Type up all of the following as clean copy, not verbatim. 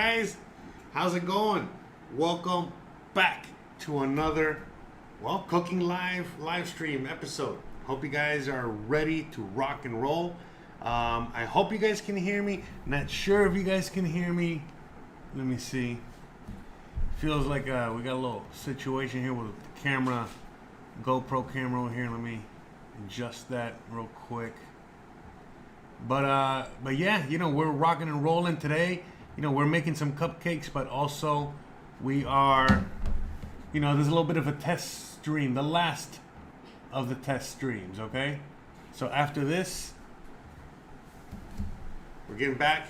guys? How's it going? Welcome back to another, cooking live stream episode. Hope you guys are ready to rock and roll. I hope you guys can hear me. Not sure if you guys can hear me. Let me see. Feels like we got a little situation here with the camera, GoPro camera over here. Let me adjust that real quick. But yeah, we're rocking and rolling today. We're making some cupcakes, but also we are, there's a little bit of a test stream, the last of the test streams, okay? So after this, we're getting back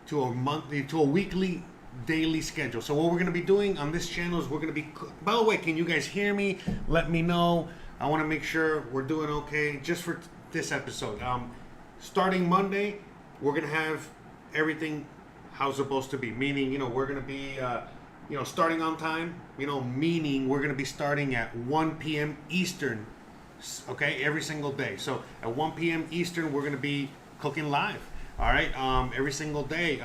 to a weekly, daily schedule. So what we're going to be doing on this channel is we're going to be, by the way, can you guys hear me? Let me know. I want to make sure we're doing okay just for this episode. Starting Monday, we're going to have everything how it's supposed to be. Meaning, we're going to be, starting on time. Meaning we're going to be starting at 1 p.m. Eastern, okay, every single day. So at 1 p.m. Eastern, we're going to be cooking live. All right, every single day.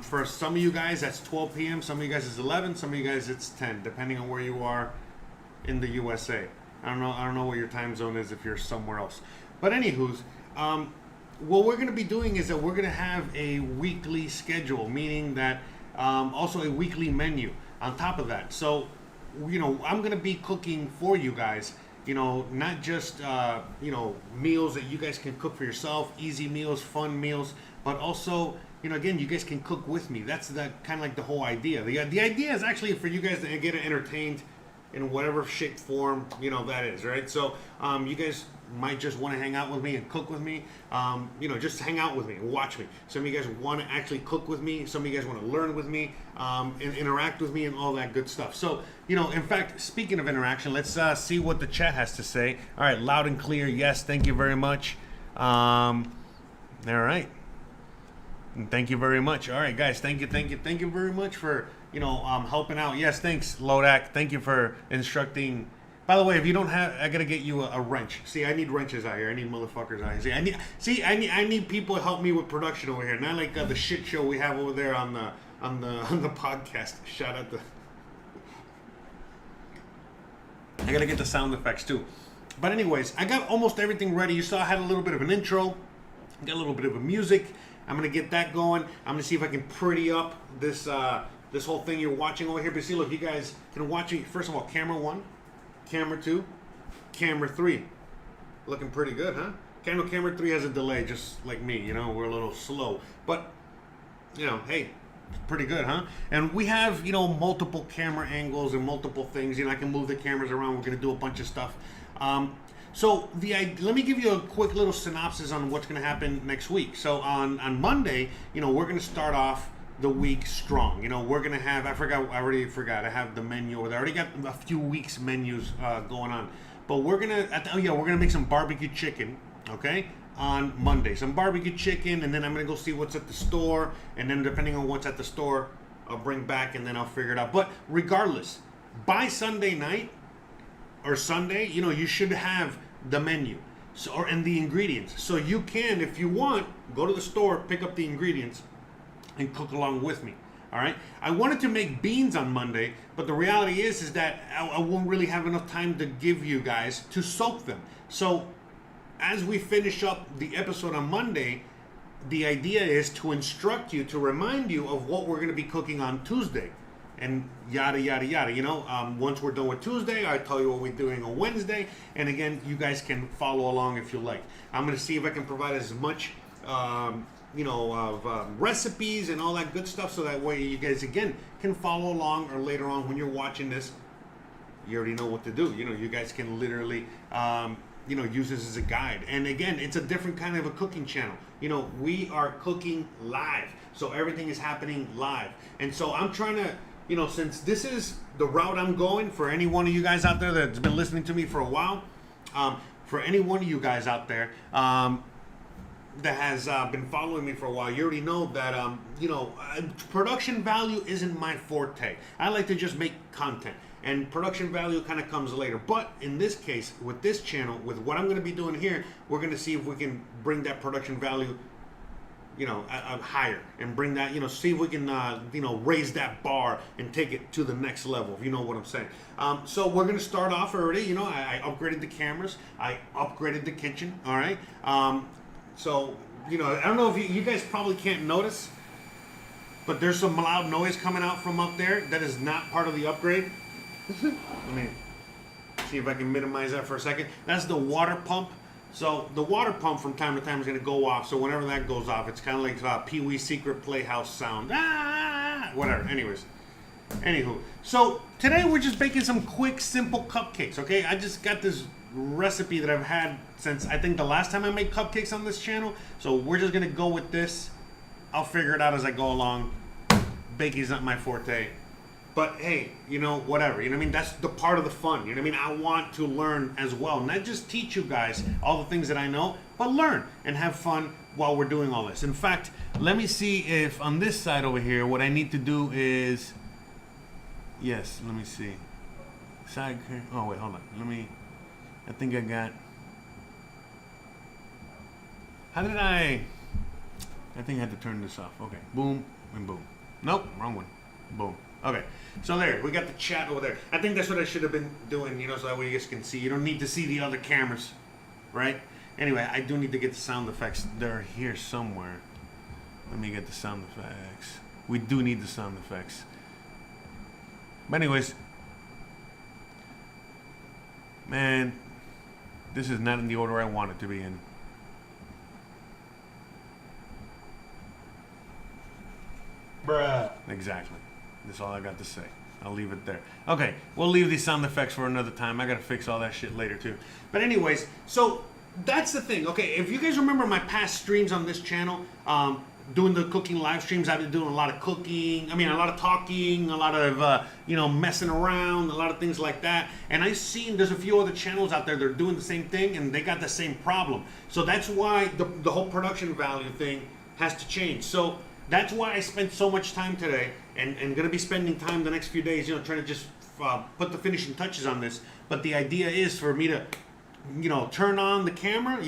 For some of you guys, that's 12 p.m. Some of you guys it's 11. Some of you guys it's 10, depending on where you are in the USA. I don't know what your time zone is if you're somewhere else. But anywho's, what we're going to be doing is that we're going to have a weekly schedule, meaning that also a weekly menu on top of that. So, I'm going to be cooking for you guys. Not just meals that you guys can cook for yourself, easy meals, fun meals, but also, again, you guys can cook with me. That's the kind of like the whole idea. The idea is actually for you guys to get entertained in whatever shape, form, that is, right? So, you guys might just want to hang out with me and cook with me. Just hang out with me and watch me. Some of you guys want to actually cook with me. Some of you guys want to learn with me, and interact with me and all that good stuff. So, in fact, speaking of interaction, let's see what the chat has to say. All right, loud and clear. Yes, thank you very much. All right. And thank you very much. All right, guys, thank you very much for, helping out. Yes, thanks, Lodak. Thank you for instructing. By the way, if you don't have, I gotta get you a wrench. See, I need wrenches out here. I need motherfuckers out here. I need people to help me with production over here. Not like the shit show we have over there on the podcast. Shout out to. I gotta get the sound effects too. But anyways, I got almost everything ready. You saw I had a little bit of an intro. Got a little bit of a music. I'm gonna get that going. I'm gonna see if I can pretty up this this whole thing you're watching over here. But see, look, you guys can watch it. First of all, camera 1. Camera 2, camera 3, looking pretty good, huh? Camera 3 has a delay, just like me. We're a little slow, but hey, pretty good, huh? And we have multiple camera angles and multiple things. I can move the cameras around. We're gonna do a bunch of stuff. So let me give you a quick little synopsis on what's gonna happen next week. So on Monday, we're gonna start off the week strong. We're gonna have, I already forgot, I have the menu over there. I already got a few weeks menus going on, but we're gonna make some barbecue chicken, okay, on Monday. Some barbecue chicken, and then I'm gonna go see what's at the store, and then depending on what's at the store, I'll bring back, and then I'll figure it out. But regardless, by Sunday night or Sunday, you should have the menu and the ingredients, so you can, if you want, go to the store, pick up the ingredients and cook along with me. All right, I wanted to make beans on Monday, but the reality is that I won't really have enough time to give you guys to soak them. So as we finish up the episode on Monday, the idea is to instruct you, to remind you of what we're going to be cooking on Tuesday, and yada yada yada. Once we're done with Tuesday, I tell you what we're doing on Wednesday, and again, you guys can follow along if you like. I'm going to see if I can provide as much recipes and all that good stuff, so that way you guys again can follow along, or later on when you're watching this, you already know what to do. You guys can literally use this as a guide. And again, it's a different kind of a cooking channel. We are cooking live, so everything is happening live. And so I'm trying to, since this is the route I'm going, for any one of you guys out there that's been listening to me for a while, for any one of you guys out there that has been following me for a while, you already know that production value isn't my forte. I like to just make content, and production value kind of comes later. But in this case, with this channel, with what I'm going to be doing here, we're going to see if we can bring that production value higher and bring that, see if we can, raise that bar and take it to the next level, if you know what I'm saying. So we're going to start off already. I upgraded the cameras. I upgraded the kitchen. All right. So, I don't know if you guys probably can't notice, but there's some loud noise coming out from up there that is not part of the upgrade. Let me see if I can minimize that for a second. That's the water pump. So the water pump from time to time is going to go off. So whenever that goes off, it's kind of like Pee-wee's Secret Playhouse sound. Whatever. Anywho. So today we're just baking some quick, simple cupcakes. Okay. I just got this recipe that I've had since I think the last time I made cupcakes on this channel. So we're just going to go with this. I'll figure it out as I go along. Baking's not my forte. But hey, whatever. That's the part of the fun. I want to learn as well. Not just teach you guys all the things that I know, but learn and have fun while we're doing all this. In fact, let me see if on this side over here, what I need to do is... Yes, let me see. Side... Oh, wait, hold on. I think I got... How did I think I had to turn this off. Okay. Boom and boom. Nope, wrong one. Boom. Okay, so there, we got the chat over there. I think that's what I should have been doing, so that way you guys can see. You don't need to see the other cameras, right? Anyway, I do need to get the sound effects. They're here somewhere. Let me get the sound effects. We do need the sound effects. But anyways, man, this is not in the order I want it to be in. Bruh. Exactly. That's all I got to say. I'll leave it there. Okay, we'll leave these sound effects for another time. I gotta fix all that shit later too. But anyways, so that's the thing. Okay, if you guys remember my past streams on this channel, doing the cooking live streams, I've been doing a lot of cooking. A lot of talking, a lot of messing around, a lot of things like that. And I've seen there's a few other channels out there that are doing the same thing, and they got the same problem. So that's why the whole production value thing has to change. So that's why I spent so much time today, and going to be spending time the next few days, trying to just put the finishing touches on this. But the idea is for me to, turn on the camera,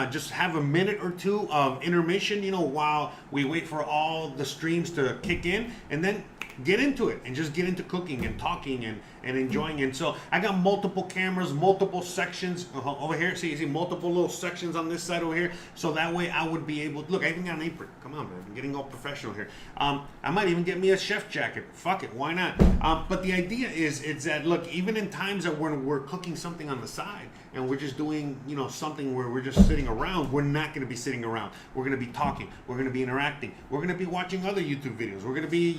just have a minute or two of intermission, while we wait for all the streams to kick in, and then get into it and just get into cooking and talking and enjoying it. So I got multiple cameras, multiple sections over here. See, you see multiple little sections on this side over here. So that way I would be able to, look, I even got an apron. Come on, man. I'm getting all professional here. I might even get me a chef jacket. Fuck it. Why not? But the idea is that, look, even in times that we're cooking something on the side and we're just doing, something where we're just sitting around, we're not going to be sitting around. We're going to be talking. We're going to be interacting. We're going to be watching other YouTube videos. We're going to be,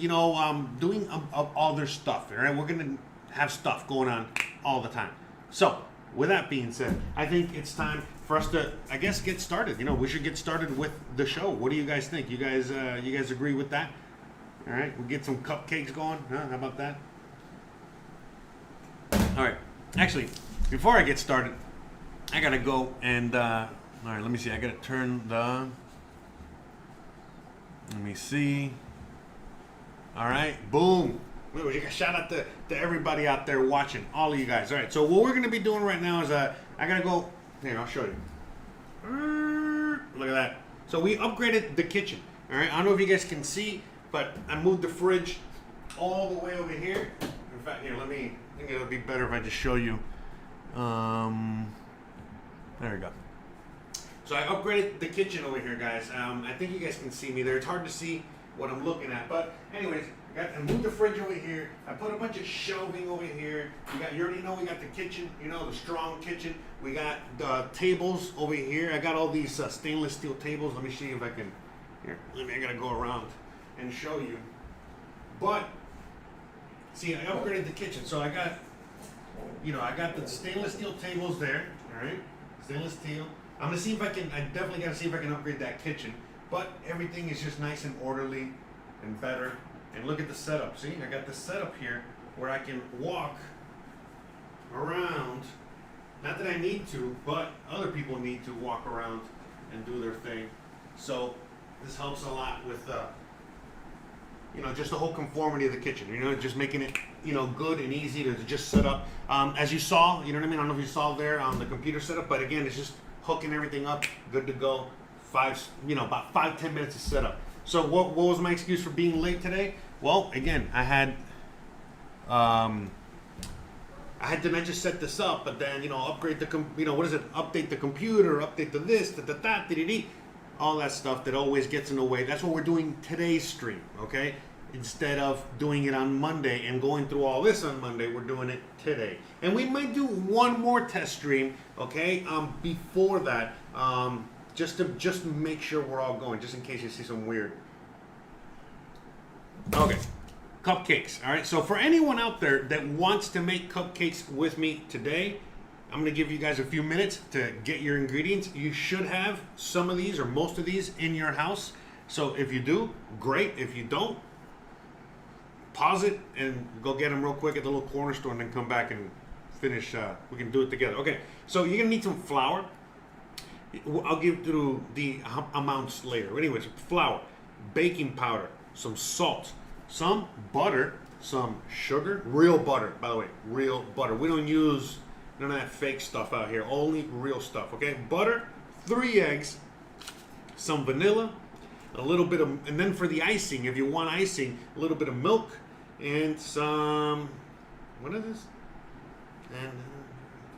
doing all their stuff. All right. We're going to have stuff going on all the time. So with that being said, I think it's time for us to, I guess, get started. We should get started with the show. What do you guys think? You guys agree with that? All right, we'll get some cupcakes going. Huh? How about that? All right. Actually, before I get started, I gotta go and all right. Let me see. I gotta turn the. Let me see. All right. Boom. Shout out to everybody out there watching, all of you guys. All right, so what we're going to be doing right now is I got to go, here, I'll show you. Look at that. So we upgraded the kitchen, all right? I don't know if you guys can see, but I moved the fridge all the way over here. In fact, here, I think it'll be better if I just show you. There we go. So I upgraded the kitchen over here, guys. I think you guys can see me there. It's hard to see what I'm looking at, but anyways, I moved the fridge over here. I put a bunch of shelving over here. You already know we got the kitchen, the strong kitchen. We got the tables over here. I got all these stainless steel tables. Let me see if I can, here, I gotta go around and show you. But, see, I upgraded the kitchen. So I got, I got the stainless steel tables there, all right? Stainless steel. I'm gonna see if I definitely gotta see if I can upgrade that kitchen. But everything is just nice and orderly and better. And look at the setup. See, I got the setup here where I can walk around. Not that I need to, but other people need to walk around and do their thing. So this helps a lot with, just the whole conformity of the kitchen. Just making it, good and easy to just set up. As you saw, I don't know if you saw there on the computer setup, but again, it's just hooking everything up, good to go. about 5-10 minutes to set up. So what was my excuse for being late today? Well, again, I had to not just set this up, but then upgrade the update the computer, update the this, all that stuff that always gets in the way. That's what we're doing today's stream, okay? Instead of doing it on Monday and going through all this on Monday, we're doing it today. And we might do one more test stream, okay? Before that, just to make sure we're all going, just in case you see some weird. Okay. Cupcakes, all right? So for anyone out there that wants to make cupcakes with me today, I'm gonna give you guys a few minutes to get your ingredients. You should have some of these or most of these in your house. So if you do, great. If you don't, pause it and go get them real quick at the little corner store and then come back and finish. We can do it together. Okay, so you're gonna need some flour. I'll give through the amounts later. Anyways, flour, baking powder, some salt, some butter, some sugar, real butter, by the way, real butter. We don't use none of that fake stuff out here, only real stuff, okay? Butter, 3 eggs, some vanilla, a little bit of, and then for the icing, if you want icing, a little bit of milk, and some, what is this? And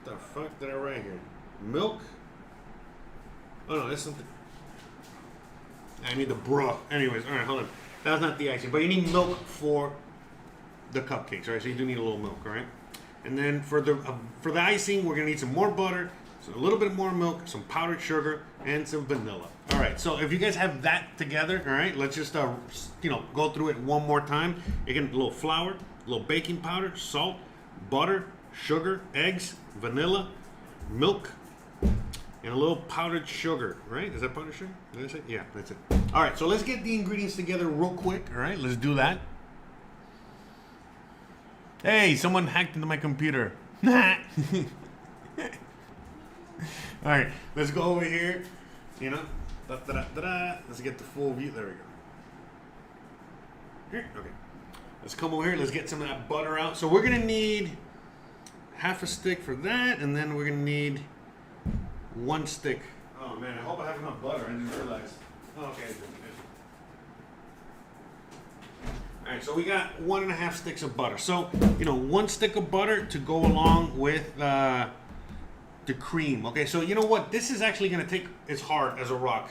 what the fuck did I write here? Milk? Oh no, that's something. I need the bruh. Anyways, all right, hold on. That's not the icing, but you need milk for the cupcakes, all right? So you do need a little milk, all right? And then for the icing, we're gonna need some more butter, so a little bit more milk, some powdered sugar, and some vanilla. All right. So if you guys have that together, all right, let's just go through it one more time. You get a little flour, a little baking powder, salt, butter, sugar, eggs, vanilla, milk, and a little powdered sugar, right? Is that powdered sugar? Did I say? Yeah, that's it. All right, so let's get the ingredients together real quick, all right? Let's do that. Hey, someone hacked into my computer. All right, let's go over here, Let's get the full view. There we go. Here, okay. Let's come over here. Let's get some of that butter out. So we're going to need half a stick for that, and then we're going to need 1 stick. Oh, man, I hope I have enough butter. I didn't realize. Oh, okay. All right, so we got 1.5 sticks of butter. So, 1 stick of butter to go along with the cream. Okay, so you know what? This is actually going to take as hard as a rock.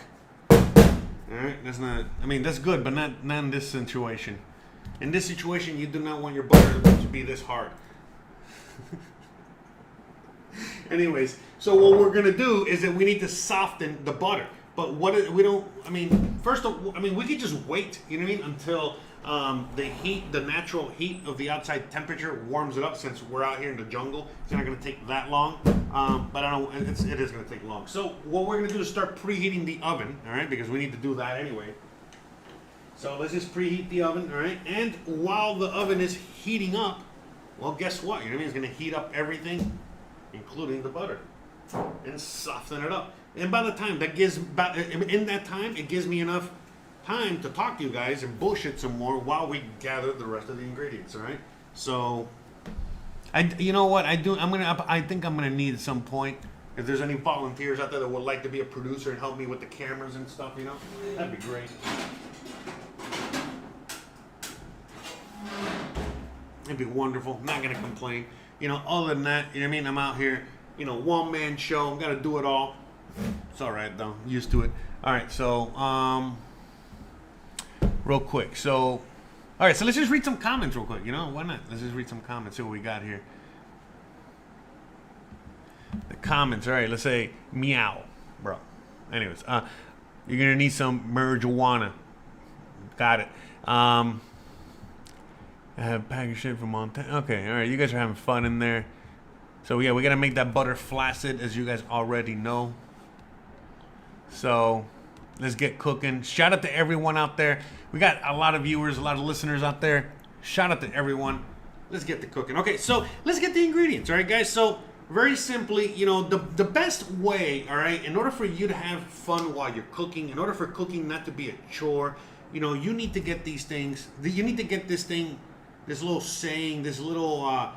All right, that's not, that's good, but not in this situation. In this situation, you do not want your butter to be this hard. Anyways, so what we're going to do is that we need to soften the butter. But we could just wait, until the natural heat of the outside temperature warms it up, since we're out here in the jungle. It's not going to take that long, but it is going to take long. So what we're going to do is start preheating the oven, all right, because we need to do that anyway. So let's just preheat the oven, all right, and while the oven is heating up, well, guess what? It's going to heat up everything, including the butter, and soften it up. And by the time it gives me enough time to talk to you guys and bullshit some more while we gather the rest of the ingredients. All right. So, you know what I do? I think I'm gonna need at some point, if there's any volunteers out there that would like to be a producer and help me with the cameras and stuff, that'd be great. It'd be wonderful. Not gonna complain. Other than that, I'm out here, one-man show. Gotta do it all. It's all right though. I'm used to it. All right. So, real quick. So, all right. So let's just read some comments real quick. Why not? Let's just read some comments. See what we got here. The comments. All right. Let's say meow, bro. Anyways, you're gonna need some marijuana. Got it. I have packaged shit from Montana. Okay. All right. You guys are having fun in there. So yeah, we gotta make that butter flaccid, as you guys already know. So let's get cooking. Shout out to everyone out there. We got a lot of viewers, a lot of listeners out there. Shout out to everyone. Let's get to cooking. Okay, so let's get the ingredients, all right, guys? So very simply, the best way, all right, in order for you to have fun while you're cooking, in order for cooking not to be a chore, you need to get these things. You need to get this thing, this little saying, this little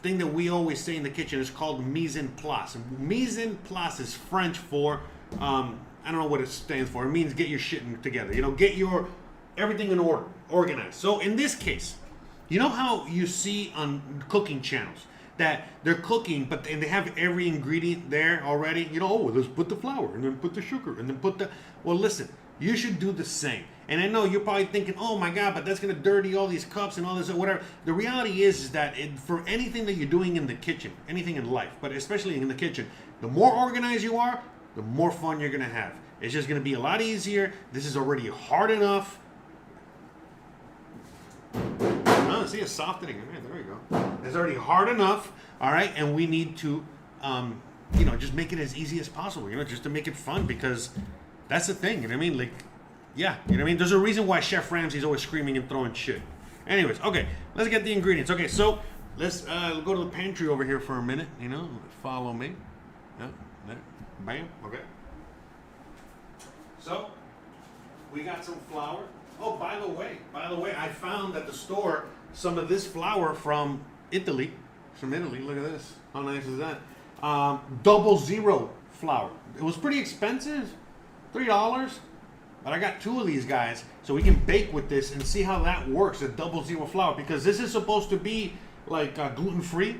thing that we always say in the kitchen is called mise en place. And mise en place is French for I don't know what it stands for. It means get your shit together. You know, get your everything in order, organized. So in this case, you know how you see on cooking channels that they're cooking, but they have every ingredient there already. You know, oh, let's put the flour and then put the sugar and then put the. Well, listen, you should do the same. And I know you're probably thinking, oh my God, but that's gonna dirty all these cups and all this or whatever. The reality is that for anything that you're doing in the kitchen, anything in life, but especially in the kitchen, the more organized you are, the more fun you're gonna have. It's just gonna be a lot easier. This is already hard enough. Oh, see, it's softening. Right, there we go. It's already hard enough, all right? And we need to, you know, just make it as easy as possible, you know, just to make it fun, because that's the thing, you know what I mean? Like, yeah, you know what I mean? There's a reason why Chef Ramsay's always screaming and throwing shit. Anyways, okay, let's get the ingredients. Okay, so let's go to the pantry over here for a minute, you know, follow me. Yeah, there, bam, okay. So, we got some flour. Oh, by the way, I found at the store some of this flour from Italy. From Italy, look at this. How nice is that? 00 flour. It was pretty expensive, $3. But I got 2 of these guys, so we can bake with this and see how that works, the 00 flour. Because this is supposed to be like gluten-free.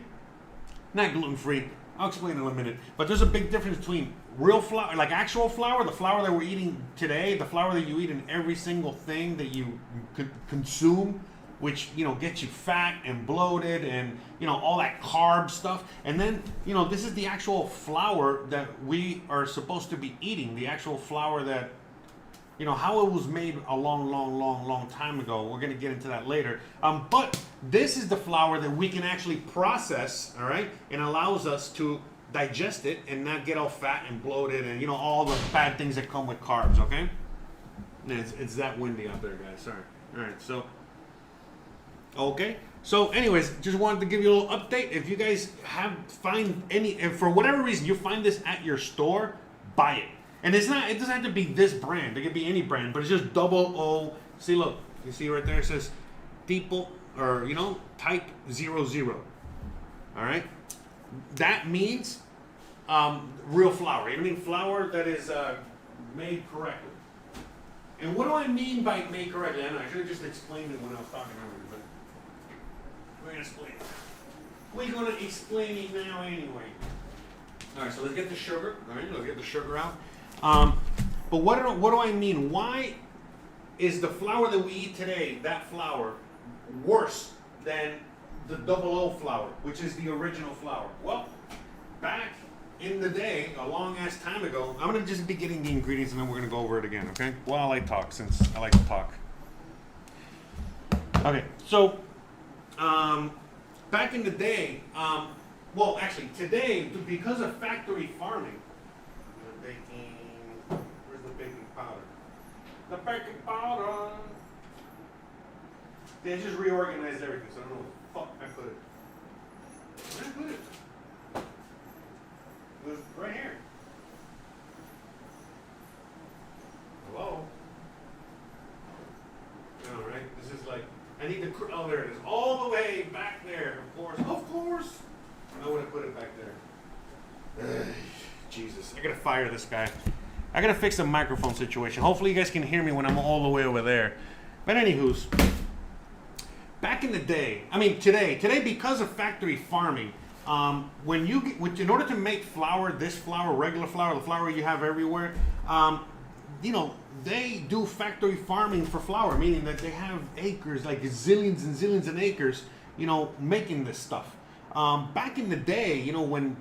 Not gluten-free. I'll explain in a minute. But there's a big difference between real flour, like actual flour, the flour that we're eating today, the flour that you eat in every single thing that you consume, which, you know, gets you fat and bloated and, you know, all that carb stuff. And then, you know, this is the actual flour that we are supposed to be eating, the actual flour that, you know, how it was made a long time ago. We're going to get into that later. But this is the flour that we can actually process, all right, and allows us to digest it and not get all fat and bloated and, you know, all the bad things that come with carbs, okay? And it's that windy out there, guys. Sorry. All right, so, okay. So, anyways, just wanted to give you a little update. If you guys find any, if for whatever reason you find this at your store, buy it. And it doesn't have to be this brand. It could be any brand, but it's just 00. See, look, you see right there, it says tipo, or, you know, type 00. All right? That means real flour. You know what I mean? Flour that is made correctly. And what do I mean by made correctly? I know I should have just explained it when I was talking earlier, but we're going to explain it. We're going to explain it now anyway. All right, so let's get the sugar. All right, let's get the sugar out. But what do I mean? Why is the flour that we eat today, that flour, worse than the 00 flour, which is the original flour? Well, back in the day, a long ass time ago, I'm gonna just be getting the ingredients and then we're gonna go over it again, okay? While I talk, since I like to talk. Okay, so back in the day, well, actually today, because of factory farming, where's the baking powder? The baking powder. They just reorganized everything, so I don't know where the fuck I put it. Where did I put it? It was right here. Hello? All right, this is like, I need the, oh, there it is. All the way back there, of course. Of course. I would have put it back there. Jesus, I gotta fire this guy. I gotta fix the microphone situation. Hopefully you guys can hear me when I'm all the way over there. But anywho's, back in the day, I mean today because of factory farming, when you get, in order to make flour, this flour, regular flour, the flour you have everywhere, you know, they do factory farming for flour, meaning that they have acres, like zillions and zillions of acres, you know, making this stuff. Back in the day, you know, when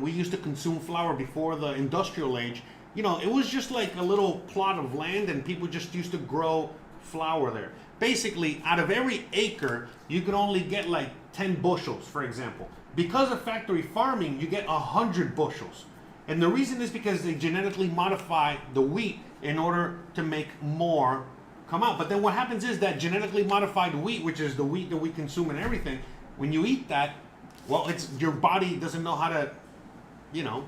we used to consume flour before the industrial age, you know, it was just like a little plot of land and people just used to grow flour there. Basically, out of every acre, you could only get like 10 bushels, for example. Because of factory farming, you get 100 bushels. And the reason is because they genetically modify the wheat in order to make more come out. But then what happens is that genetically modified wheat, which is the wheat that we consume and everything, when you eat that, well, it's your body doesn't know how to, you know,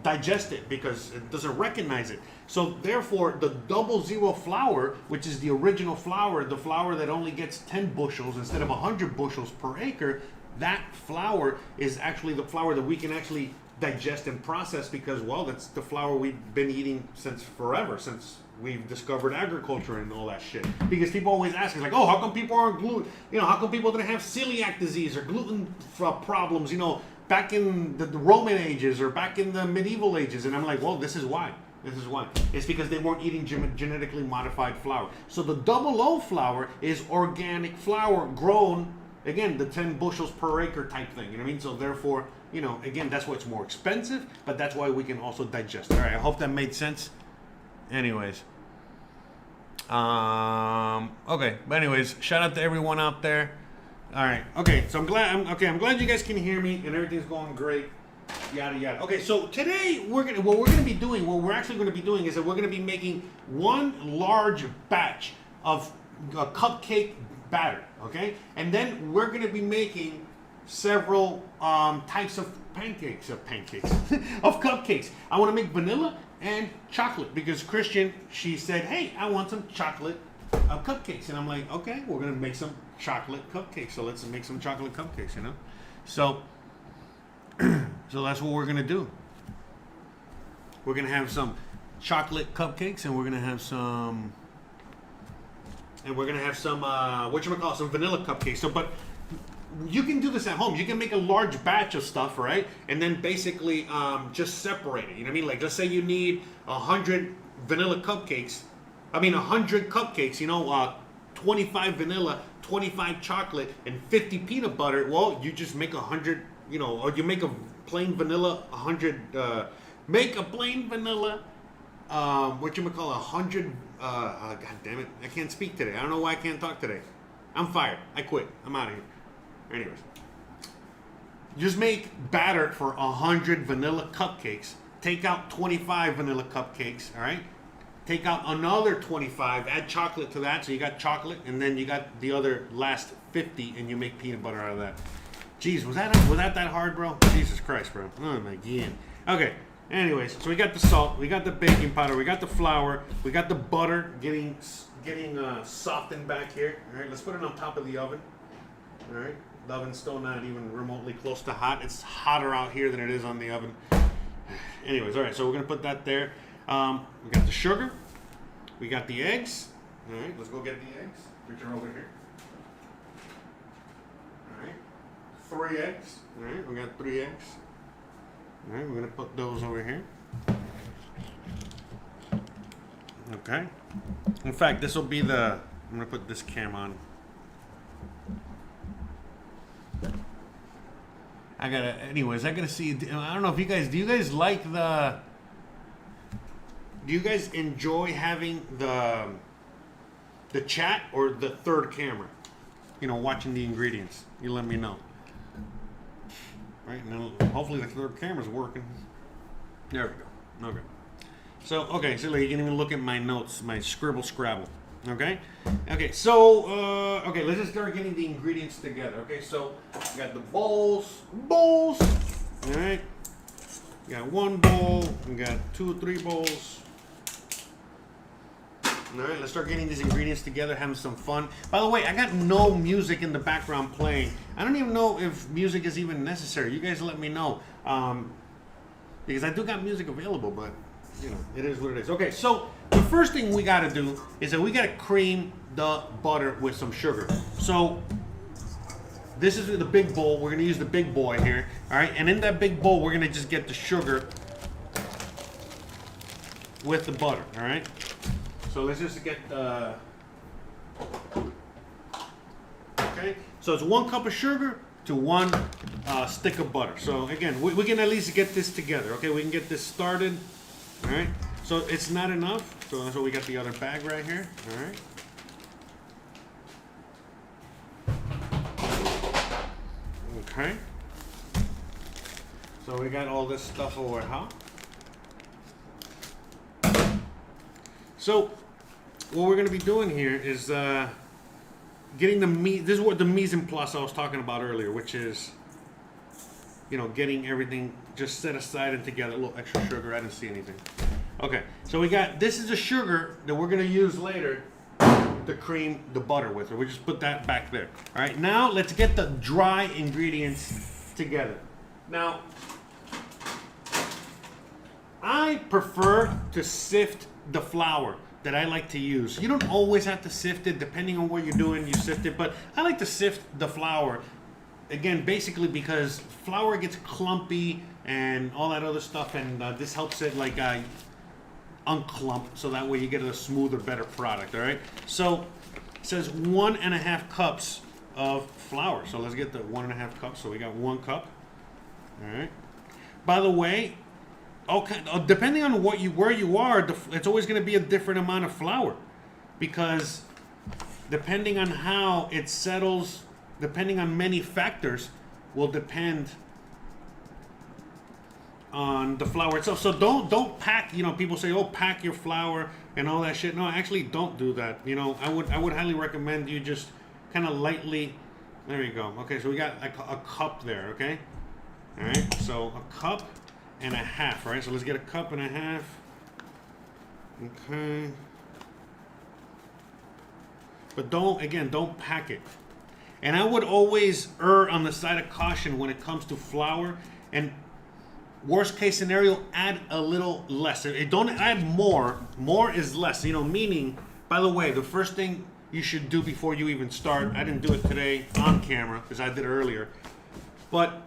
digest it because it doesn't recognize it. So therefore, the 00 flour, which is the original flour, the flour that only gets 10 bushels instead of 100 bushels per acre, that flour is actually the flour that we can actually digest and process because, well, that's the flour we've been eating since forever, since we've discovered agriculture and all that shit. Because people always ask us, like, oh, how come people aren't gluten? You know, how come people didn't have celiac disease or gluten problems, you know, back in the Roman ages or back in the medieval ages? And I'm like, well, this is why. This is why. It's because they weren't eating genetically modified flour. So the double O flour is organic flour grown, again, the 10 bushels per acre type thing. You know what I mean? So therefore, you know, again, that's why it's more expensive, but that's why we can also digest it. All right, I hope that made sense. Anyways. Okay, but anyways, shout out to everyone out there. All right, okay, so I'm glad you guys can hear me and everything's going great. Yada yada. Okay, so today what we're actually gonna be doing is that we're gonna be making one large batch of cupcake batter, okay? And then we're gonna be making several types of pancakes of cupcakes. I want to make vanilla and chocolate because Christian, she said, hey, I want some chocolate cupcakes, and I'm like, okay, we're gonna make some chocolate cupcakes. So let's make some chocolate cupcakes, you know. So that's what we're gonna do. We're gonna have some chocolate cupcakes, and we're gonna have some some vanilla cupcakes. So, but you can do this at home. You can make a large batch of stuff, right? And then basically just separate it. You know what I mean? Like, let's say you need 100 vanilla cupcakes. 100 cupcakes. You know, 25 vanilla, 25 chocolate, and 50 peanut butter. Well, you just make 100. You know, or you make a plain vanilla 100. Make a plain vanilla. 100. God damn it! I can't speak today. I don't know why I can't talk today. I'm fired. I quit. I'm out of here. Anyways, just make batter for 100 vanilla cupcakes. Take out 25 vanilla cupcakes, all right? Take out another 25, add chocolate to that, so you got chocolate, and then you got the other last 50, and you make peanut butter out of that. Jeez, was that hard, bro? Jesus Christ, bro. Oh my God. Okay, anyways, so we got the salt, we got the baking powder, we got the flour, we got the butter getting softened back here. All right, let's put it on top of the oven. All right. The oven's still not even remotely close to hot. It's hotter out here than it is on the oven. Anyways, all right, so we're going to put that there. We got the sugar. We got the eggs. All right, let's go get the eggs. Reach over here. All right, 3 eggs. All right, we got 3 eggs. All right, we're going to put those over here. Okay. In fact, this will be I'm going to put this cam on. I gotta see. I don't know if do you guys like do you guys enjoy having the chat or the third camera? You know, watching the ingredients. You let me know. Right, and then hopefully the third camera's working. There we go. Okay. So, like, you can even look at my notes, my scrabble. Okay? Okay, so, let's just start getting the ingredients together. Okay, so, we got the bowls, alright? We got 1 bowl, we got 2 or 3 bowls. Alright, let's start getting these ingredients together, having some fun. By the way, I got no music in the background playing. I don't even know if music is even necessary. You guys let me know. Because I do got music available, but, you know, it is what it is. Okay, so, the first thing we gotta do is that we gotta cream the butter with some sugar. So this is the big bowl. We're gonna use the big boy here, all right? And in that big bowl, we're gonna just get the sugar with the butter, all right? So let's just get the. Okay. So it's 1 cup of sugar to 1 stick of butter. So again, we can at least get this together. Okay, we can get this started. All right. So it's not enough. So that's why we got the other bag right here. All right. Okay. So we got all this stuff over here. So what we're going to be doing here is getting the meat. This is what the mise en place I was talking about earlier, which is, you know, getting everything just set aside and together. A little extra sugar. I didn't see anything. Okay, so we got, this is the sugar that we're going to use later to cream the butter with. So we just put that back there. All right, now let's get the dry ingredients together. Now, I prefer to sift the flour that I like to use. You don't always have to sift it, depending on what you're doing, you sift it, but I like to sift the flour. Again, basically because flour gets clumpy and all that other stuff, and this helps it like unclump, so that way you get a smoother, better product, all right? So it says 1.5 cups of flour. So let's get the 1.5 cups. So we got 1 cup, all right? By the way, okay, depending on where you are, it's always going to be a different amount of flour, because depending on how it settles, depending on many factors, will depend on the flour itself. So don't pack. You know, people say, "Oh, pack your flour and all that shit." No, actually, don't do that. You know, I would highly recommend you just kind of lightly. There you go. Okay, so we got a cup there. Okay, all right. So a cup and a half. Right. So let's get a cup and a half. Okay. But don't pack it. And I would always err on the side of caution when it comes to flour. And worst case scenario, add a little less. Don't add more. More is less. You know, meaning, by the way, the first thing you should do before you even start, I didn't do it today on camera because I did it earlier, but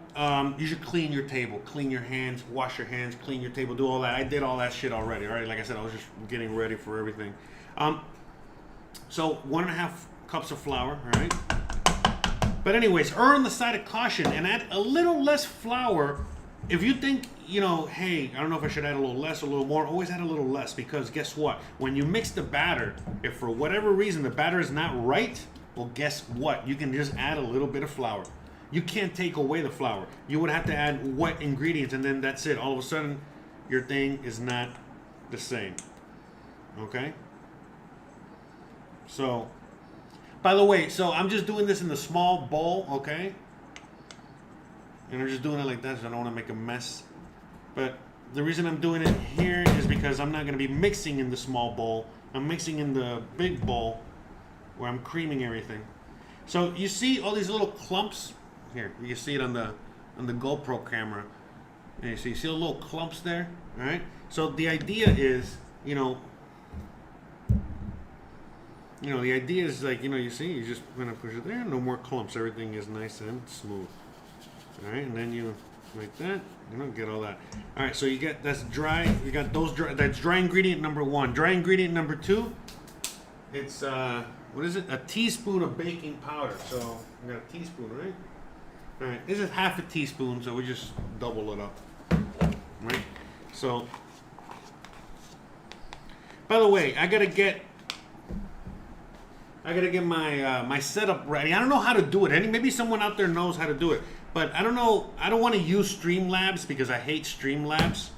you should clean your table, clean your hands, wash your hands, clean your table, do all that. I did all that shit already, all right? Like I said, I was just getting ready for everything. So 1.5 cups of flour, all right? But anyways, err on the side of caution and add a little less flour. If you think, you know, hey, I don't know if I should add a little less or a little more, always add a little less, because guess what? When you mix the batter, if for whatever reason the batter is not right, well, guess what? You can just add a little bit of flour. You can't take away the flour. You would have to add wet ingredients, and then that's it. All of a sudden, your thing is not the same. Okay? So, by the way, so I'm just doing this in the small bowl, okay? And I'm just doing it like that, so I don't want to make a mess. But the reason I'm doing it here is because I'm not going to be mixing in the small bowl. I'm mixing in the big bowl where I'm creaming everything. So you see all these little clumps here. You can see it on the GoPro camera. And you see all the little clumps there, all right? So the idea is, the idea is like, you see, you just going to push it there. No more clumps. Everything is nice and smooth. All right, and then you like that. You don't get all that. All right, so you get that's dry. You got those dry. That's dry ingredient number 1. Dry ingredient number 2. It's what is it? A teaspoon of baking powder. So we got a teaspoon, right? All right, this is half a teaspoon, so we just double it up. Right. So, by the way, I gotta get my my setup ready. I don't know how to do it. Maybe someone out there knows how to do it. But I don't know, I don't want to use Streamlabs because I hate Streamlabs.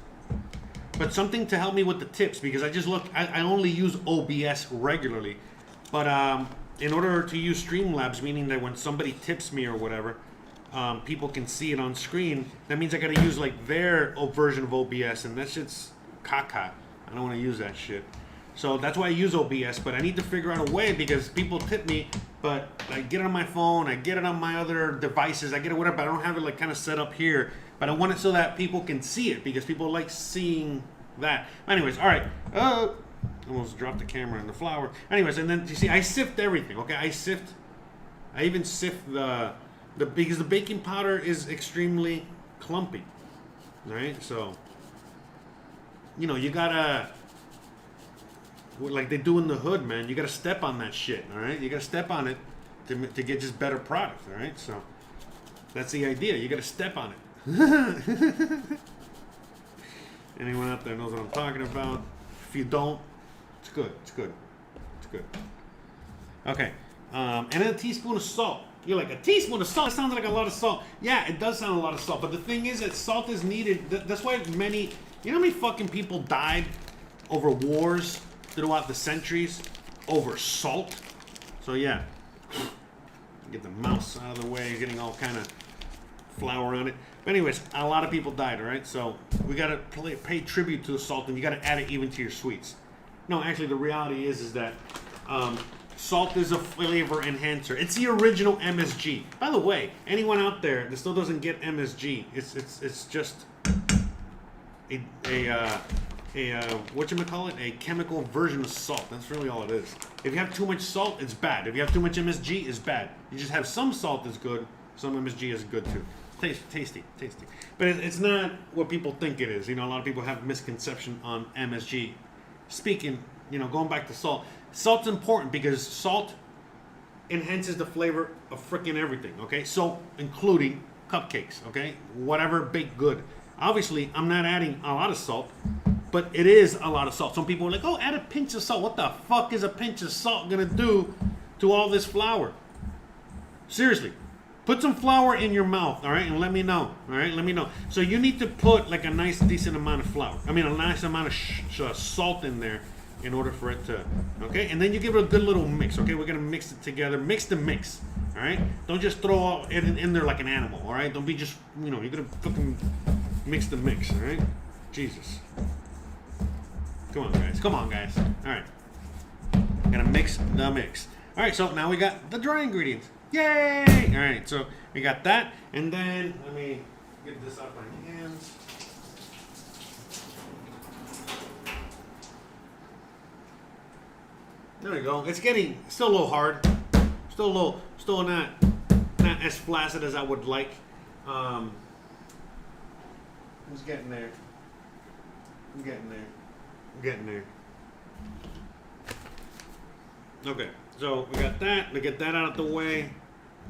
But something to help me with the tips, because I only use OBS regularly. But in order to use Streamlabs, meaning that when somebody tips me or whatever, people can see it on screen, that means I got to use like their version of OBS, and that shit's caca. I don't want to use that shit. So that's why I use OBS, but I need to figure out a way, because people tip me, but I get it on my phone, I get it on my other devices, I get it whatever, but I don't have it like kind of set up here. But I want it so that people can see it, because people like seeing that. Anyways, all right. Almost dropped the camera in the flour. Anyways, and then you see, I sift everything, okay? I even sift because the baking powder is extremely clumpy, all right? So, you gotta, like they do in the hood, man, you gotta step on that shit, all right? You gotta step on it to get just better product, all right? So that's the idea. You gotta step on it. Anyone out there knows what I'm talking about? If you don't, it's good. It's good. It's good. Okay. And then a teaspoon of salt. You're like, a teaspoon of salt? That sounds like a lot of salt. Yeah, it does sound a lot of salt. But the thing is that salt is needed. That's why you know how many fucking people died over wars throughout the centuries over salt? So yeah, get the mouse out of the way, getting all kind of flour on it. But anyways, a lot of people died, all right? So we got to pay tribute to the salt, and you got to add it even to your sweets. No, actually the reality is that salt is a flavor enhancer. It's the original MSG. By the way, anyone out there that still doesn't get MSG, it's just whatchamacallit, a chemical version of salt. That's really all it is. If you have too much salt, it's bad. If you have too much MSG, it's bad. You just have some salt is good, some MSG is good too. Tasty. But it's not what people think it is. You know, a lot of people have misconception on MSG. Speaking, you know, going back to salt. Salt's important because salt enhances the flavor of freaking everything, okay? So, including cupcakes, okay? Whatever baked good. Obviously, I'm not adding a lot of salt, but it is a lot of salt. Some people are like, oh, add a pinch of salt. What the fuck is a pinch of salt gonna do to all this flour? Seriously. Put some flour in your mouth, all right, and let me know, all right? Let me know. So you need to put like a nice, decent amount of flour. I mean, a nice amount of salt in there in order for it to, okay? And then you give it a good little mix, okay? We're going to mix it together. Mix the mix, all right? Don't just throw it in there like an animal, all right? Don't be just, you know, you're going to fucking mix the mix, all right? Jesus. Come on, guys. All right. Going to mix the mix. All right, so now we got the dry ingredients. Yay! All right, so we got that, and then let me get this off my hands. There we go. It's getting still a little hard, still not as flaccid as I would like. It's getting there. I'm getting there. Okay. So we got that. We get that out of the way.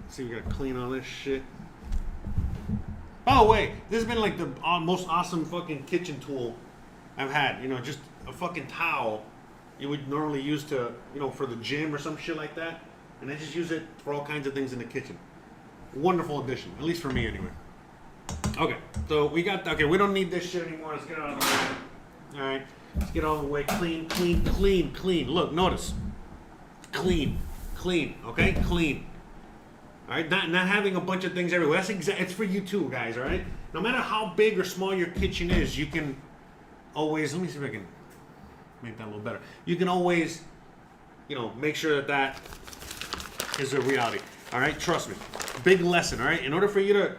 Let's see, we gotta clean all this shit. By the way, this has been like the most awesome fucking kitchen tool I've had. You know, just a fucking towel you would normally use to, you know, for the gym or some shit like that, and I just use it for all kinds of things in the kitchen. Wonderful addition, at least for me anyway. Okay, so we got. Okay, we don't need this shit anymore. Let's get it out of the way. All right, let's get all the way clean. Look, notice. Clean, okay? Clean. All right, not having a bunch of things everywhere. It's for you too, guys, all right? No matter how big or small your kitchen is, you can always, let me see if I can make that a little better. You can always, you know, make sure that is a reality, all right? Trust me. Big lesson, all right? In order for you to,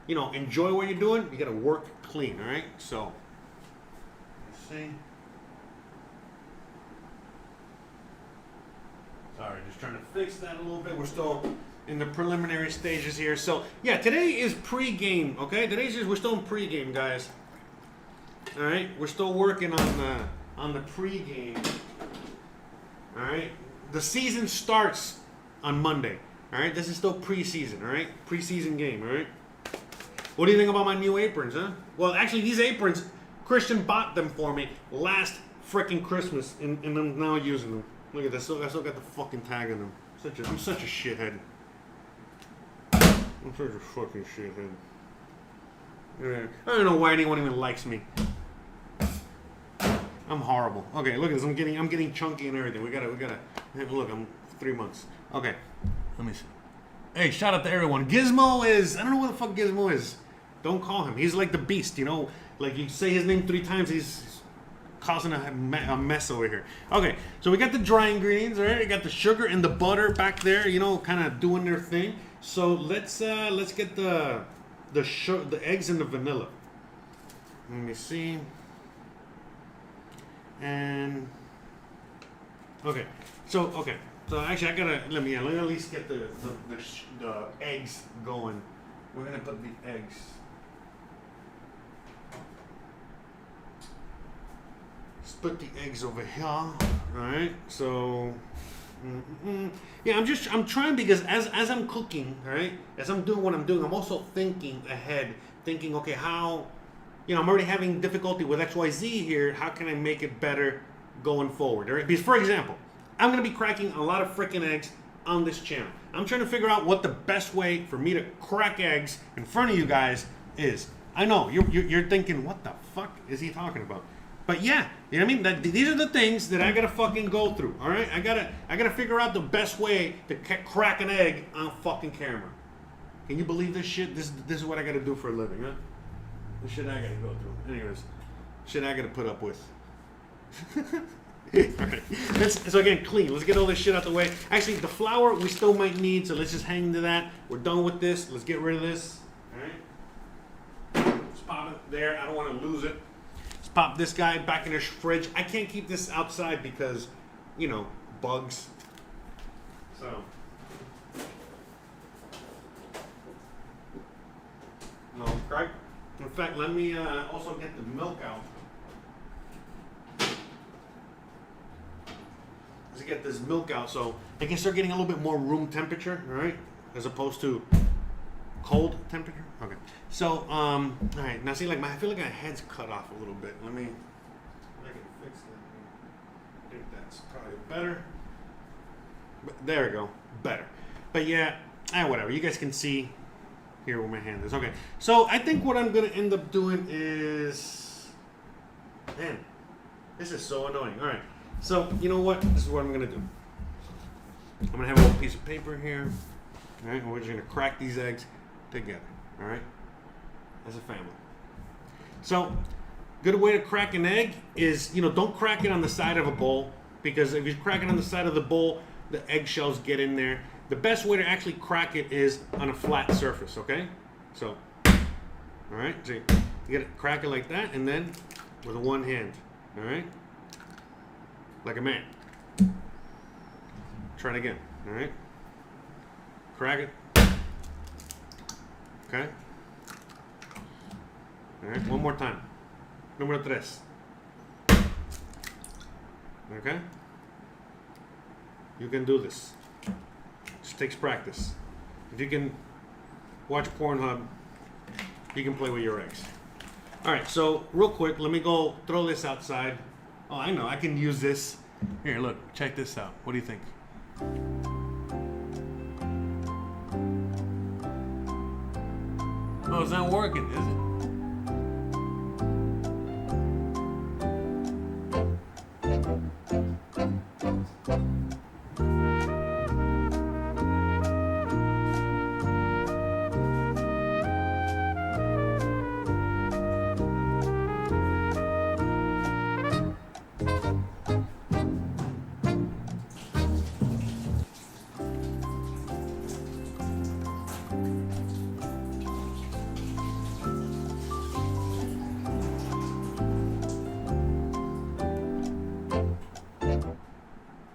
you know, enjoy what you're doing, you got to work clean, all right? So, let's see. Sorry, just trying to fix that a little bit. We're still in the preliminary stages here. So, yeah, today is pre-game, okay? We're still in pre-game, guys. All right? We're still working on the pre-game. All right? The season starts on Monday. All right? This is still pre-season, all right? Pre-season game, all right? What do you think about my new aprons, huh? Well, actually, these aprons, Christian bought them for me last freaking Christmas, and I'm now using them. Look at this. I still got the fucking tag on them. I'm such a shithead. I'm such a fucking shithead. Yeah. I don't know why anyone even likes me. I'm horrible. Okay, look at this. I'm getting chunky and everything. We gotta. Look, I'm 3 months. Okay, let me see. Hey, shout out to everyone. Gizmo is. I don't know what the fuck Gizmo is. Don't call him. He's like the beast. You know, like you say his name 3 times, he's causing a mess over here. Okay, so we got the dry ingredients, all right? We got the sugar and the butter back there, you know, kind of doing their thing. So let's get the eggs and the vanilla. Let me see. And okay, so actually I gotta let me at least get the eggs going. We're gonna put the eggs. Put the eggs over here. All right, so yeah, I'm trying because as I'm cooking, all right, as I'm doing what I'm doing, I'm also thinking ahead, thinking, okay, how, you know, I'm already having difficulty with XYZ here. How can I make it better going forward? All right, because for example, I'm gonna be cracking a lot of freaking eggs on this channel. I'm trying to figure out what the best way for me to crack eggs in front of you guys is. I know you're thinking, what the fuck is he talking about? But yeah, you know what I mean? These are the things that I gotta fucking go through. All right, I gotta figure out the best way to crack an egg on fucking camera. Can you believe this shit? This is what I gotta do for a living, huh? The shit I gotta go through. Anyways, shit I gotta put up with. All right, so again, clean. Let's get all this shit out the way. Actually, the flour we still might need, so let's just hang to that. We're done with this. Let's get rid of this. All right, just pop it there. I don't want to lose it. pop this guy back in the fridge. I can't keep this outside because, you know, bugs. So. No, right? In fact, let me also get the milk out. Let's get this milk out so it can start getting a little bit more room temperature, all right? As opposed to cold temperature. Okay. So, all right. Now see, like I feel like my head's cut off a little bit. Let me. I can fix that. I think that's probably better. But there we go. Better. But yeah, whatever. You guys can see here where my hand is. Okay. So I think what I'm gonna end up doing is, man, this is so annoying. All right. So you know what? This is what I'm gonna do. I'm gonna have a little piece of paper here. All right. And we're just gonna crack these eggs together. All right. As a family. So, good way to crack an egg is, you know, don't crack it on the side of a bowl, because if you crack it on the side of the bowl, the eggshells get in there. The best way to actually crack it is on a flat surface, okay? So, all right, so you get it, crack it like that, and then with one hand, all right? Like a man. Try it again, all right? Crack it. Okay? All right, one more time. Número 3. Okay? You can do this. Just takes practice. If you can watch Pornhub, you can play with your eggs. All right, so real quick, let me go throw this outside. Oh, I know, I can use this. Here, look, check this out. What do you think? Oh, it's not working, is it?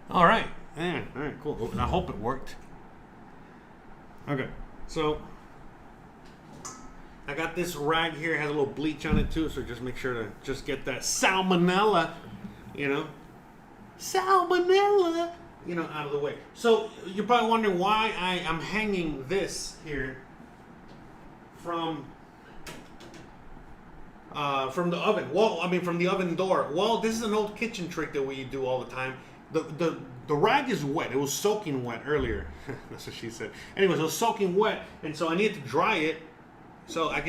All right. Yeah, all right, cool. I hope it worked. Okay, so I got this rag here. It has a little bleach on it too, so just make sure to just get that salmonella, salmonella, out of the way. So you're probably wondering why I am hanging this here from the oven. Well, I mean from the oven door. Well, this is an old kitchen trick that we do all the time. The rag is wet. It was soaking wet earlier. That's what she said. Anyways, it was soaking wet, and so I needed to dry it. So I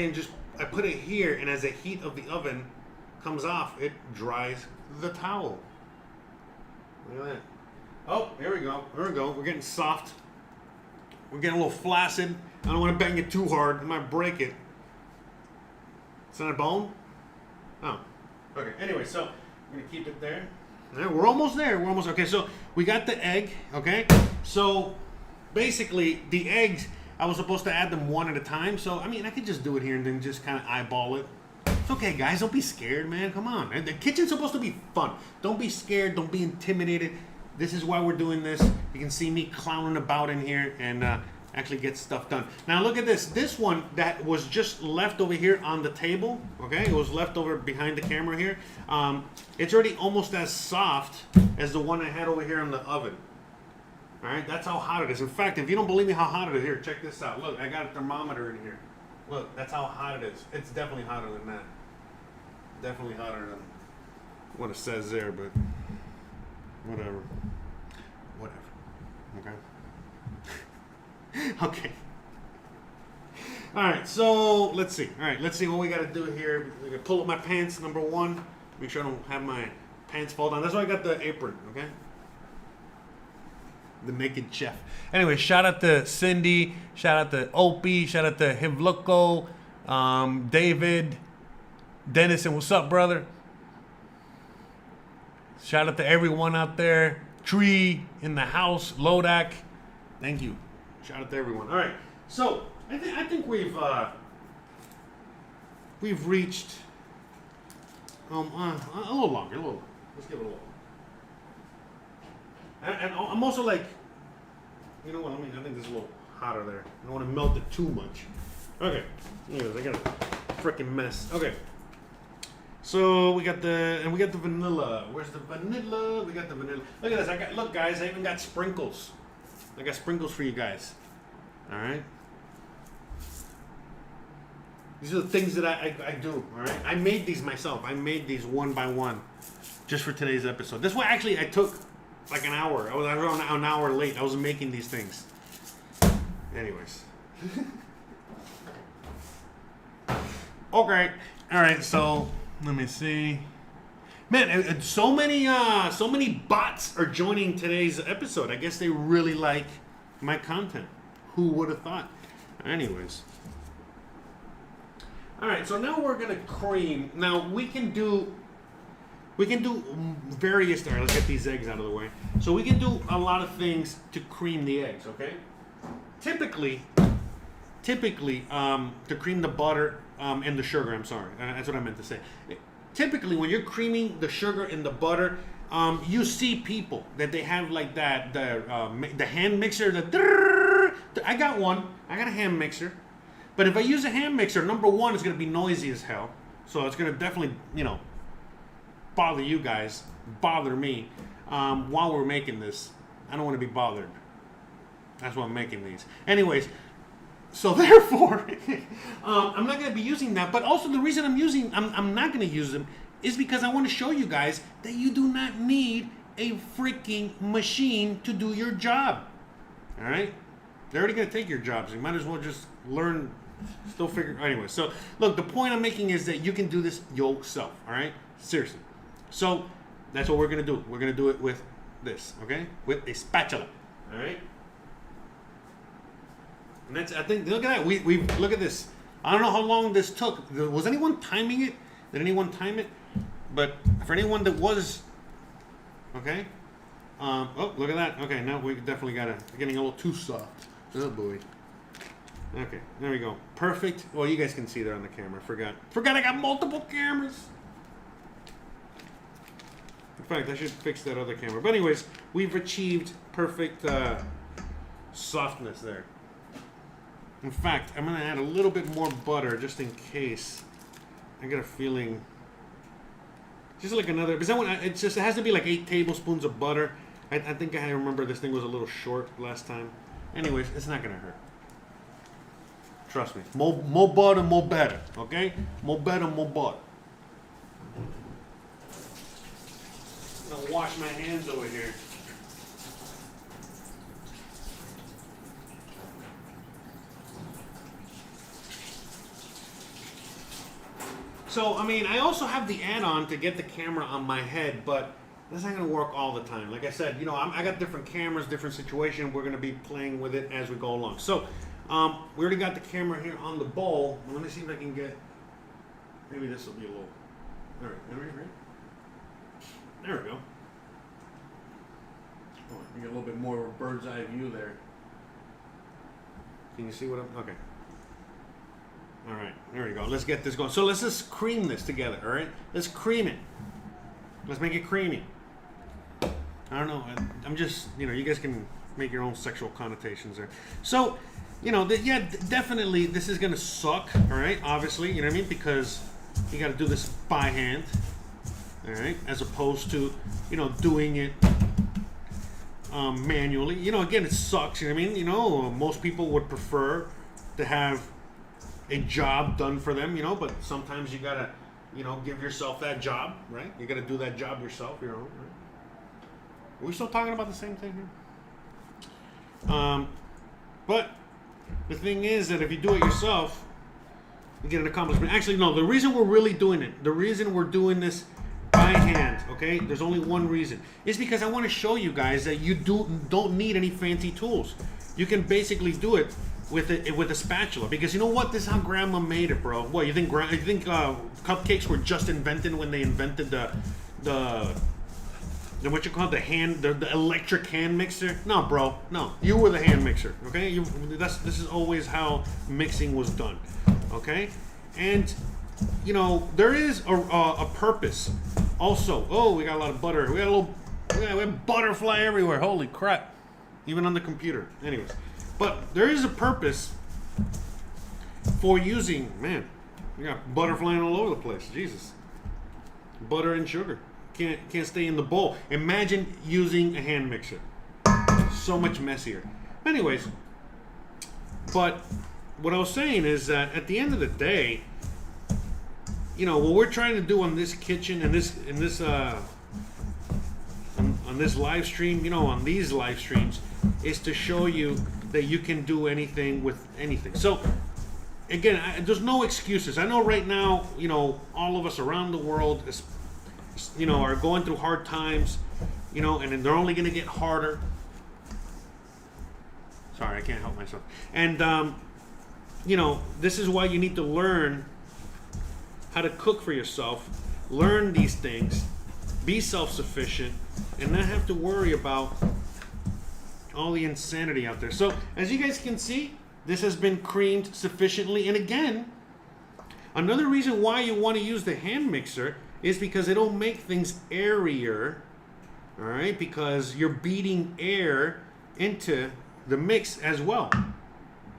put it here, and as the heat of the oven comes off, it dries the towel. Look at that. Oh, here we go. Here we go. We're getting soft. We're getting a little flaccid. I don't want to bang it too hard. I might break it. It's not a bone? Oh. Okay. Anyway, so I'm going to keep it there. Right, we're almost there. We're almost okay. So we got the egg. Okay. So basically, the eggs, I was supposed to add them one at a time. So I mean, I could just do it here and then just kind of eyeball it. It's okay, guys. Don't be scared, man. Come on. The kitchen's supposed to be fun. Don't be scared. Don't be intimidated. This is why we're doing this. You can see me clowning about in here and actually get stuff done. Now look at this. This one that was just left over here on the table, okay? It was left over behind the camera here. It's already almost as soft as the one I had over here in the oven. All right, that's how hot it is. In fact, if you don't believe me how hot it is, here, check this out. Look, I got a thermometer in here. Look, that's how hot it is. It's definitely hotter than that. Definitely hotter than what it says there, but whatever. Okay. Okay. All right, so let's see. All right, let's see what we got to do here. We got to pull up my pants, number one. Make sure I don't have my pants fall down. That's why I got the apron, okay? The naked chef. Anyway, shout out to Cindy. Shout out to Opie. Shout out to Hivluko, David, Dennison. What's up, brother? Shout out to everyone out there. Tree in the house. Lodak. Thank you. Shout out to everyone. All right, so I think we've reached A little longer, a little longer. Let's give it a little. And I'm also like, you know what? I think this is a little hotter there. I don't want to melt it too much. Okay. Anyways, I got a freaking mess. Okay. So we got the vanilla. Where's the vanilla? We got the vanilla. Look at this. Look, guys. I even got sprinkles. I got sprinkles for you guys. All right. These are the things that I do. All right. I made these myself. I made these one by one, just for today's episode. This one actually I took like an hour. I was around an hour late. I was making these things. Anyways. Okay. All right. So let me see. Man, so many bots are joining today's episode. I guess they really like my content. Who would have thought? Anyways. All right. So now we're gonna cream. Now we can do various. All right. Let's get these eggs out of the way. So we can do a lot of things to cream the eggs. Okay. Typically, to cream the butter and the sugar. I'm sorry. That's what I meant to say. Typically, when you're creaming the sugar and the butter, you see people that they have like that the hand mixer. I got one. I got a hand mixer. But if I use a hand mixer, number one, it's going to be noisy as hell. So it's going to definitely, bother you guys, bother me while we're making this. I don't want to be bothered. That's why I'm making these. Anyways, so therefore, I'm not going to be using that. But also the reason I'm not going to use them is because I want to show you guys that you do not need a freaking machine to do your job. All right? They're already going to take your jobs. You might as well just learn, still figure. Anyway, so look, the point I'm making is that you can do this yourself. All right? Seriously. So that's what we're going to do. We're going to do it with this, okay? With a spatula. All right? And that's, I think, look at that. We look at this. I don't know how long this took. Was anyone timing it? Did anyone time it? But for anyone that was, okay. Oh, look at that. Okay, now we definitely got getting a little too soft. Oh boy. Okay, there we go. Perfect. Well, you guys can see there on the camera. Forgot I got multiple cameras. In fact, I should fix that other camera. But anyways, we've achieved perfect softness there. In fact, I'm going to add a little bit more butter just in case. I got a feeling. Just like another, because that one, it has to be like 8 tablespoons of butter. I think I remember this thing was a little short last time. Anyways, it's not going to hurt. Trust me. More butter, more better. Okay? More better, more butter. I'm going to wash my hands over here. So, I mean, I also have the add-on to get the camera on my head, but that's not going to work all the time. Like I said, I got different cameras, different situation. We're going to be playing with it as we go along. So, we already got the camera here on the bowl. Let me see if I can get, maybe this will be a little, all right, there we go. Oh, you get a little bit more of a bird's eye view there. Can you see what I'm, okay. All right, there we go. Let's get this going. So let's just cream this together, all right? Let's cream it. Let's make it creamy. I don't know. I'm just, you guys can make your own sexual connotations there. So, yeah, definitely this is going to suck, all right? Obviously, you know what I mean? Because you got to do this by hand, all right? As opposed to, doing it manually. Again, it sucks, you know what I mean? Most people would prefer to have a job done for them, but sometimes you gotta, give yourself that job, right? You gotta do that job yourself, right? Are we still talking about the same thing here? But the thing is that if you do it yourself, you get an accomplishment. Actually, no, the reason we're really doing it, the reason we're doing this by hand, okay? There's only one reason. It's because I want to show you guys that you don't need any fancy tools. You can basically do it with a spatula, because you know what? This is how Grandma made it, bro. What you think? Cupcakes were just invented when they invented the what you call the electric hand mixer? No, bro. No, you were the hand mixer. Okay, this is always how mixing was done. Okay, and you know, there is a purpose. Also, oh, we got a lot of butter. We have butterfly everywhere. Holy crap! Even on the computer. Anyways, but there is a purpose for using. Man, we got butter flying all over the place. Jesus, butter and sugar can't stay in the bowl. Imagine using a hand mixer. So much messier. Anyways, but what I was saying is that at the end of the day, you know, what we're trying to do on this kitchen and on this live stream, you know, on these live streams, is to show you that you can do anything with anything. So again, there's no excuses. I know right now, you know, all of us around the world you know, are going through hard times, you know, and they're only going to get harder. Sorry, I can't help myself. And you know, this is why you need to learn how to cook for yourself, learn these things, be self-sufficient, and not have to worry about all the insanity out there. So as you guys can see, this has been creamed sufficiently. And again, another reason why you want to use the hand mixer is because it'll make things airier, all right? Because you're beating air into the mix as well.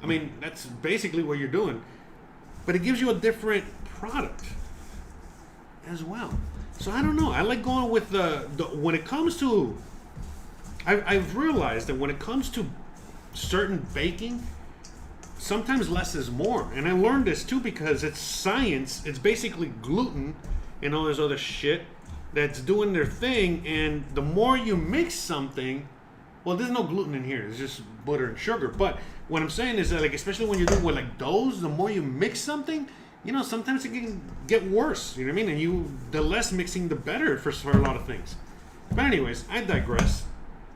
I mean, that's basically what you're doing. But it gives you a different product as well. So I don't know. I like going with the when it comes to, I've realized that when it comes to certain baking, sometimes less is more. And I learned this too because it's science. It's basically gluten and all this other shit that's doing their thing. And the more you mix something, well, there's no gluten in here. It's just butter and sugar. But what I'm saying is that, like, especially when you're doing with like doughs, the more you mix something, you know, sometimes it can get worse. You know what I mean? And the less mixing, the better for a lot of things. But anyways, I digress.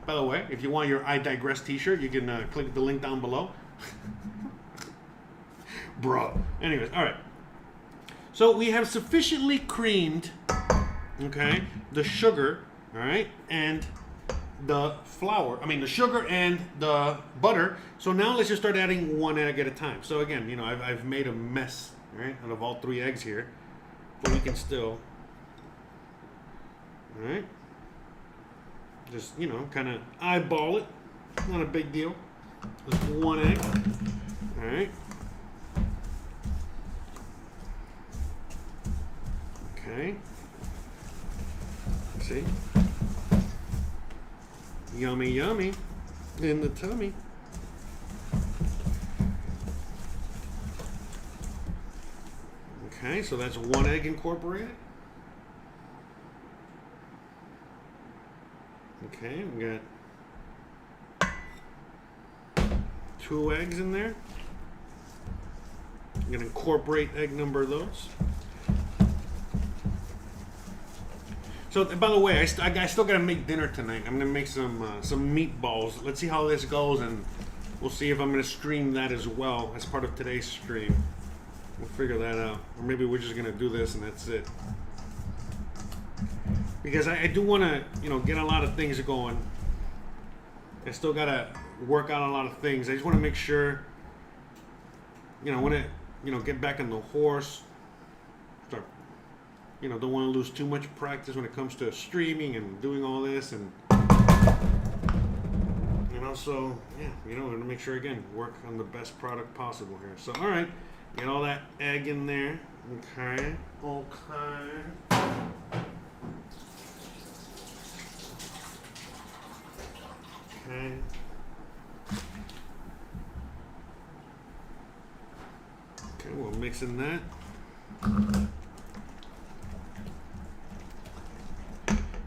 By the way, if you want your I Digress t-shirt, you can click the link down below. Bro. Anyways, all right. So we have sufficiently creamed, okay, the sugar, all right, and the flour. I mean, the sugar and the butter. So now let's just start adding one egg at a time. So again, you know, I've made a mess, right, out of all 3 eggs here, but we can still, all right, just, you know, kind of eyeball it. Not a big deal. Just 1 egg, all right. Okay. See? Yummy, yummy in the tummy. Okay, so that's 1 egg incorporated. Okay, we got 2 eggs in there. I'm gonna incorporate egg number those. So, by the way, I still gotta make dinner tonight. I'm gonna make some meatballs. Let's see how this goes, and we'll see if I'm gonna stream that as well as part of today's stream. We'll figure that out, or maybe we're just gonna do this and that's it. Because I do want to, you know, get a lot of things going. I still gotta work out a lot of things. I just want to make sure, you know, I want to, you know, get back on the horse. Start, you know, don't want to lose too much practice when it comes to streaming and doing all this, and also, yeah, you know, to make sure again work on the best product possible here. So, all right, get all that egg in there. Okay. Okay. Okay, we're mixing that.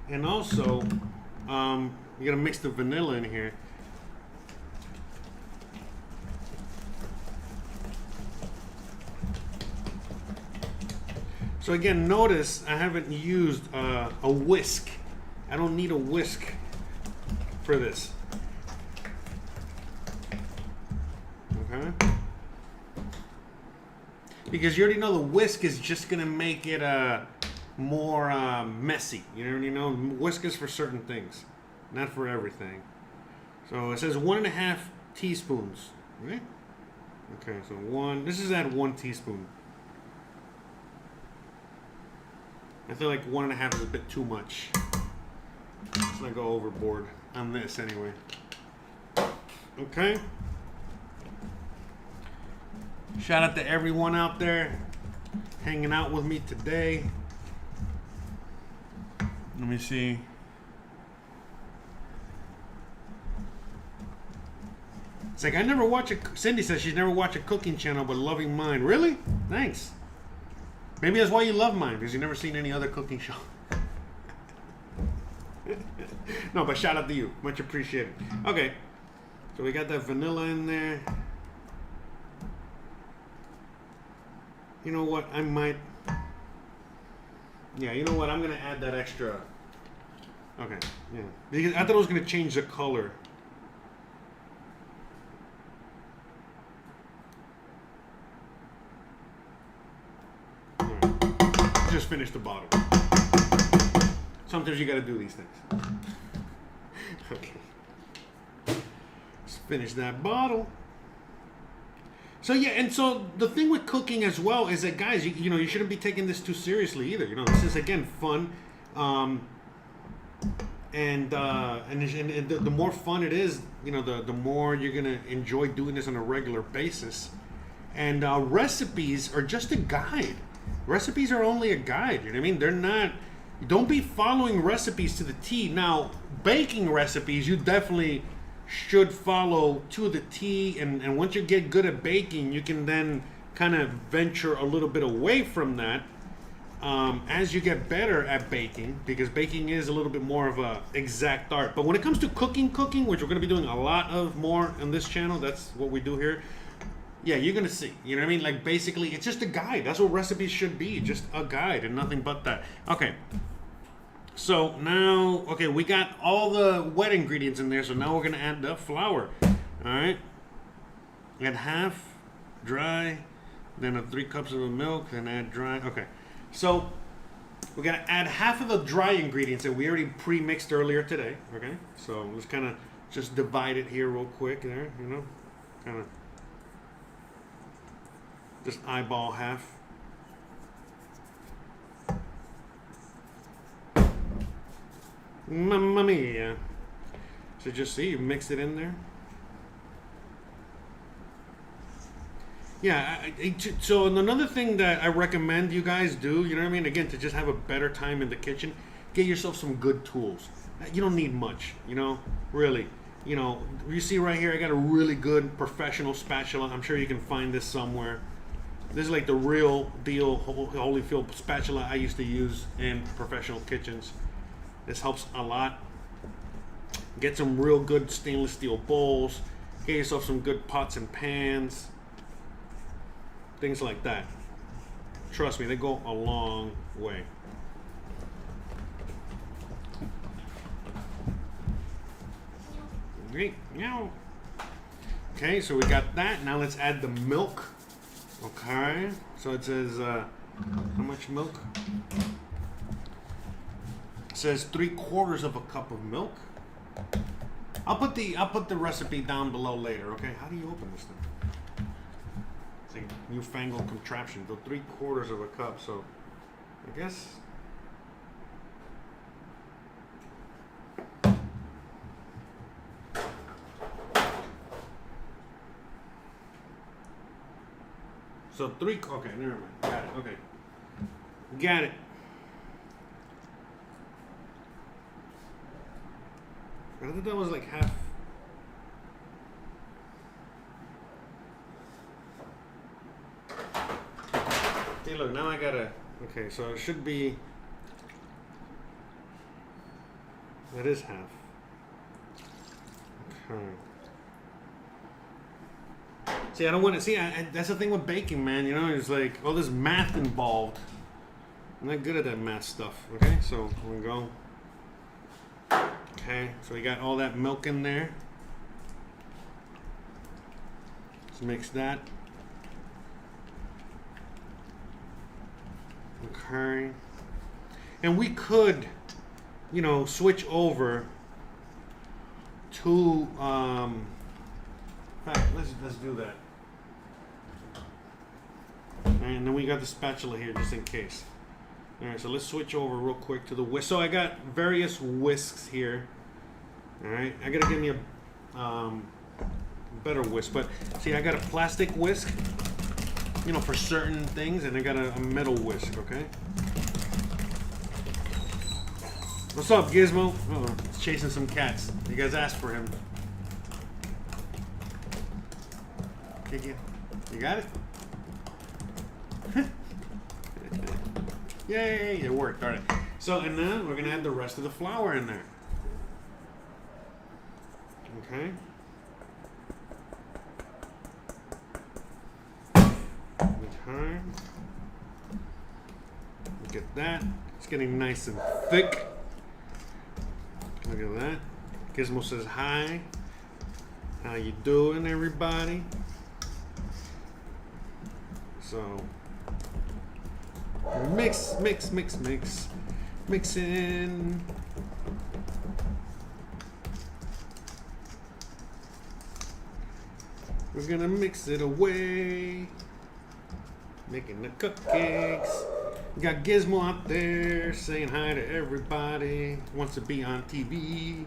And also, you gotta mix the vanilla in here. So again, notice I haven't used a whisk. I don't need a whisk for this. Okay? Because you already know the whisk is just gonna make it more messy. You already know whisk is for certain things, not for everything. So it says 1.5 teaspoons, right? Okay, so this is at 1 teaspoon. I feel like 1.5 is a bit too much. Let's not go overboard on this anyway. Okay. Shout out to everyone out there hanging out with me today. Let me see. It's like I never watch a. Cindy says she's never watched a cooking channel, but loving mine. Really? Thanks. Maybe that's why you love mine, because you've never seen any other cooking show. No, but shout out to you. Much appreciated. Okay. So we got that vanilla in there. You know what? I might. Yeah, you know what? I'm going to add that extra. Okay. Yeah. Because I thought it was going to change the color. Just finish the bottle. Sometimes you gotta do these things. Okay. Let's finish that bottle. So yeah, and so the thing with cooking as well is that, guys, you know, you shouldn't be taking this too seriously either. You know, this is again fun, and the more fun it is, you know, the more you're gonna enjoy doing this on a regular basis. And recipes are just a guide. Recipes are only a guide, you know what I mean? They're not, don't be following recipes to the T. Now, baking recipes, you definitely should follow to the T, and once you get good at baking, you can then kind of venture a little bit away from that as you get better at baking, because baking is a little bit more of a exact art. But when it comes to cooking, which we're going to be doing a lot of more on this channel, that's what we do here. Yeah, you're gonna see. You know what I mean? Like, basically, it's just a guide. That's what recipes should be, just a guide and nothing but that. Okay. So now, okay, we got all the wet ingredients in there. So now we're gonna add the flour. All right. Add half dry, then 3 cups of the milk, then add dry. Okay. So we're gonna add half of the dry ingredients that we already pre-mixed earlier today. Okay. So let's kind of just divide it here real quick. There, you know, kind of. Just eyeball half. Mamma mia. So just see, you mix it in there. Yeah, so another thing that I recommend you guys do, you know what I mean? Again, to just have a better time in the kitchen, get yourself some good tools. You don't need much, you know, really. You know, you see right here, I got a really good professional spatula. I'm sure you can find this somewhere. This is like the real deal Holyfield spatula I used to use in professional kitchens. This helps a lot. Get some real good stainless steel bowls. Get yourself some good pots and pans. Things like that. Trust me, they go a long way. Great. Okay, so we got that. Now let's add the milk. Okay, so it says how much milk? It says 3/4 of a cup of milk. I'll put the recipe down below later. Okay, how do you open this thing? It's a newfangled contraption. So 3/4 of a cup. So I guess. So okay, never mind. Got it, okay. Got it. I thought that was like half. See, look, now I gotta, okay, so it should be, that is half. Okay. See, I don't want to see. That's the thing with baking, man. You know, it's like all this math involved. I'm not good at that math stuff. Okay, so we go. Okay, so we got all that milk in there. Let's mix that. Okay, and we could, you know, switch over to. In fact, let's do that. And then we got the spatula here just in case. All right, so let's switch over real quick to the whisk. So I got various whisks here. All right, I gotta give me a better whisk, but see, I got a plastic whisk, you know, for certain things, and I got a metal whisk. Okay. What's up, Gizmo? Oh, he's chasing some cats. You guys asked for him. Okay, you got it? Yay, it worked. All right. So, and then we're going to add the rest of the flour in there. Okay. Okay. Look at that. It's getting nice and thick. Look at that. Gizmo says hi. How you doing, everybody? So mix, mix, mix, mix, mix in. We're gonna mix it away. Making the cupcakes. We got Gizmo out there saying hi to everybody. Wants to be on TV.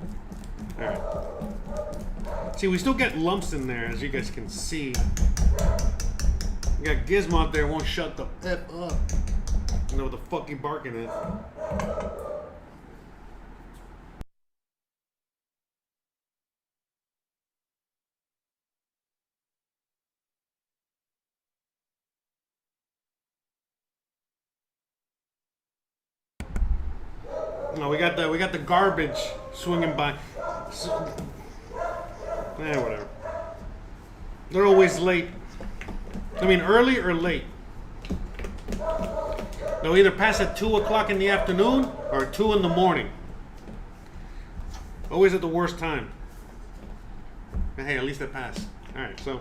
All right. See, we still get lumps in there, as you guys can see. We got Gizmo out there, won't shut the F up. You know what the fuck he barking at. No, we got the garbage swinging by. So, whatever. They're always late. I mean, early or late. They'll either pass at 2 o'clock in the afternoon or 2 in the morning. Always at the worst time. But hey, at least they pass. All right, so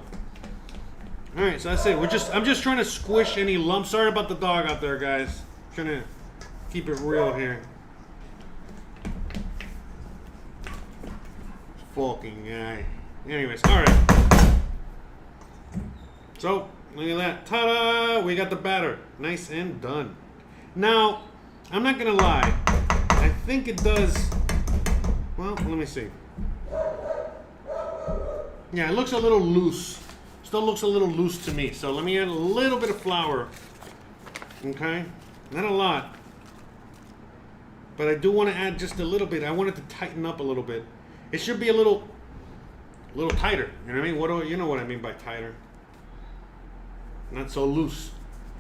that's it. I'm just trying to squish any lumps. Sorry about the dog out there, guys. Trying to keep it real here. Fucking guy. Anyways, all right. So look at that. Ta-da! We got the batter. Nice and done. Now, I'm not gonna lie. I think it does. Well, let me see. Yeah, it looks a little loose. Still looks a little loose to me. So let me add a little bit of flour. Okay? Not a lot. But I do want to add just a little bit. I want it to tighten up a little bit. It should be a little tighter. You know what I mean? You know what I mean by tighter. Not so loose.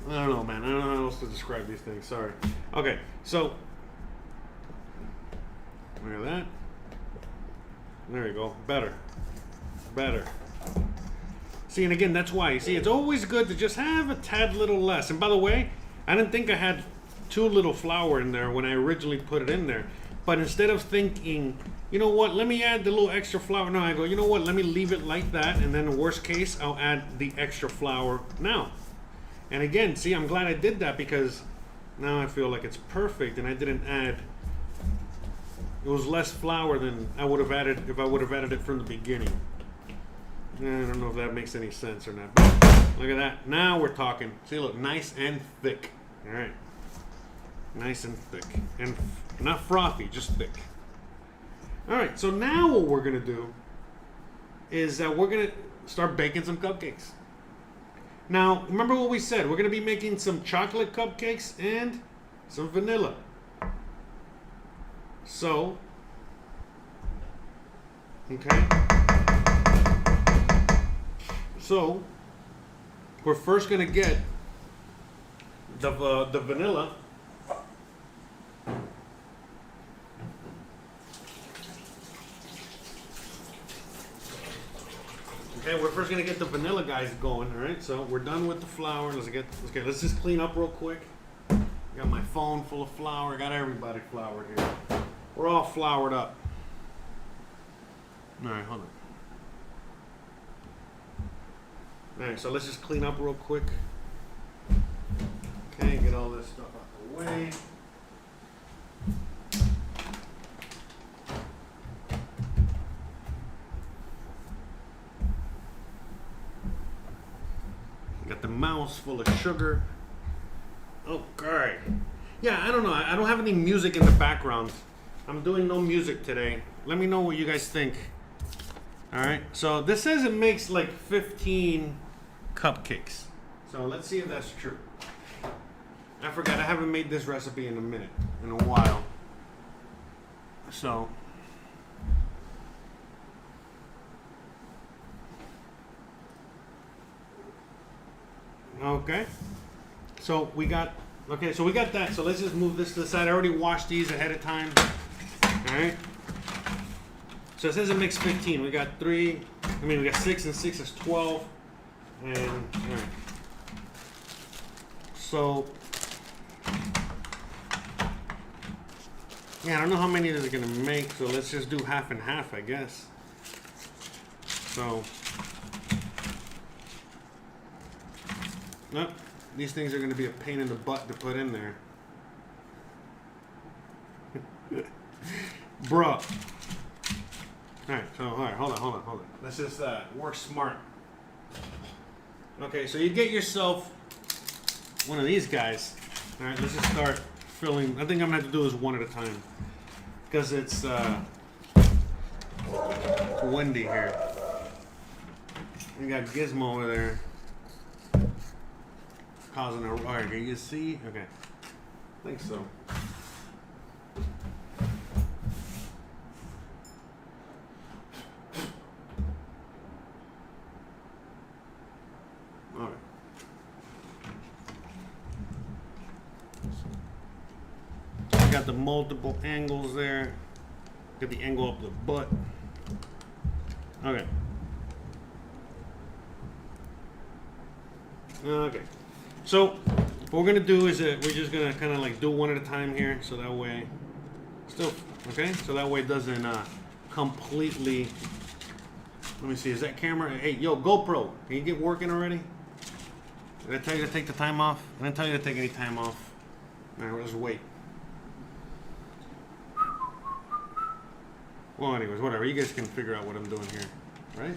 I don't know, man. I don't know how else to describe these things. Sorry. Okay, so look at that. There you go. Better. See, and again, that's why. You see, it's always good to just have a tad little less. And by the way, I didn't think I had too little flour in there when I originally put it in there. But instead of thinking, you know what, let me add the little extra flour. No, I go, you know what, let me leave it like that. And then in worst case, I'll add the extra flour now. And again, see, I'm glad I did that because now I feel like it's perfect and I didn't add. It was less flour than I would have added if I would have added it from the beginning. I don't know if that makes any sense or not. But look at that. Now we're talking. See, look, nice and thick. All right. Nice and thick. And not frothy, just thick. All right, so now what we're going to do is that we're going to start baking some cupcakes. Now, remember what we said. We're going to be making some chocolate cupcakes and some vanilla. So, okay. So, we're first going to get the vanilla. Okay, we're first gonna get the vanilla guys going. All right, so we're done with the flour. Let's just clean up real quick. Got my phone full of flour. Got everybody floured here. We're all floured up. All right, hold on. All right, so let's just clean up real quick. Okay, get all this stuff out the way. Got the mouse full of sugar. Okay. Yeah, I don't know. I don't have any music in the background. I'm doing no music today. Let me know what you guys think. All right. So this says it makes like 15 cupcakes. So let's see if that's true. I forgot. I haven't made this recipe in a while. So. Okay. So we got that. So let's just move this to the side. I already washed these ahead of time. All right. So it says it makes 15. We got 3. We got 6 and 6 is 12. And all right. So yeah, I don't know how many this is gonna make. So let's just do half and half, I guess. So nope. These things are going to be a pain in the butt to put in there. Bruh. Alright, so alright, hold on. Let's just work smart. Okay, so you get yourself one of these guys. Alright, let's just start filling. I think I'm going to have to do this one at a time. Because it's windy here. We got Gizmo over there. Causing a... Alright, can you see? Okay. I think so. Alright. I got the multiple angles there. Get the angle up the butt. Okay. Okay. So what we're gonna do is we're just gonna kind of like do one at a time here, so that way, so that way it doesn't completely. Let me see. Is that camera? Hey, yo, GoPro, can you get working already? Did I tell you to take the time off? I didn't tell you to take any time off. All right, let's wait. Well, anyways, whatever. You guys can figure out what I'm doing here, right?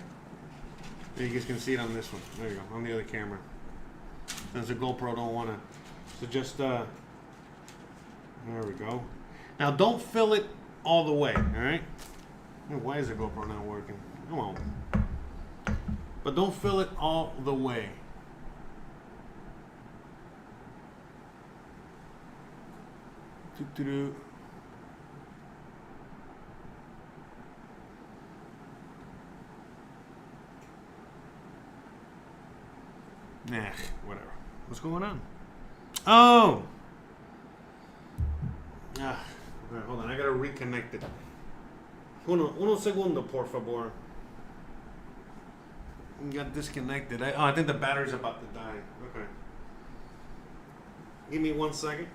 You guys can see it on this one. There you go, on the other camera. Since the GoPro don't want to. So just, there we go. Now don't fill it all the way, alright? Why is the GoPro not working? Come on. But don't fill it all the way. Doo-doo-doo. Nah, whatever. What's going on? Oh! Alright, hold on. I gotta reconnect it. Uno segundo, por favor. Got disconnected. I think the battery's about to die. Okay. Give me 1 second.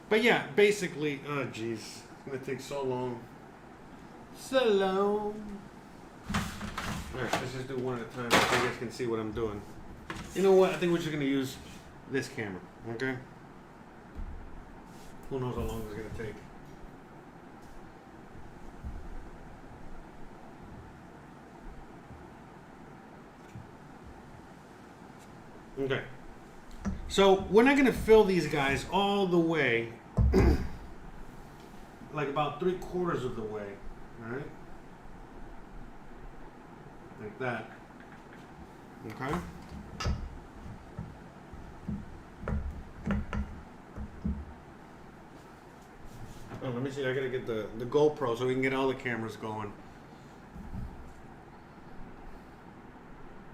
But yeah, basically, oh jeez. It's gonna take so long. So long. Alright, let's just do one at a time so you guys can see what I'm doing. You know what? I think we're just going to use this camera, okay? Who knows how long it's going to take. Okay. So, we're not going to fill these guys all the way. Like about 3/4 of the way, alright? Like that. Okay. Oh, let me see. I gotta get the GoPro so we can get all the cameras going.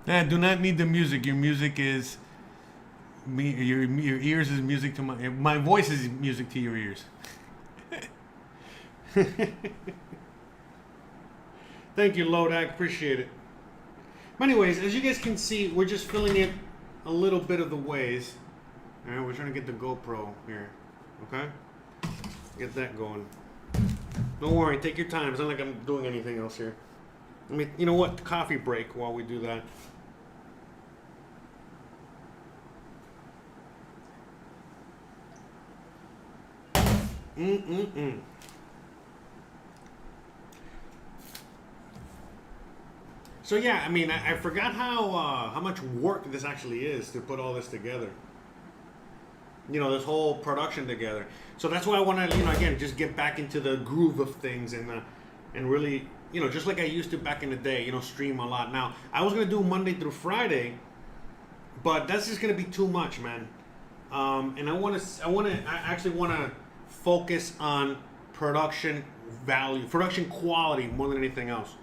Do not need the music. Your music is me. Your ears is music to my voice is music to your ears. Thank you, Lodak. Appreciate it. But anyways, as you guys can see, we're just filling it a little bit of the ways. All right, we're trying to get the GoPro here. Okay, get that going. Don't worry, take your time. It's not like I'm doing anything else here. I mean, you know what? Coffee break while we do that. So yeah, I mean, I forgot how much work this actually is to put all this together. you know, this whole production together. So that's why I want to, you know, again, just get back into the groove of things and really, you know, just like I used to back in the day, you know, stream a lot. Now, I was gonna do Monday through Friday, but that's just gonna be too much, man. And I actually want to focus on production value, production quality more than anything else.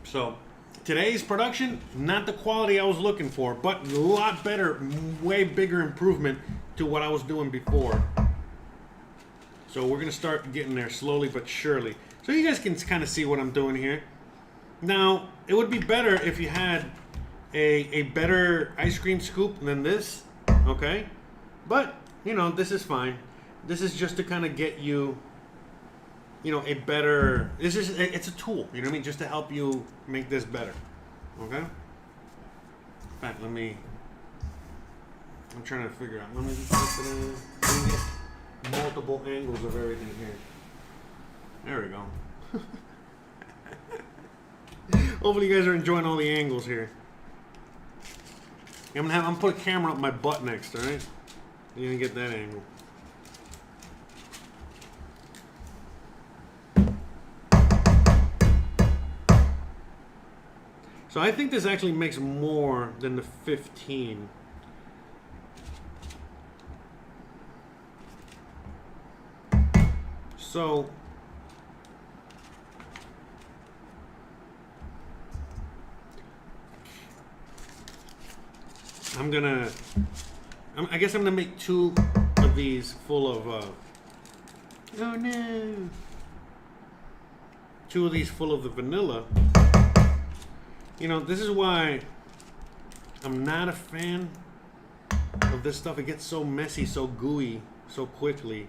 So today's production, not the quality I was looking for, but a lot better, way bigger improvement to what I was doing before. So we're gonna start getting there slowly but surely. So you guys can kind of see what I'm doing here. Now, it would be better if you had a better ice cream scoop than this, okay? But, you know, this is fine. This is just to kind of get you, you know, a better, it's a tool, you know what I mean? Just to help you make this better, okay? In fact, I'm trying to figure out, let me just get multiple angles of everything here. There we go. Hopefully you guys are enjoying all the angles here. I'm gonna put a camera up my butt next, all right? You're gonna get that angle. So I think this actually makes more than the 15. So I guess I'm gonna make 2 of these full of oh no, 2 of these full of the vanilla. You know, this is why I'm not a fan of this stuff. It gets so messy, so gooey, so quickly.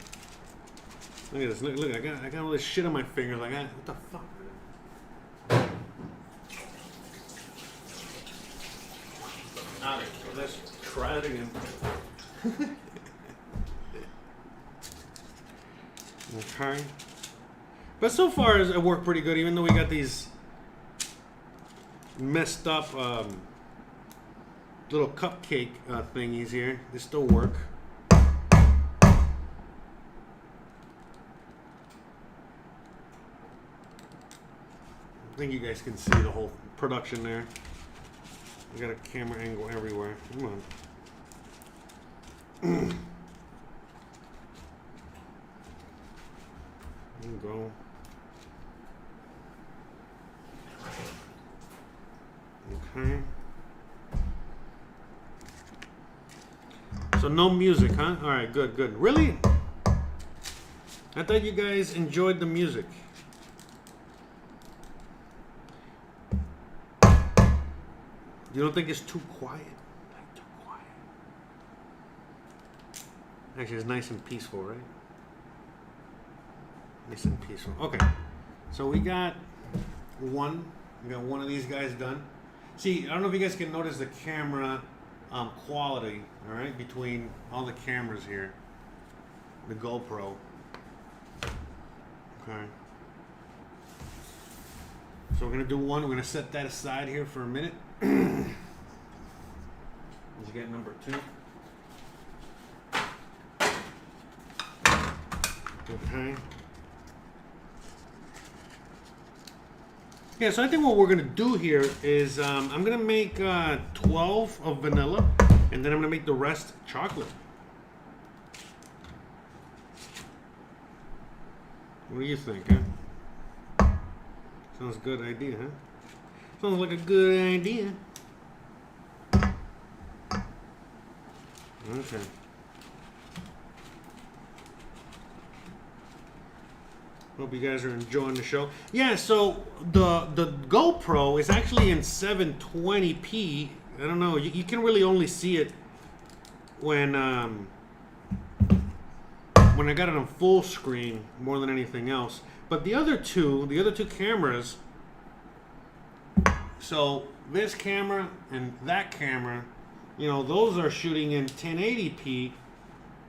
Look at this. Look. I got all this shit on my fingers. Like, what the fuck? Alright, so let's try it again. Okay. But so far, it worked pretty good, even though we got these messed up little cupcake thingies here. They still work. I think you guys can see the whole production there. We got a camera angle everywhere. Come on. There you go. Okay. So no music, huh? All right, good. Really? I thought you guys enjoyed the music. You don't think it's too quiet? Like too quiet. Actually, it's nice and peaceful, right? Nice and peaceful. Okay. So we got one of these guys done. See, I don't know if you guys can notice the camera quality, all right, between all the cameras here. The GoPro. Okay. So we're gonna do one. We're gonna set that aside here for a minute. Let's get number 2. Okay. Yeah, so I think what we're gonna do here is I'm gonna make 12 of vanilla, and then I'm gonna make the rest chocolate. What do you think, huh? Sounds a good idea, huh? Sounds like a good idea. Okay. Hope you guys are enjoying the show. Yeah, so the GoPro is actually in 720p. I don't know. You can really only see it when I got it on full screen more than anything else. But the other two cameras. So this camera and that camera, you know, those are shooting in 1080p,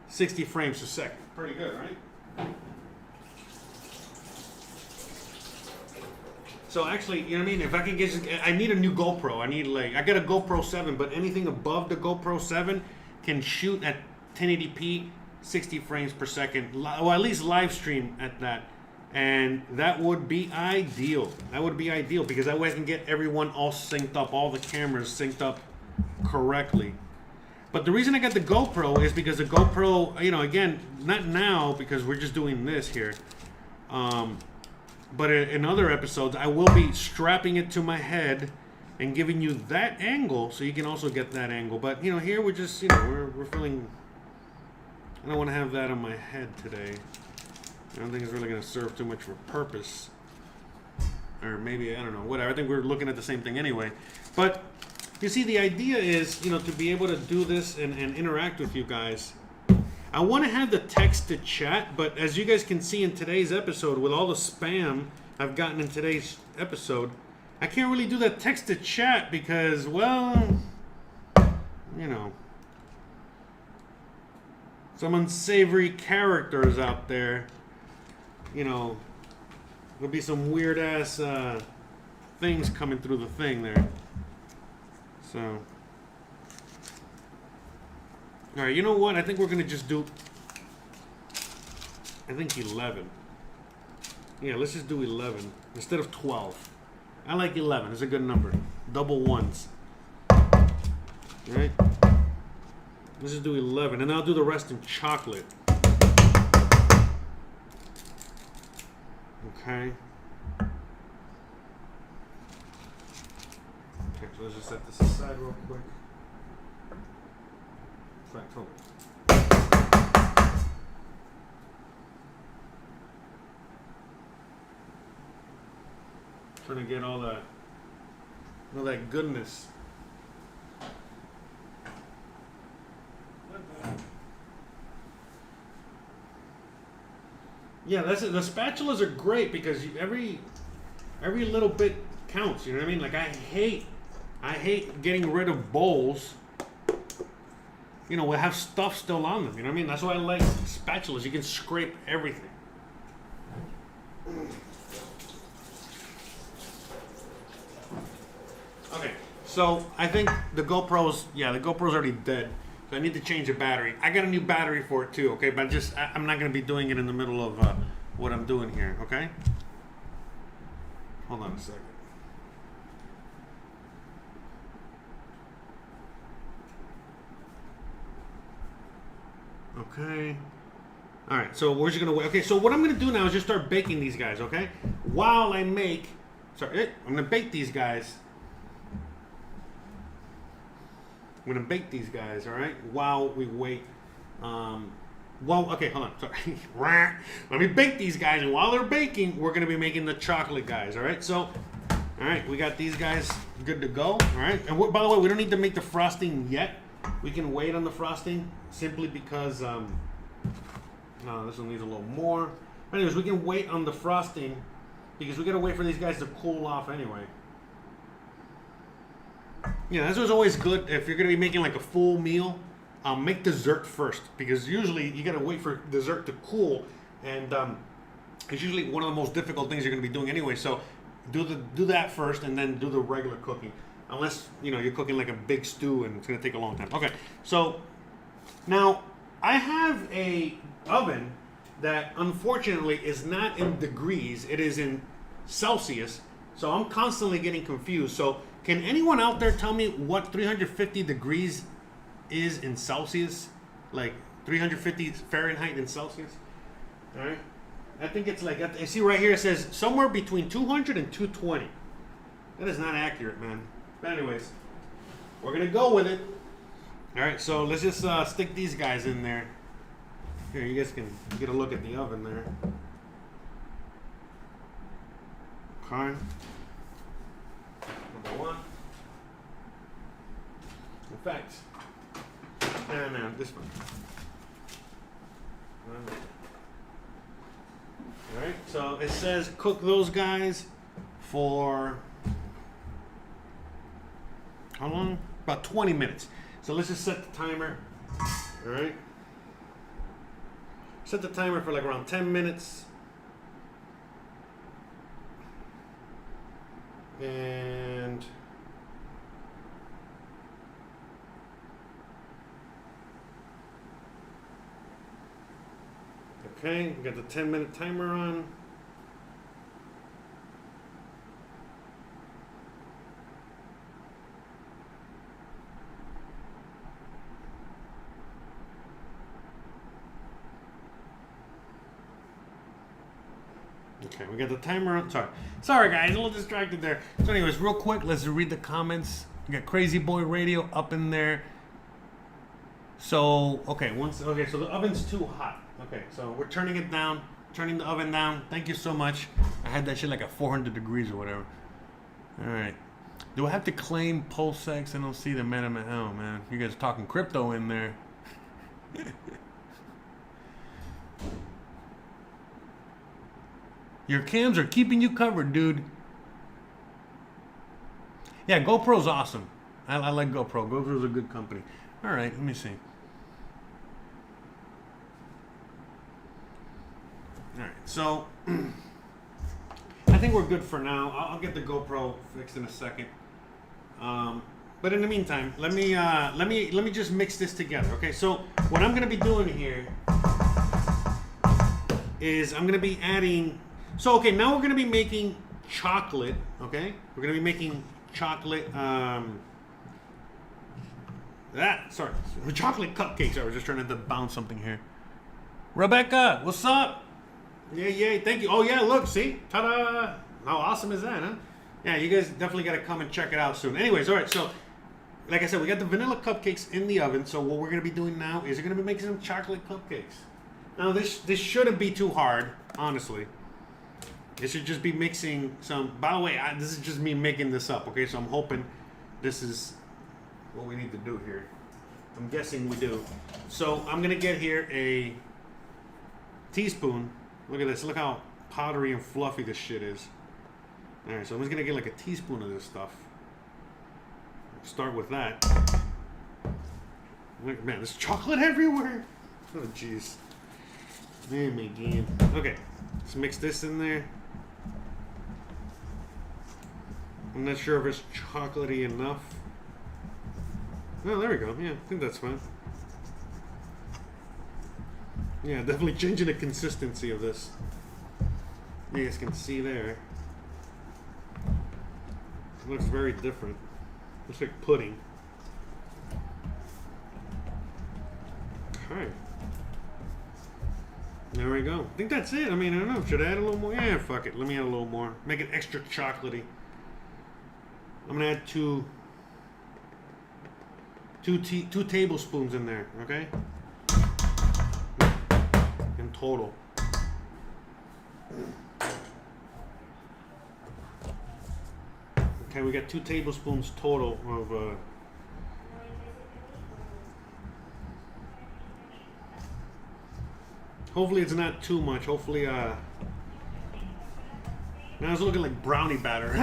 60 frames a second. Pretty good, right? So actually, you know what I mean? If I can get, I need a new GoPro. I got a GoPro 7, but anything above the GoPro 7 can shoot at 1080p, 60 frames per second, or at least live stream at that. And that would be ideal. That would be ideal because that way I can get everyone all synced up, all the cameras synced up correctly. But the reason I got the GoPro is because the GoPro, you know, again, not now because we're just doing this here. But in other episodes, I will be strapping it to my head and giving you that angle so you can also get that angle. But, you know, here we're just, you know, we're feeling... I don't want to have that on my head today. I don't think it's really going to serve too much for purpose. Or maybe, I don't know, whatever. I think we're looking at the same thing anyway. But, you see, the idea is, you know, to be able to do this and interact with you guys. I want to have the text to chat, but as you guys can see in today's episode, with all the spam I've gotten in today's episode, I can't really do that text to chat because, well, you know, some unsavory characters out there. You know, there'll be some weird ass things coming through the thing there. So, all right, you know what? I think we're gonna just do. I think 11. Yeah, let's just do 11 instead of 12. I like 11. It's a good number. Double ones. All right. Let's just do 11, and I'll do the rest in chocolate. Okay. Okay, so let's just set this aside real quick. In fact, hold on. Trying to get all that goodness. Yeah, that's it. The spatulas are great because every little bit counts. You know what I mean? Like I hate getting rid of bowls. You know, we have stuff still on them. You know what I mean? That's why I like spatulas. You can scrape everything. Okay, so I think the GoPro's already dead. So I need to change the battery. I got a new battery for it too, okay? But I'm not going to be doing it in the middle of what I'm doing here, okay? Hold on a second. Okay. All right, so we're just going to wait. Okay, so what I'm going to do now is just start baking these guys, okay? While I make... Sorry, I'm going to bake these guys. I'm gonna bake these guys, all right, while we wait. Okay, hold on. Sorry. Let me bake these guys, and while they're baking, we're gonna be making the chocolate guys, all right? So, all right, we got these guys good to go, all right? And by the way, we don't need to make the frosting yet. We can wait on the frosting simply because no, this one needs a little more. Anyways, we can wait on the frosting because we gotta wait for these guys to cool off anyway. Yeah, this was always good if you're going to be making like a full meal. Make dessert first because usually you got to wait for dessert to cool, and it's usually one of the most difficult things you're going to be doing anyway. So do that first, and then do the regular cooking. Unless you know you're cooking like a big stew and it's going to take a long time. Okay, so now I have a oven that unfortunately is not in degrees; it is in Celsius. So I'm constantly getting confused. So can anyone out there tell me what 350 degrees is in Celsius? Like 350 Fahrenheit in Celsius? All right. I think it's like, I see right here it says somewhere between 200 and 220. That is not accurate, man. But anyways, we're going to go with it. All right, so let's just stick these guys in there. Here, you guys can get a look at the oven there. Okay. Number one. In fact, no, this one. All right, so it says cook those guys for how long? About 20 minutes. So let's just set the timer. All right. Set the timer for like around 10 minutes. And Okay, we got the 10-minute timer on. Okay, we got the timer on. Sorry guys, a little distracted there. So anyways, real quick, let's read the comments. We got Crazy Boy Radio up in there. So, okay, so the oven's too hot. Okay, so we're turning it down, turning the oven down. Thank you so much. I had that shit like at 400 degrees or whatever. All right. Do I have to claim PulseX? I don't see the man. Oh, man. You guys are talking crypto in there. Your cams are keeping you covered, dude. Yeah, GoPro's awesome. I like GoPro. GoPro's a good company. All right, let me see. All right, so I think we're good for now. I'll get the GoPro fixed in a second. But in the meantime, let me just mix this together. Okay, so what I'm gonna be doing here is I'm gonna be adding. So okay, now we're gonna be making chocolate. Okay, we're gonna be making chocolate. Chocolate cupcakes. I was just trying to bounce something here. Rebecca, what's up? Yay, thank you. Oh yeah, look, see? Ta-da! How awesome is that, huh? Yeah, you guys definitely gotta come and check it out soon. Anyways, all right, so like I said, we got the vanilla cupcakes in the oven, so what we're gonna be doing now is we're gonna be making some chocolate cupcakes. Now this shouldn't be too hard, honestly. It should just be mixing some, by the way, this is just me making this up, okay? So I'm hoping this is what we need to do here. I'm guessing we do. So I'm gonna get here a teaspoon. Look at this. Look how powdery and fluffy this shit is. All right, so I'm just gonna get like a teaspoon of this stuff. Start with that. Look, man, there's chocolate everywhere. Oh, jeez. Oh my god. Okay, let's mix this in there. I'm not sure if it's chocolatey enough. Oh, there we go. Yeah, I think that's fine. Yeah, definitely changing the consistency of this. You guys can see there. It looks very different. Looks like pudding. Okay. There we go. I think that's it. I mean, I don't know. Should I add a little more? Yeah, fuck it. Let me add a little more. Make it extra chocolatey. I'm gonna add two tablespoons in there, okay? In total. Okay, we got 2 tablespoons total of hopefully it's not too much. Hopefully now it's looking like brownie batter.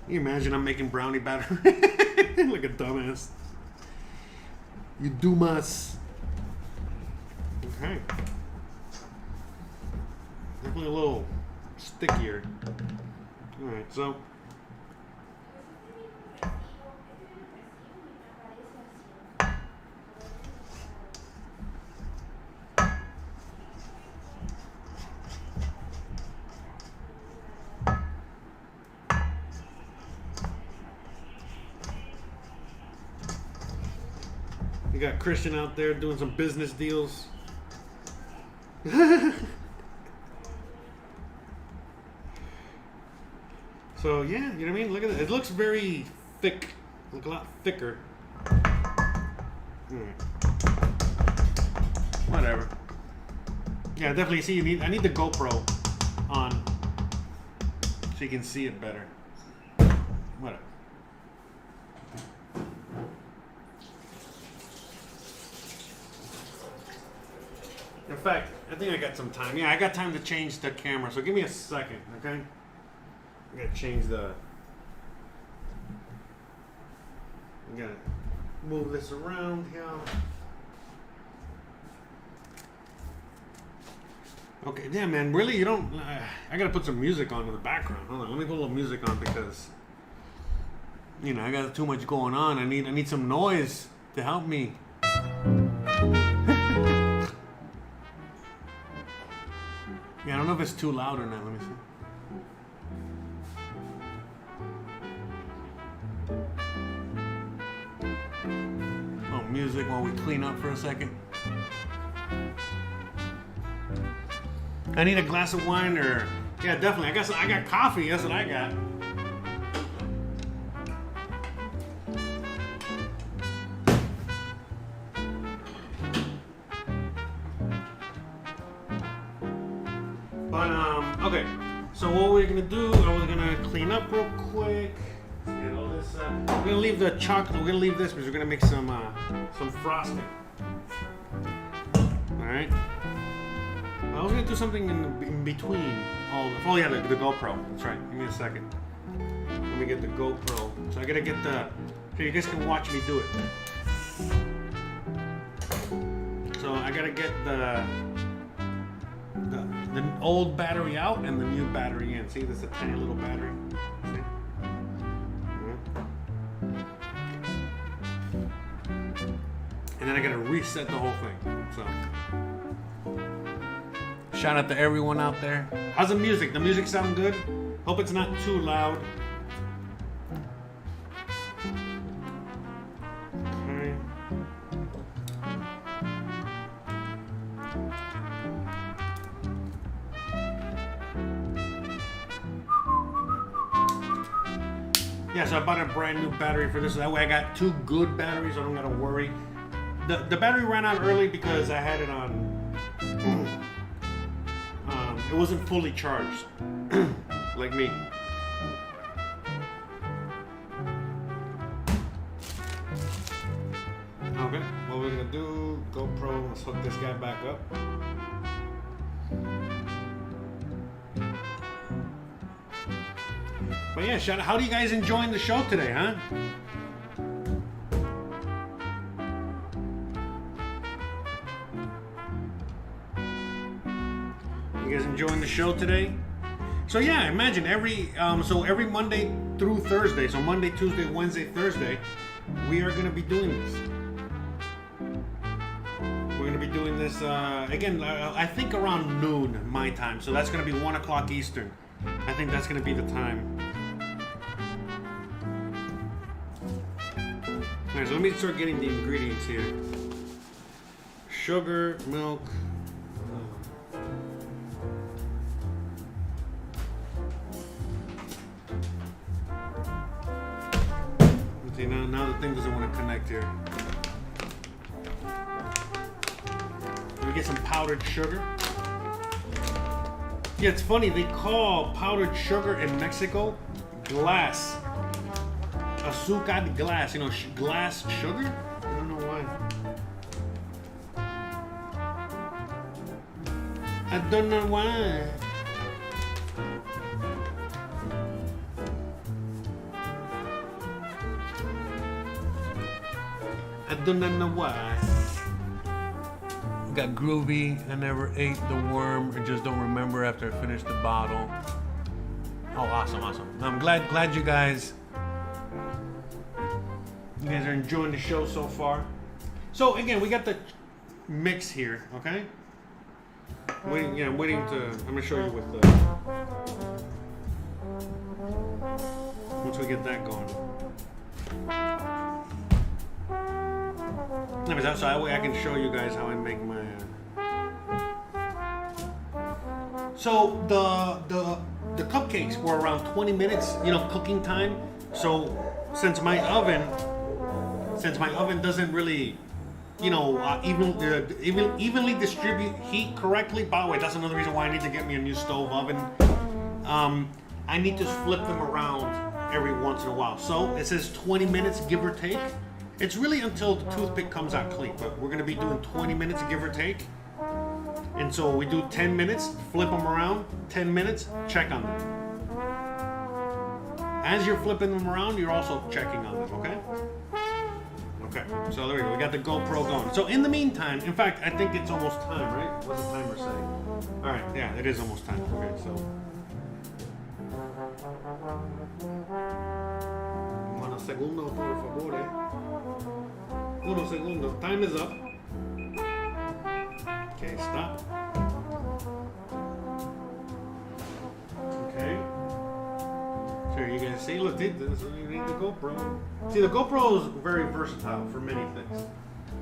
Can you imagine I'm making brownie batter? Like a dumbass. You dumbass. Okay. Definitely a little stickier. Alright, so. You got Christian out there doing some business deals. So yeah, you know what I mean? Look at it. It looks very thick. Look a lot thicker. Whatever. Yeah, definitely see I need the GoPro on so you can see it better. Whatever. In fact, I think I got some time. Yeah, I got time to change the camera, so give me a second, okay? I gotta change the. I gotta move this around here. Okay, damn, man, really? You don't. I gotta put some music on in the background. Hold on, let me put a little music on because. You know, I got too much going on. I need some noise to help me. Yeah, I don't know if it's too loud or not. Let me see. Oh, music while we clean up for a second. I need a glass of wine or... Yeah, definitely. I guess I got coffee. That's what I got. But, okay. So what we're going to do, I was going to clean up real quick. Let's get all this... we're going to leave the chocolate. We're going to leave this because we're going to make some frosting. Alright. I was going to do something in between all the... Oh, yeah, the GoPro. That's right. Give me a second. Let me get the GoPro. So I got to get the... So you guys can watch me do it. So I got to get the old battery out and the new battery in. See, this is a tiny little battery. See? And then I gotta reset the whole thing. So, shout out to everyone out there. How's the music? The music sound good? Hope it's not too loud. Okay. Yeah, so I bought a brand new battery for this. That way I got 2 good batteries. I don't gotta worry. The battery ran out early because I had it on. It wasn't fully charged, like me. Okay, what we're gonna do? GoPro. Let's hook this guy back up. But yeah, shout out. How do you guys enjoying the show today, huh? You guys enjoying the show today? So yeah, imagine every Monday through Thursday, so Monday, Tuesday, Wednesday, Thursday, we are gonna be doing this. We're gonna be doing this again. I think around noon my time, so that's gonna be 1 o'clock Eastern. I think that's gonna be the time. Alright, so let me start getting the ingredients here. Sugar, milk. Let's see, now the thing doesn't want to connect here. Let me get some powdered sugar. Yeah, it's funny, they call powdered sugar in Mexico glass. Azúcar de glass, you know, glass sugar? I don't know why. I don't know why. I do not know why. Got groovy. I never ate the worm. I just don't remember after I finished the bottle. Oh, awesome. I'm glad you guys are enjoying the show so far. So again, we got the mix here, okay? I'm gonna show you with the once we get that going. So that way I can show you guys how I make my. So the cupcakes were around 20 minutes, you know, cooking time. So since my oven doesn't really, you know, evenly distribute heat correctly. By the way, that's another reason why I need to get me a new stove oven. I need to flip them around every once in a while. So it says 20 minutes, give or take. It's really until the toothpick comes out clean, but we're gonna be doing 20 minutes, give or take. And so we do 10 minutes, flip them around, 10 minutes, check on them. As you're flipping them around, you're also checking on them, okay? Okay, so there we go. We got the GoPro going. So in the meantime, in fact, I think it's almost time, right? What's the timer say? All right, yeah, it is almost time. Okay, so I'm gonna say segundo, por favor, Uno segundo. Time is up. Okay, stop. Okay. So you guys see, look, you need the GoPro. See, the GoPro is very versatile for many things.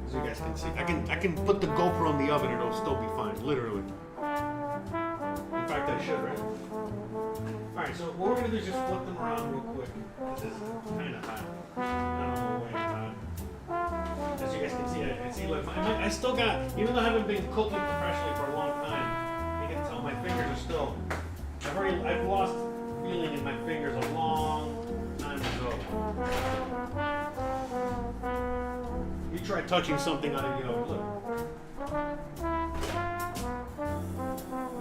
As you guys can see, I can put the GoPro in the oven and it'll still be fine, literally. In fact, I should, right? All right, so what we're gonna do is just flip them around real quick. This is kind of hot. I don't know way hot. As you guys can see, I see. Look, I still got, even though I haven't been cooking professionally for a long time, you can tell my fingers are still. I've lost feeling in my fingers a long time ago. You try touching something on it, you know, look.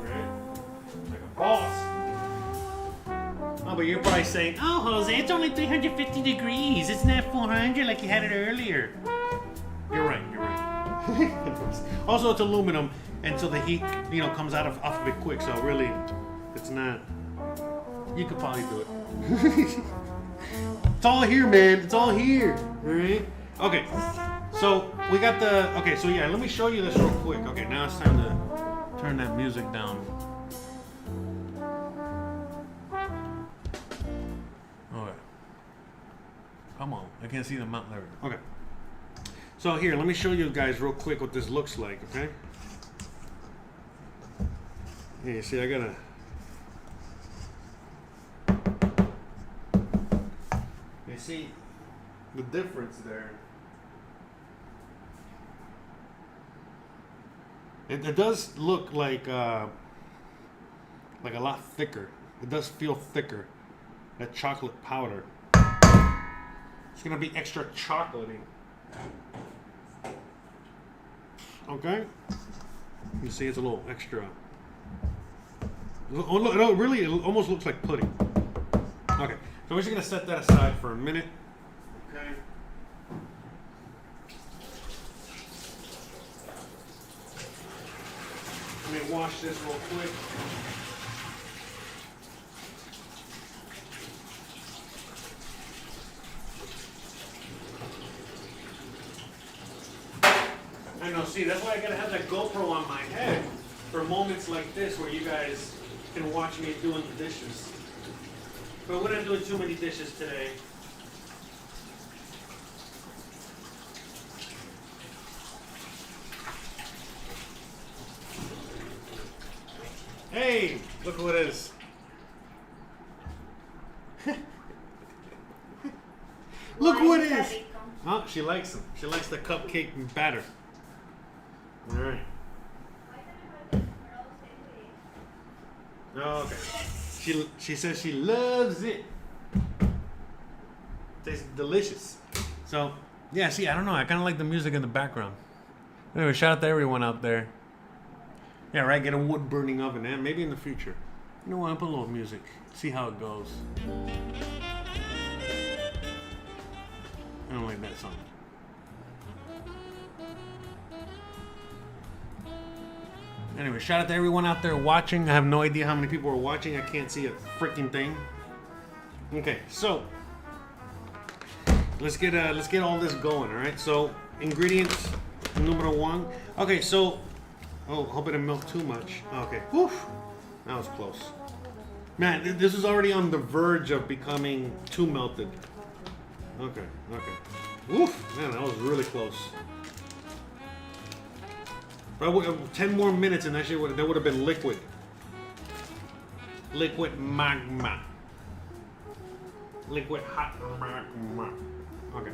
Right? Like a boss. Oh, but you're probably saying, oh, Jose, it's only 350 degrees. It's not 400 like you had it earlier. You're right, you're right. Also, it's aluminum, and so the heat, you know, comes off of it quick, so really, it's not. You could probably do it. It's all here, man. It's all here. All right? Okay. So, we got the... Okay, so yeah, let me show you this real quick. Okay, now it's time to turn that music down. Okay. Come on. I can't see the mount there. Okay. So here, let me show you guys real quick what this looks like, okay? Yeah, you see, I gotta... You see the difference there. It does look like a lot thicker. It does feel thicker. That chocolate powder. It's gonna be extra chocolatey. Okay. You see, it's a little extra. Oh, look, it really, it almost looks like pudding. Okay, so we're just gonna set that aside for a minute. Okay. Let me wash this real quick. I know, see, that's why I gotta have that GoPro on my head for moments like this where you guys can watch me doing the dishes. But we're not doing too many dishes today. Hey, look who it is. Look who it is. Oh, she likes them. She likes the cupcake batter. All right. Oh, okay. She says she loves it. Tastes delicious. So, yeah, see, I don't know. I kind of like the music in the background. Anyway, shout out to everyone out there. Yeah, right? Get a wood burning oven, man. Maybe in the future. You know what? I'll put a little music. See how it goes. I don't like that song. Anyway, shout out to everyone out there watching. I have no idea how many people are watching. I can't see a freaking thing. Okay, so let's get all this going. All right. So ingredients number one. Okay, so hope it didn't melt too much. Okay, woof, that was close. Man, this is already on the verge of becoming too melted. Okay. Woof, man, that was really close. 10 more minutes and that would have been liquid. Liquid magma. Liquid hot magma. Okay.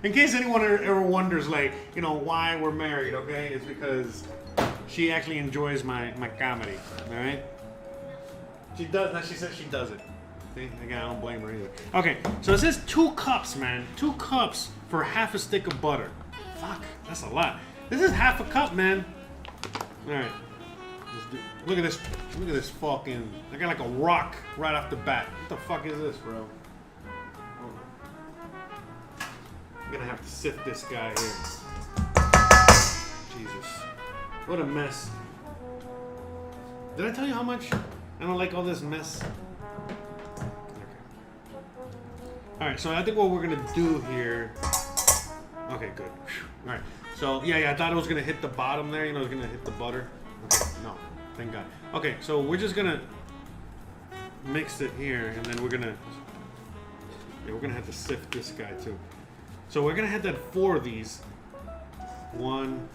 In case anyone ever wonders, like, you know, why we're married, okay? It's because she actually enjoys my comedy, all right? She does. Now she says she does it. See? Again, I don't blame her either. Okay, so it says 2 cups, man. 2 cups for half a stick of butter. Fuck, that's a lot. This is half a cup, man. All right. Look at this. Look at this fucking. I got like a rock right off the bat. What the fuck is this, bro? I'm gonna have to sift this guy here. Jesus. What a mess. Did I tell you how much I don't like all this mess. Alright, so I think what we're gonna do here. Okay, good. Alright, so yeah, I thought it was gonna hit the bottom there, you know, it was gonna hit the butter. Okay, no, thank God. Okay, so we're just gonna mix it here, and then we're gonna have to sift this guy too. So we're gonna have that 4 of these. 1,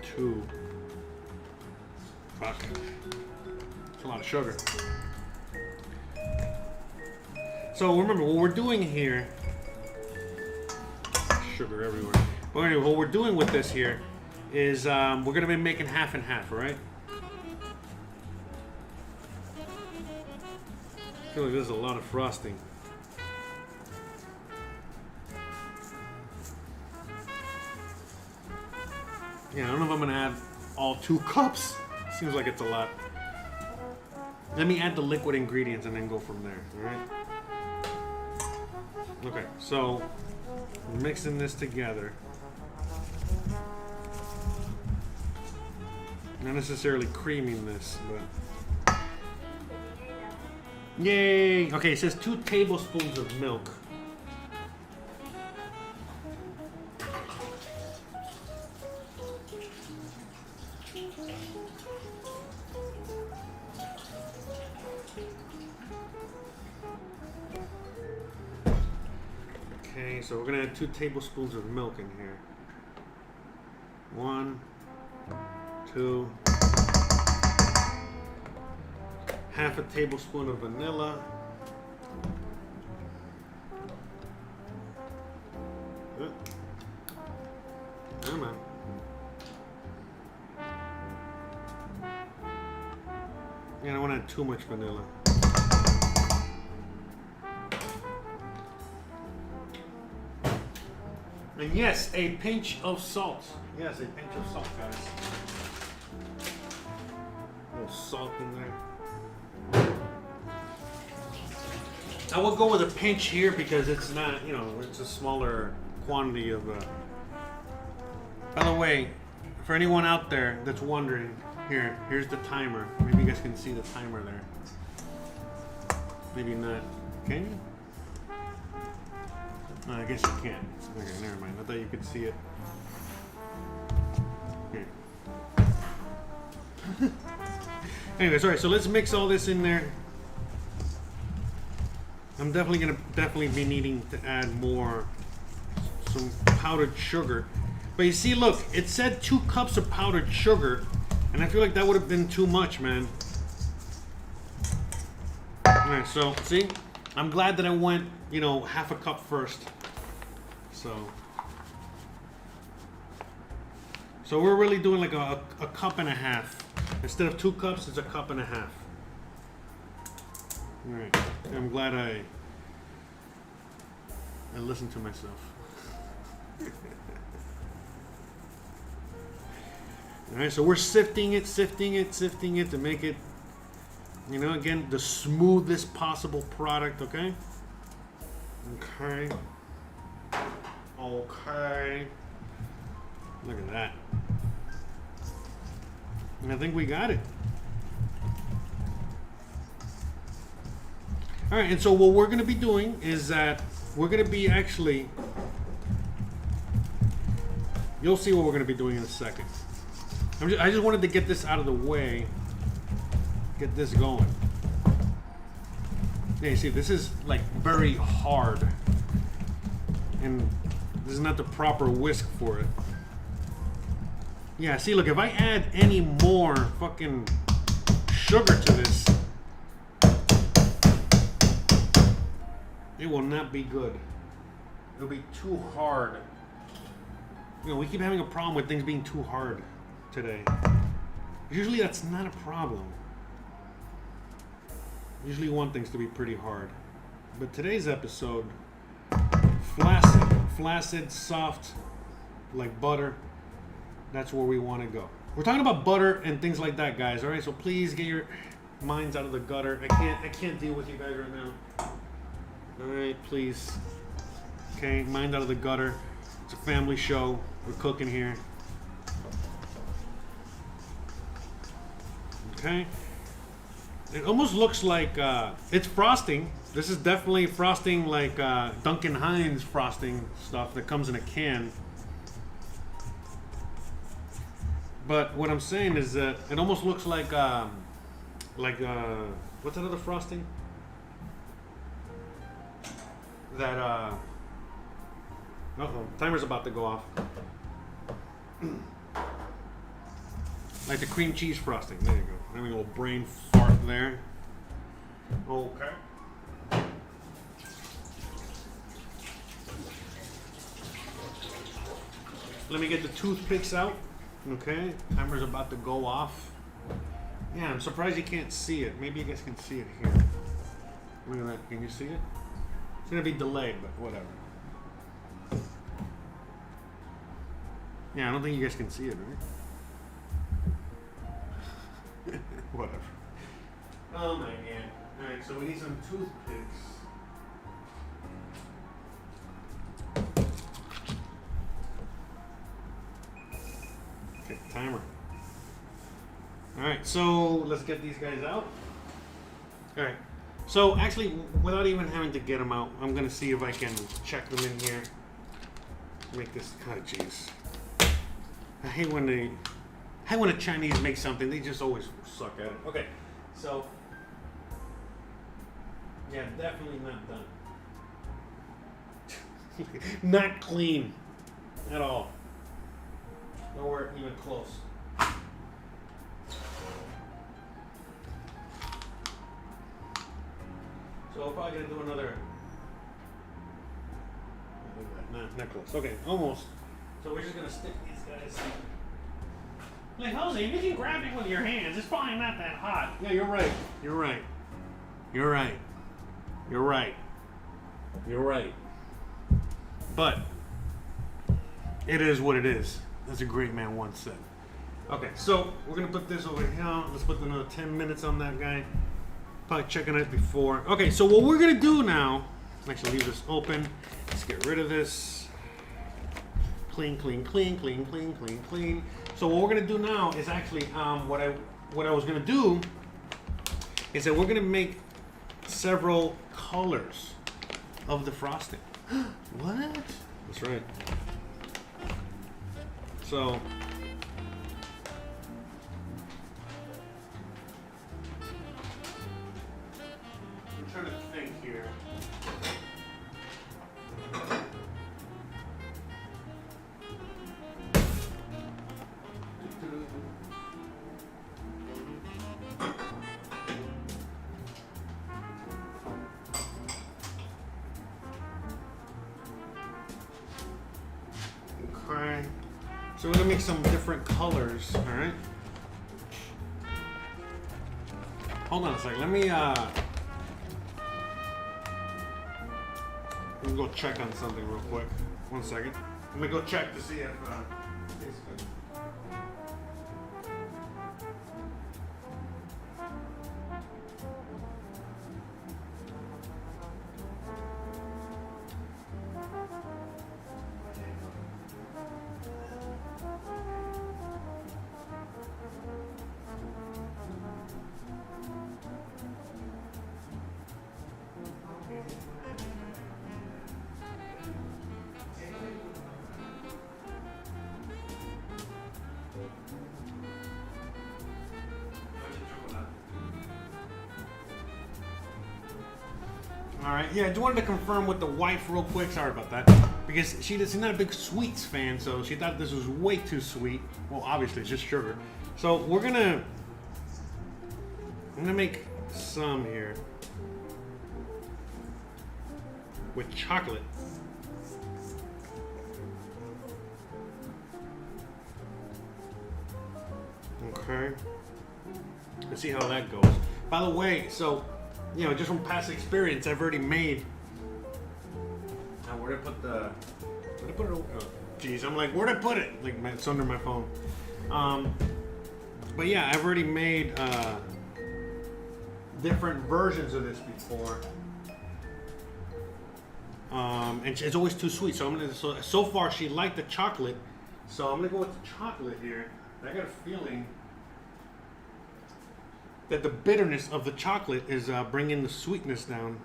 2. Fuck. It's a lot of sugar. So remember, what we're doing here... Sugar everywhere. But anyway, what we're doing with this here is we're going to be making half and half, right? I feel like there's a lot of frosting. Yeah, I don't know if I'm going to add all 2 cups. Seems like it's a lot. Let me add the liquid ingredients and then go from there, alright? Okay, so mixing this together. Not necessarily creaming this, but... Yay! Okay, it says 2 tablespoons of milk. Okay, so we're gonna add 2 tablespoons of milk in here. 1, 2. Half a tablespoon of vanilla. Come on. Yeah, I don't want to add too much vanilla. And yes, a pinch of salt. Yes, a pinch of salt, guys. A little salt in there. I will go with a pinch here because it's not, you know, it's a smaller quantity of. By the way, for anyone out there that's wondering, here's the timer. Maybe you guys can see the timer there. Maybe not. Can you? No, I guess you can't. Okay, never mind. I thought you could see it. Here. Anyways, alright, so let's mix all this in there. I'm definitely gonna be needing to add some powdered sugar. But you see, look, it said 2 cups of powdered sugar, and I feel like that would have been too much, man. Alright, so see, I'm glad that I went, you know, half a cup first. So we're really doing like a cup and a half. Instead of 2 cups, it's a cup and a half. Alright, I'm glad I listened to myself. Alright, so we're sifting it to make it, you know, again, the smoothest possible product, okay? Okay. Okay. Look at that. And I think we got it. Alright, and so what we're going to be doing is that we're going to be actually... You'll see what we're going to be doing in a second. I just wanted to get this out of the way. Get this going. Yeah, you see, this is like very hard. And this is not the proper whisk for it. Yeah, see, look, if I add any more fucking sugar to this, it will not be good. It'll be too hard. You know, we keep having a problem with things being too hard today. Usually that's not a problem. Usually you want things to be pretty hard. But today's episode, flaccid, soft, like butter. That's where we want to go. We're talking about butter and things like that, guys. All right, so please get your minds out of the gutter. I can't deal with you guys right now. All right, please. Okay, mind out of the gutter. It's a family show. We're cooking here. Okay. It almost looks like it's frosting. This is definitely frosting like Duncan Hines frosting stuff that comes in a can. But what I'm saying is that it almost looks like what's that other frosting? That uh-oh, timer's about to go off. Like the cream cheese frosting. There you go. Having a little brain fart there. Okay. Let me get the toothpicks out. Okay. Timer's about to go off. Yeah, I'm surprised you can't see it. Maybe you guys can see it here. Look at that. Can you see it? It's gonna be delayed, but whatever. Yeah, I don't think you guys can see it, right? Whatever. Oh my god. Alright, so we need some toothpicks. Okay, timer. Alright, so let's get these guys out. Alright. So actually, without even having to get them out, I'm gonna see if I can check them in here. Make this, oh jeez. I hate when the Chinese make something, they just always suck at it. Okay, so, yeah, definitely not done. Not clean at all. Nowhere even close. So we're probably gonna do another. Not close. Okay, almost. So we're just gonna stick these guys. Like Jose, if you can grab it with your hands, it's probably not that hot. Yeah, you're right. You're right. You're right. You're right. You're right. But it is what it is. As a great man once said. Okay, so we're gonna put this over here. Let's put another 10 minutes on that guy. Probably checking it before. Okay, so what we're gonna do now, actually leave this open. Let's get rid of this. Clean, clean, clean, clean, clean, clean, clean. So what we're gonna do now is actually what I was gonna do is that we're gonna make several colors of the frosting. What? That's right. So I'm trying to think here. Okay. So we're gonna make some different colors, all right? Hold on a second. Let me go check on something real quick. 1 second. Let me go check to see if it's good. All right, yeah, I just wanted to confirm with the wife real quick. Sorry about that. Because she's not a big sweets fan, so she thought this was way too sweet. Well, obviously, it's just sugar. So I'm gonna make some here with chocolate. Okay. Let's see how that goes. By the way, so, you know, just from past experience, I've already made. Now, where'd I put the? Where'd I put it? Oh, geez, I'm like, where'd I put it? Like, it's under my phone. But yeah, I've already made different versions of this before. And it's always too sweet, so I'm gonna. So far, she liked the chocolate, so I'm gonna go with the chocolate here. I got a feeling that the bitterness of the chocolate is bringing the sweetness down.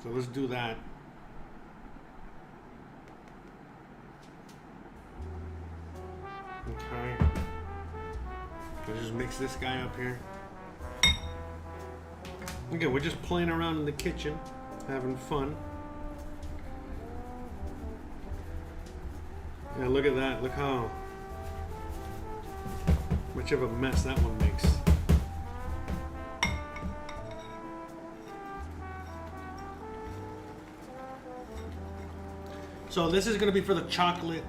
So let's do that. Okay. Let's just mix this guy up here. Okay, we're just playing around in the kitchen, having fun. Yeah, look at that. Look how much of a mess that one makes. So this is going to be for the chocolate.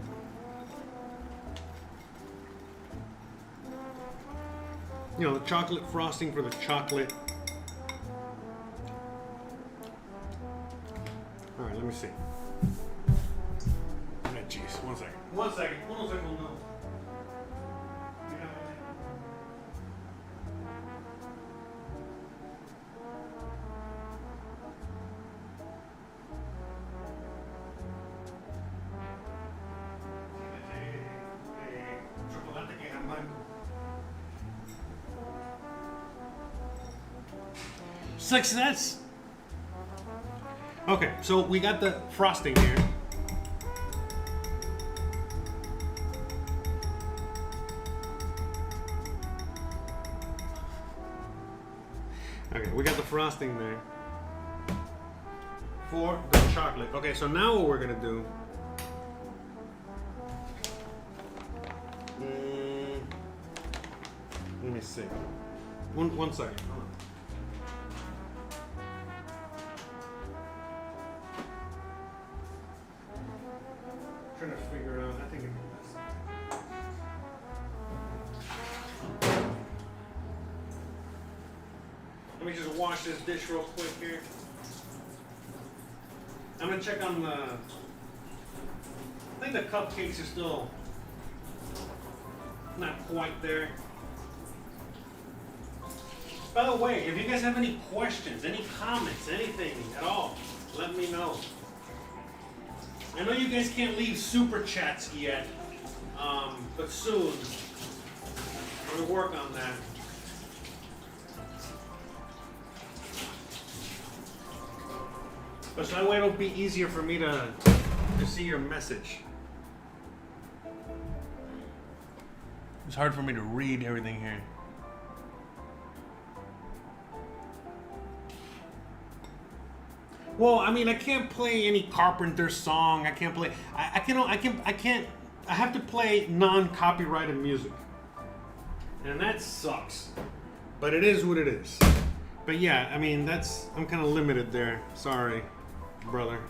You know, the chocolate frosting for the chocolate. All right, let me see. Oh, jeez, 1 second. 1 second. 1 second. No. Success. Okay, so we got the frosting here. Okay, we got the frosting there for the chocolate. Okay, so now what we're gonna do. Let me see. One second. Hold on. Trying to figure out. I think it's this. Let me just wash this dish real quick here. I'm gonna check on the. I think the cupcakes are still not quite there. By the way, if you guys have any questions, any comments, anything at all, let me know. I know you guys can't leave super chats yet, but soon. I'm gonna work on that. But so that way it'll be easier for me to see your message. It's hard for me to read everything here. Well, I mean, I can't play any Carpenter song. I can't play. I can't. I have to play non-copyrighted music, and that sucks. But it is what it is. But yeah, I mean, I'm kind of limited there. Sorry, brother.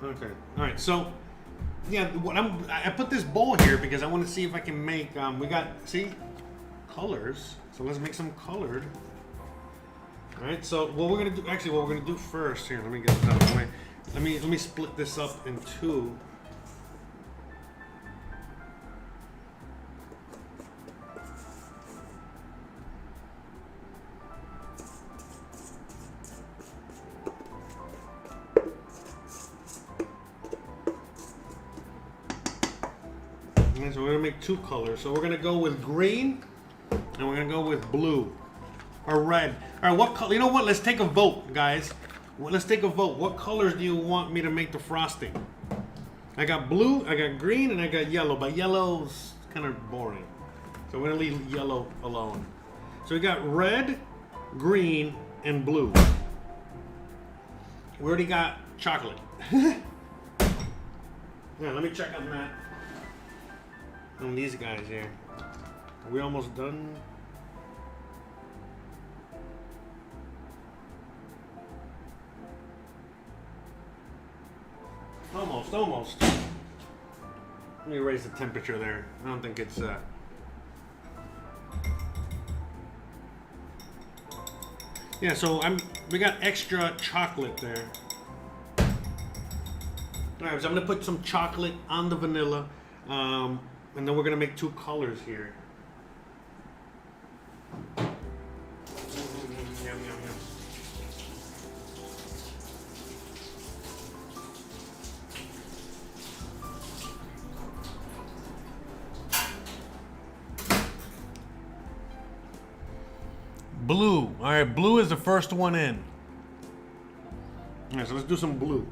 Okay. All right. So, yeah, I put this bowl here because I want to see if I can make. We got colors. So let's make some colored. All right, so what we're gonna do first here. Let me get this out of the way. Let me split this up in two. Okay, so we're gonna make two colors. So we're gonna go with green, and we're gonna go with blue. Or red. All right, what color? You know what? Let's take a vote, guys. Let's take a vote. What colors do you want me to make the frosting? I got blue, I got green, and I got yellow. But yellow's kind of boring. So we're going to leave yellow alone. So we got red, green, and blue. We already got chocolate. Yeah, let me check on that. On these guys here. Are we almost done? Almost. Let me raise the temperature there. I don't think it's yeah, so we got extra chocolate there. Alright, so I'm gonna put some chocolate on the vanilla, and then we're gonna make two colors here. Yum, yum, yum. Blue. All right, blue is the first one in. All right, so let's do some blue.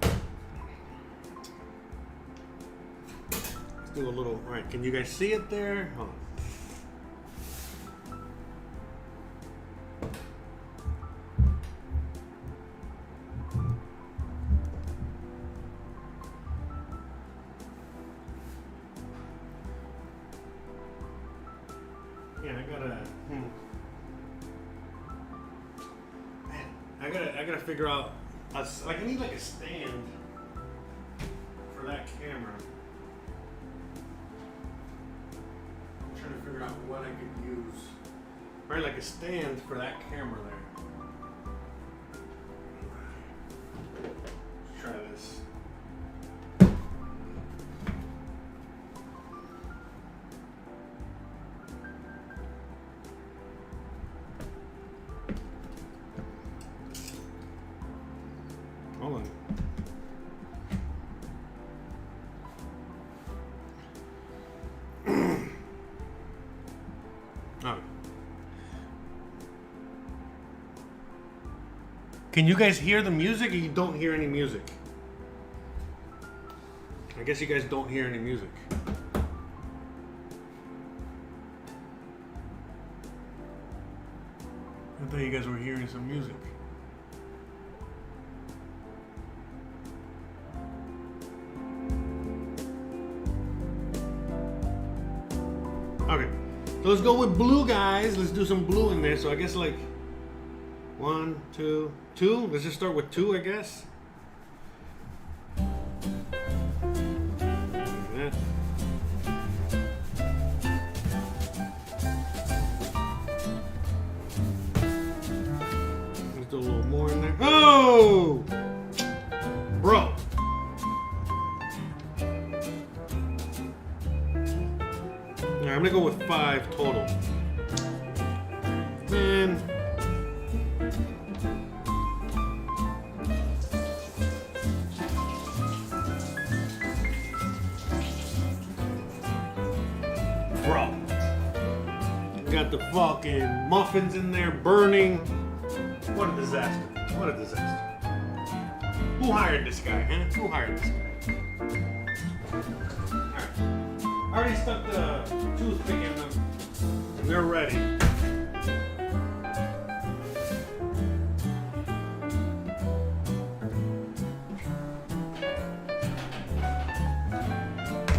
Let's do a little. All right, can you guys see it there? Hold on. Yeah, I gotta figure out. Like I need like a stand for that camera. I'm trying to figure out what I could use. Right, like a stand for that camera there. Let's try this. Hold on. Oh. Can you guys hear the music or you don't hear any music? I guess you guys don't hear any music. I thought you guys were hearing some music. Okay, so let's go with blue, guys. Let's do some blue in there. So I guess like 1, 2, 2. Let's just start with 2, I guess. Yeah. Let's do a little more in there. Oh, bro. I'm gonna go with 5 total. Man. Bro. Got the fucking muffins in there burning. What a disaster. What a disaster. Who hired this guy, huh? Who hired this guy? Alright. I already stuck the toothpick in them, and they're ready.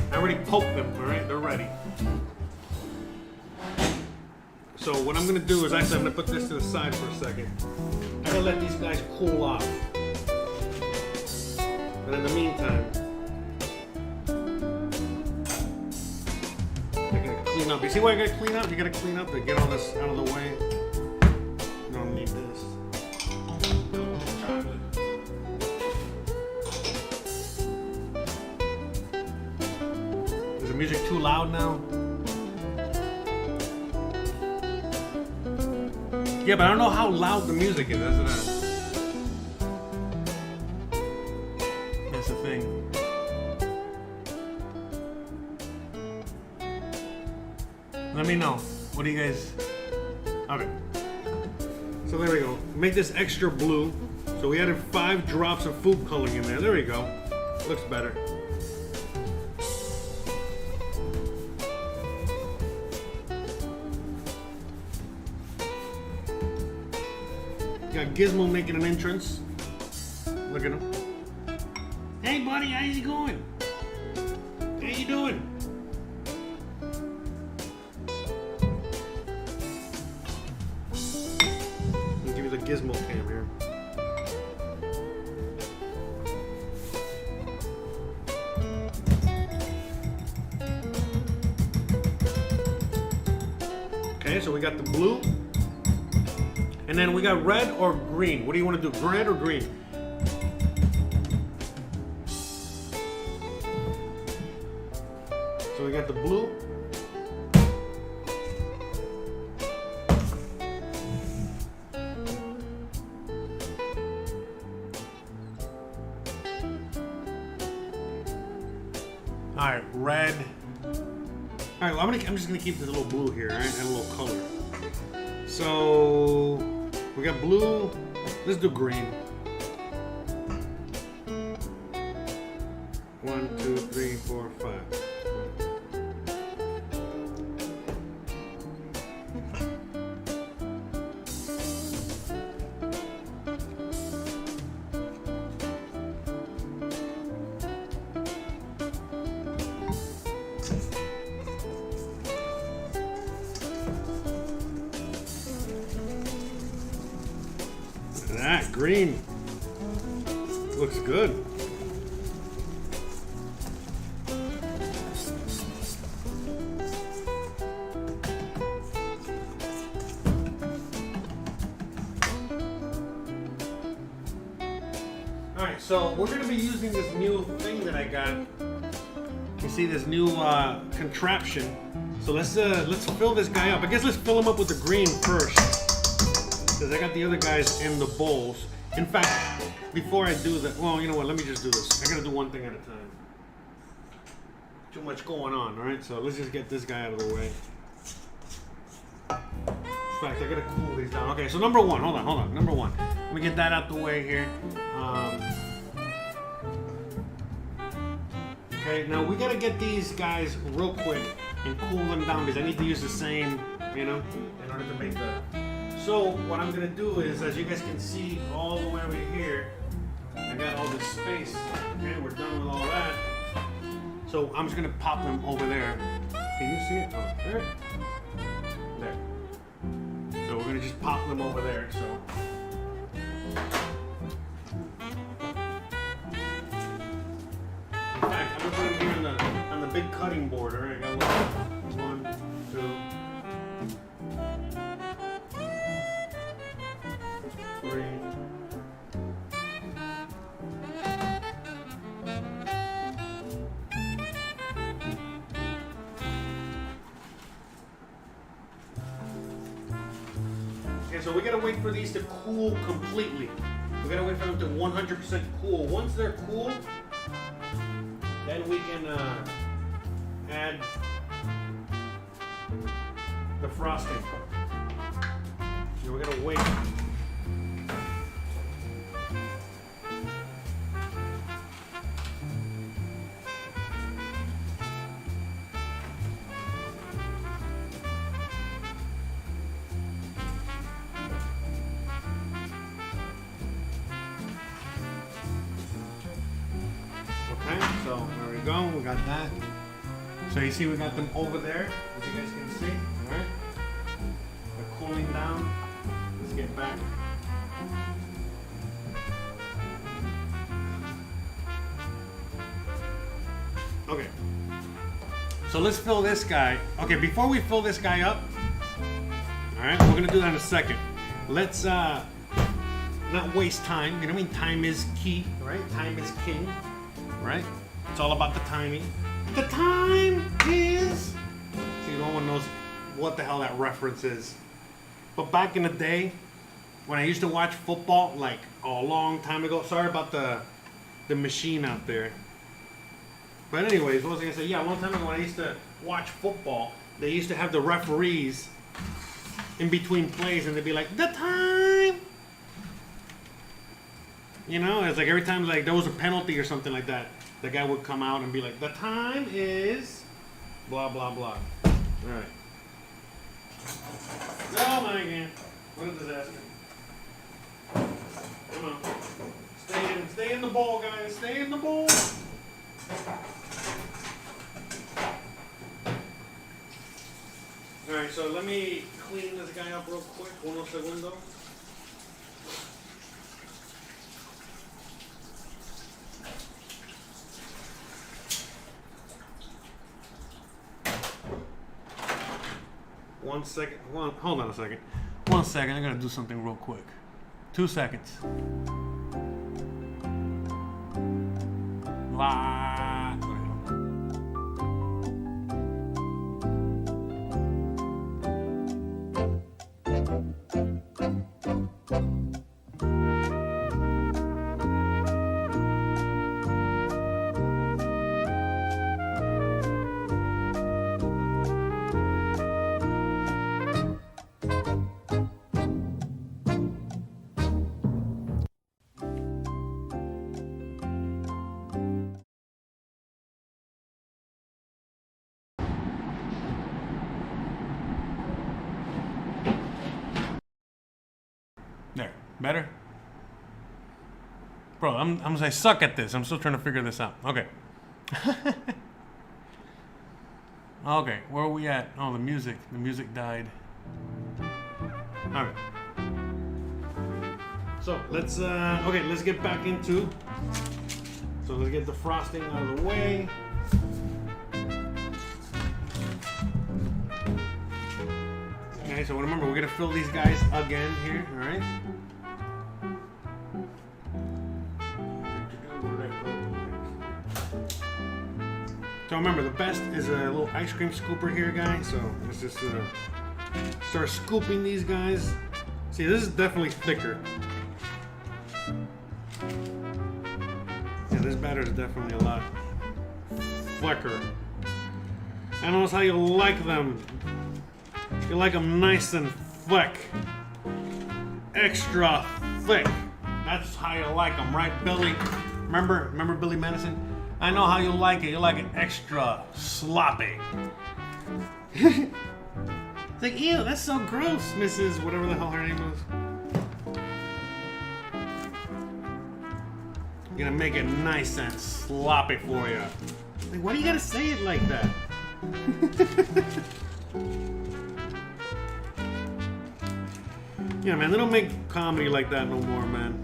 I already poked them, alright? They're ready. So what I'm gonna do is actually I'm gonna put this to the side for a second. I gotta let these guys cool off. But in the meantime, clean up. You see why I gotta clean up? You gotta clean up to get all this out of the way. You don't need this. Is the music too loud now? Yeah, but I don't know how loud the music is. That's the thing. Let me know. What do you guys... Okay. So there we go. Make this extra blue. So we added 5 drops of food coloring in there. There we go. Looks better. Got Gizmo making an entrance. Look at him. Hey buddy, how you going? How you doing? I'll give you the Gizmo cam here. Okay, so we got the blue. And then we got red or green. What do you want to do? Red or green? So we got the blue. All right, red All right, well, I'm just gonna keep this little blue here, all right, and a little color. So we got blue. Let's do green. 1, 2, 3, 4, 5. That green looks good. Alright, so we're going to be using this new thing that I got. You see this new contraption. So let's fill this guy up. I guess let's fill him up with the green first, because I got the other guys in the bowls. In fact, before I do that, well, you know what? Let me just do this. I gotta do one thing at a time. Too much going on, all right? So let's just get this guy out of the way. In fact, I gotta cool these down. Okay, so number one. Hold on. Number one. Let me get that out the way here. Okay, now we gotta get these guys real quick and cool them down, because I need to use the same, you know, in order to make the. So what I'm gonna do is, as you guys can see all the way over here, I got all this space. Okay, we're done with all that. So I'm just gonna pop them over there. Can you see it? Oh, there. There. So we're gonna just pop them over there. So. In fact, I'm gonna put them here on the big cutting board. All right, I got a little 1, 2. Okay, so we gotta wait for these to cool completely. We gotta wait for them to 100% cool. Once they're cool, then we can add the frosting. So we're gonna wait. So there we go, we got that. So you see we got them over there, as you guys can see, alright? They're cooling down. Let's get back. Okay. So let's fill this guy. Okay, before we fill this guy up, alright, we're gonna do that in a second. Let's not waste time. You know what I mean? Time is key, right? Time is king, right? It's all about the timing. The time is... See, no one knows what the hell that reference is. But back in the day, when I used to watch football, like a long time ago. Sorry about the machine out there. But anyways, what was I gonna say? Yeah, a long time ago when I used to watch football, they used to have the referees in between plays, and they'd be like, the time! You know, it's like every time like there was a penalty or something like that, the guy would come out and be like, the time is blah, blah, blah. All right. Oh my God. What a disaster. Come on. Stay in the bowl, guys. Stay in the bowl. All right, so let me clean this guy up real quick. Uno segundo. One second. Hold on a second. 1 second. I gotta do something real quick. 2 seconds. There. Better? Bro, I suck at this. I'm still trying to figure this out. Okay. Okay, where are we at? Oh, the music. The music died. Okay. So let's let's get back into. So let's get the frosting out of the way. Okay, so remember we're gonna fill these guys again here, all right? So remember, the best is a little ice cream scooper here, guys. So let's just start scooping these guys. See, this is definitely thicker. Yeah, this batter is definitely a lot thicker. I don't know how you like them. You like them nice and thick. Extra thick. That's how you like them, right, Billy? Remember Billy Madison? I know how you like it. You like it extra sloppy. It's like, ew, that's so gross, Mrs. whatever the hell her name was. I'm gonna make it nice and sloppy for you. Like, why do you gotta say it like that? Yeah, man, they don't make comedy like that no more, man.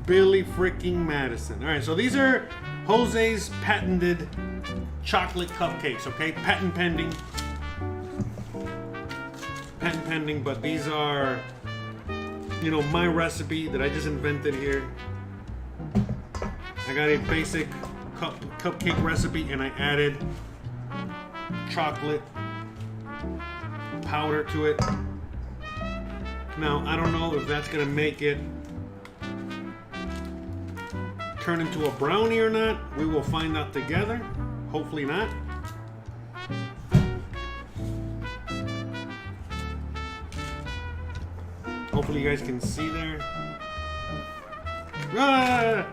Billy freaking Madison. All right, so these are Jose's patented chocolate cupcakes, okay? Patent pending. Patent pending, but these are, you know, my recipe that I just invented here. I got a basic cupcake recipe and I added chocolate powder to it. Now, I don't know if that's gonna make it turn into a brownie or not. We will find out together. Hopefully not. Hopefully you guys can see there. Ah!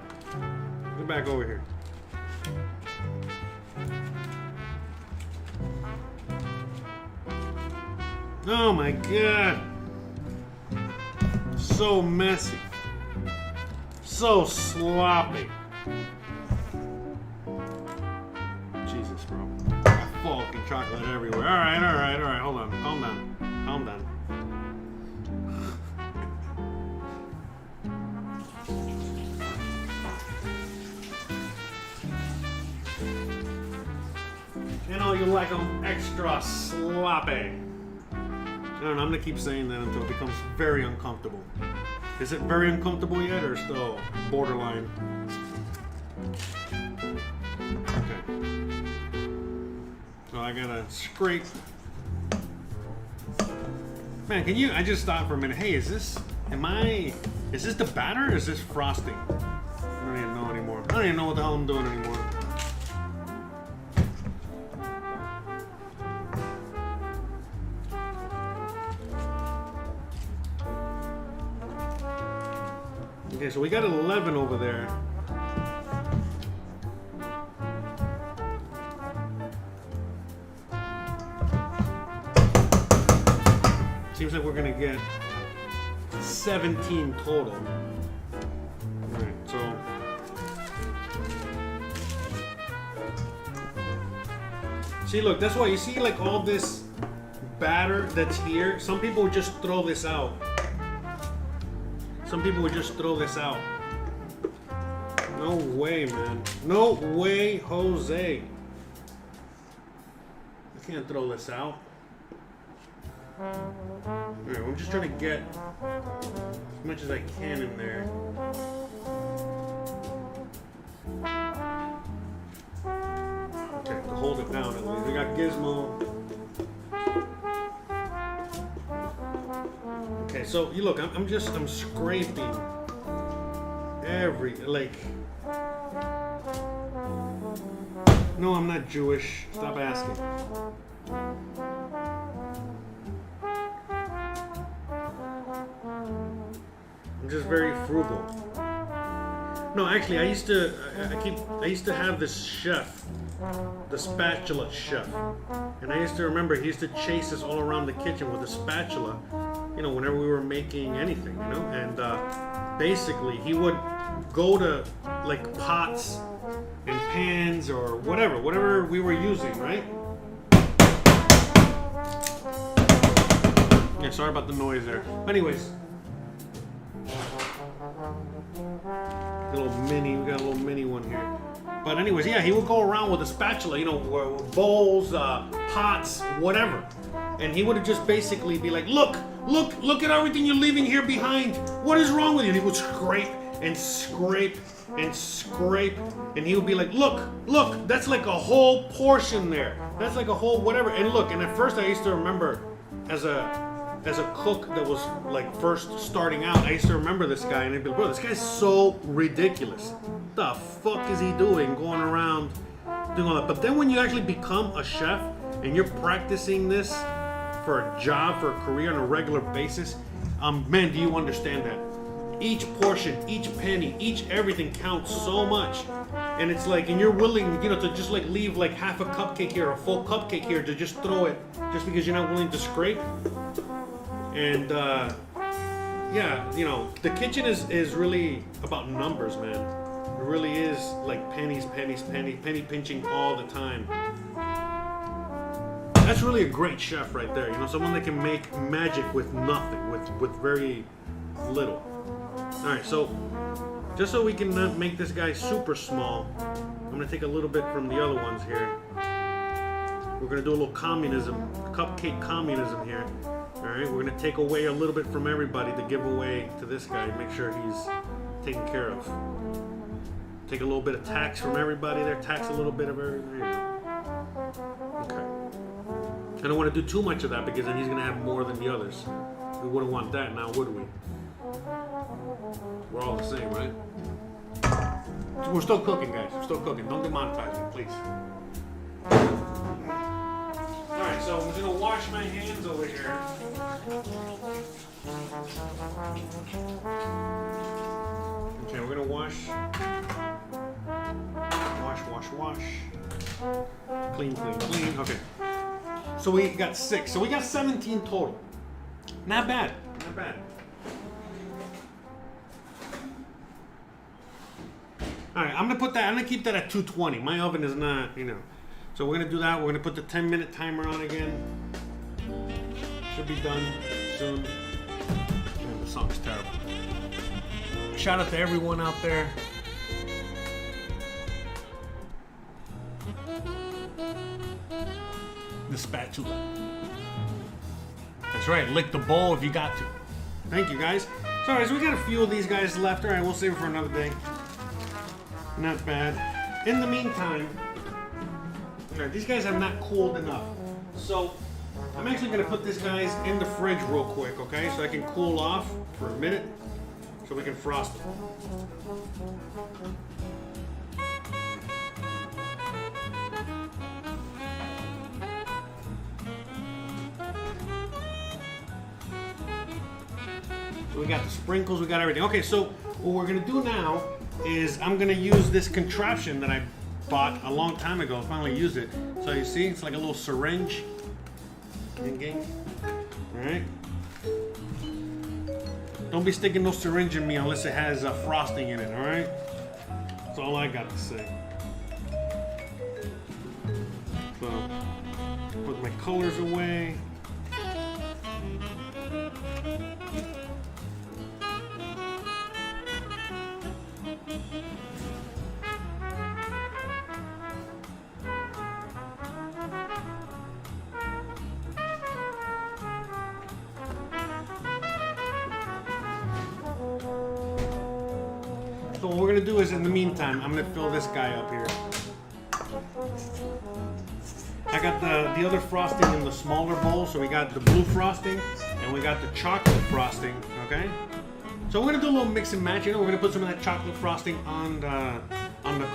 Get back over here. Oh my god. So messy. So sloppy. Jesus, bro. Got fucking chocolate everywhere. Alright. Hold on. Calm down. You know, you like them extra sloppy. I don't know, I'm gonna keep saying that until it becomes very uncomfortable. Is it very uncomfortable yet, or still borderline? Okay. So I gotta scrape. Man, can you? I just stopped for a minute. Hey, is this the batter, or is this frosting? I don't even know anymore. I don't even know what the hell I'm doing anymore. Okay, so we got 11 over there. Seems like we're gonna get 17 total. Alright, so see, look, that's why you see like all this batter that's here. Some people would just throw this out. Some people would just throw this out. No way, man. No way, Jose. I can't throw this out. Alright, I'm just trying to get as much as I can in there. Okay, to hold it down at least. We got Gizmo. Okay, so you look, I'm scraping every, like, no, I'm not Jewish. Stop asking. I'm just very frugal. No, actually, I used to have this chef, the spatula chef, and I used to remember he used to chase us all around the kitchen with a spatula. you know, whenever we were making anything, you know. And basically, he would go to like pots and pans or whatever we were using, right? Yeah, sorry about the noise there. Anyways, we got a little mini one here. But anyways, yeah, he would go around with a spatula, you know, bowls, pots, whatever. And he would just basically be like, look at everything you're leaving here behind. What is wrong with you? And he would scrape and scrape and scrape. And he would be like, look, that's like a whole portion there. That's like a whole whatever. And look, and at first I used to remember as a cook that was like first starting out, I used to remember this guy and I'd be like, bro, this guy's so ridiculous. What the fuck is he doing going around doing all that? But then when you actually become a chef and you're practicing this for a job, for a career on a regular basis, man, do you understand that? Each portion, each penny, each everything counts so much. And it's like, and you're willing, you know, to just like leave like half a cupcake here, a full cupcake here, to just throw it just because you're not willing to scrape. And yeah, you know, the kitchen is really about numbers, man. It really is like penny pinching all the time. That's really a great chef right there. You know, someone that can make magic with nothing, with very little. All right, so just so we can not make this guy super small, I'm gonna take a little bit from the other ones here. We're gonna do a little cupcake communism here. All right, we're gonna take away a little bit from everybody to give away to this guy. Make sure he's taken care of. Take a little bit of tax from everybody there. Tax a little bit of everything. There you go. Okay. I don't want to do too much of that because then he's gonna have more than the others. We wouldn't want that now, would we? We're all the same, right? We're still cooking, guys. We're still cooking. Don't demonetize me, please. Alright, so I'm gonna wash my hands over here. Okay, we're gonna wash. Clean. Okay. So we got 6. So we got 17 total. Not bad. Alright, I'm gonna keep that at 220. My oven is not, you know. So we're gonna do that. We're gonna put the 10-minute timer on again. Should be done soon. Man, the song's terrible. Shout out to everyone out there. The spatula. That's right, lick the bowl if you got to. Thank you, guys. So we got a few of these guys left. All right, we'll save it for another day. Not bad. In the meantime, all right, these guys have not cooled enough. So I'm actually gonna put these guys in the fridge real quick, okay? So I can cool off for a minute so we can frost them. We got the sprinkles, we got everything. Okay, so what we're gonna do now is I'm gonna use this contraption that I bought a long time ago. Finally use it. So you see, it's like a little syringe. Okay. All right. Don't be sticking no syringe in me unless it has frosting in it. All right. That's all I got to say. So put my colors away. So what we're gonna do is, in the meantime, I'm gonna fill this guy up here. I got the other frosting in the smaller bowl, so we got the blue frosting and we got the chocolate frosting. Okay. So we're gonna do a little mix and match. You know, we're gonna put some of that chocolate frosting on the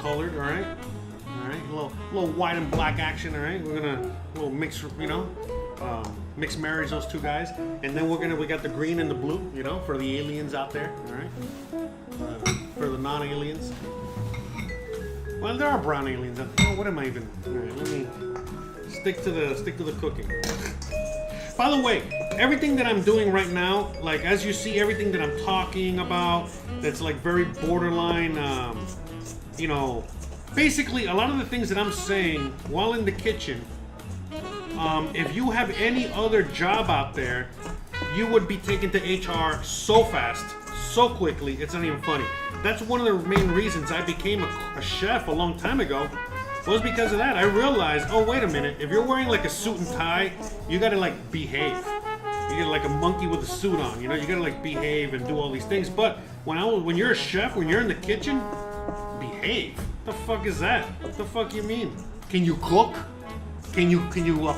colored. All right. All right. A little white and black action. All right. We're gonna mix. You know. Mix marriage those two guys, and then we got the green and the blue, you know, for the aliens out there, all right, for the non-aliens. Well, there are brown aliens. What am I even? All right, let me stick to the cooking. By the way, everything that I'm doing right now, like as you see, everything that I'm talking about, that's like very borderline, you know, basically a lot of the things that I'm saying while in the kitchen, if you have any other job out there, you would be taken to HR so fast, so quickly, it's not even funny. That's one of the main reasons I became a chef a long time ago, was because of that. I realized, oh wait a minute, if you're wearing like a suit and tie, you gotta like behave. You get like a monkey with a suit on, you know, you gotta like behave and do all these things. But when you're a chef, when you're in the kitchen, behave. What the fuck is that? What the fuck you mean? Can you cook? Can you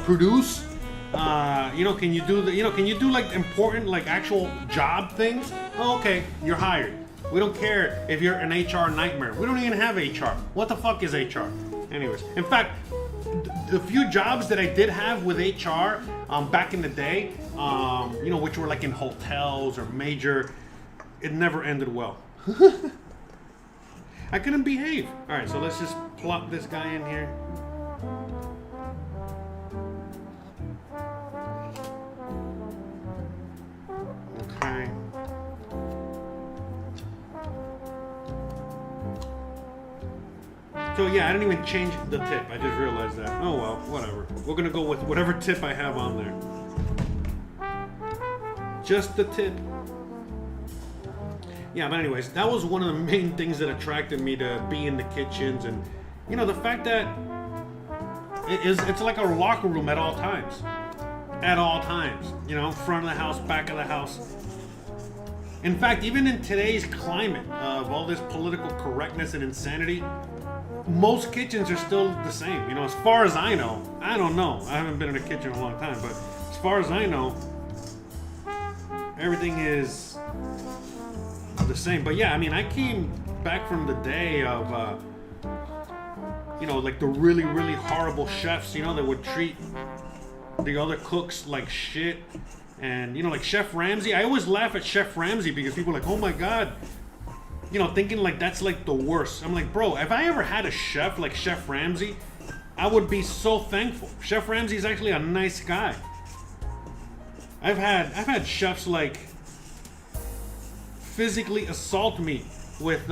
produce? You know, can you do like important, like actual job things? Oh, okay, you're hired. We don't care if you're an HR nightmare. We don't even have HR. What the fuck is HR? Anyways, in fact, the few jobs that I did have with HR back in the day, you know, which were like in hotels or major, it never ended well. I couldn't behave. All right, so let's just plop this guy in here. Okay. So yeah, I didn't even change the tip. I just realized that. Oh well, whatever. We're gonna go with whatever tip I have on there. Just the tip. Yeah, but anyways, that was one of the main things that attracted me to be in the kitchens, and you know, the fact that it's like a locker room at all times. At all times. You know, front of the house, back of the house. In fact, even in today's climate of all this political correctness and insanity, most kitchens are still the same. You know, as far as I know. I don't know. I haven't been in a kitchen in a long time, but as far as I know, everything is the same. But yeah, I mean, I came back from the day of, you know, like the really, really horrible chefs, you know, that would treat the other cooks like shit. And, you know, like Chef Ramsay. I always laugh at Chef Ramsay because people are like, oh my God. You know, thinking like that's like the worst. I'm like, bro, if I ever had a chef like Chef Ramsay, I would be so thankful. Chef Ramsay is actually a nice guy. I've had chefs like physically assault me with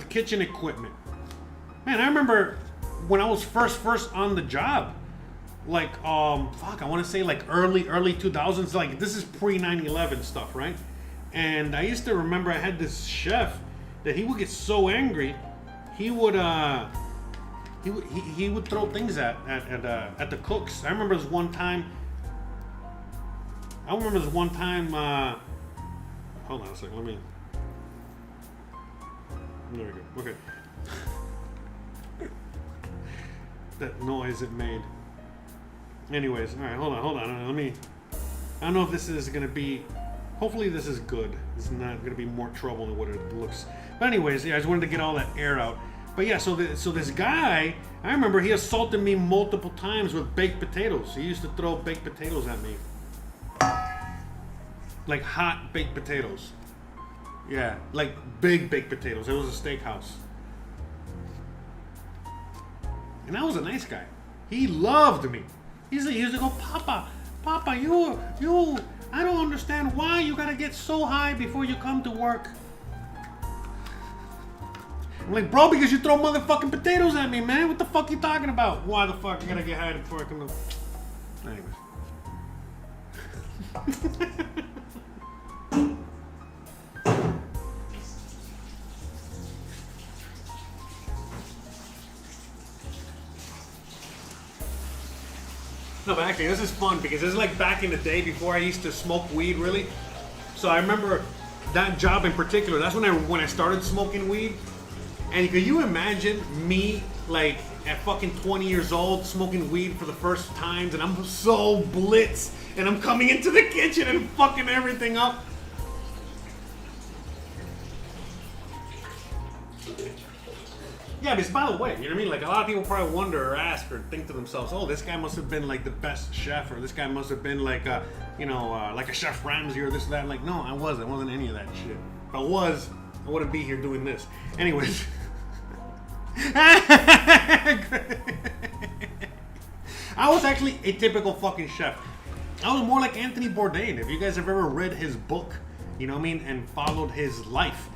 kitchen equipment. Man, I remember when I was first on the job, like fuck, I want to say like early 2000s. Like this is pre 9/11 stuff, right? And I used to remember I had this chef that he would get so angry, he would throw things at the cooks. I remember this one time. Hold on a second. Let me. There we go. Okay. That noise it made. Anyways, all right. Hold on. Let me. I don't know if this is gonna be. Hopefully this is good. It's not gonna be more trouble than what it looks. But anyways, yeah, I just wanted to get all that air out. But yeah, so this guy, I remember he assaulted me multiple times with baked potatoes. He used to throw baked potatoes at me. Like hot baked potatoes. Yeah, like big baked potatoes. It was a steakhouse. And I was a nice guy. He loved me. He used to go, Papa, you, I don't understand why you gotta get so high before you come to work. I'm like, bro, because you throw motherfucking potatoes at me, man. What the fuck you talking about? Why the fuck I gotta get high before I come to... Anyways. No, but actually, this is fun because this is like back in the day before I used to smoke weed, really. So I remember that job in particular. That's when I started smoking weed. And could you imagine me, like, at fucking 20 years old, smoking weed for the first times, and I'm so blitzed, and I'm coming into the kitchen and fucking everything up? Yeah, because by the way, you know what I mean? Like, a lot of people probably wonder or ask or think to themselves, oh, this guy must have been like the best chef, or this guy must have been like a, like a Chef Ramsay or this or that. Like, no, I wasn't. I wasn't any of that shit. If I was, I wouldn't be here doing this. Anyways. I was actually a typical fucking chef. I was more like Anthony Bourdain. If you guys have ever read his book, you know what I mean, and followed his life,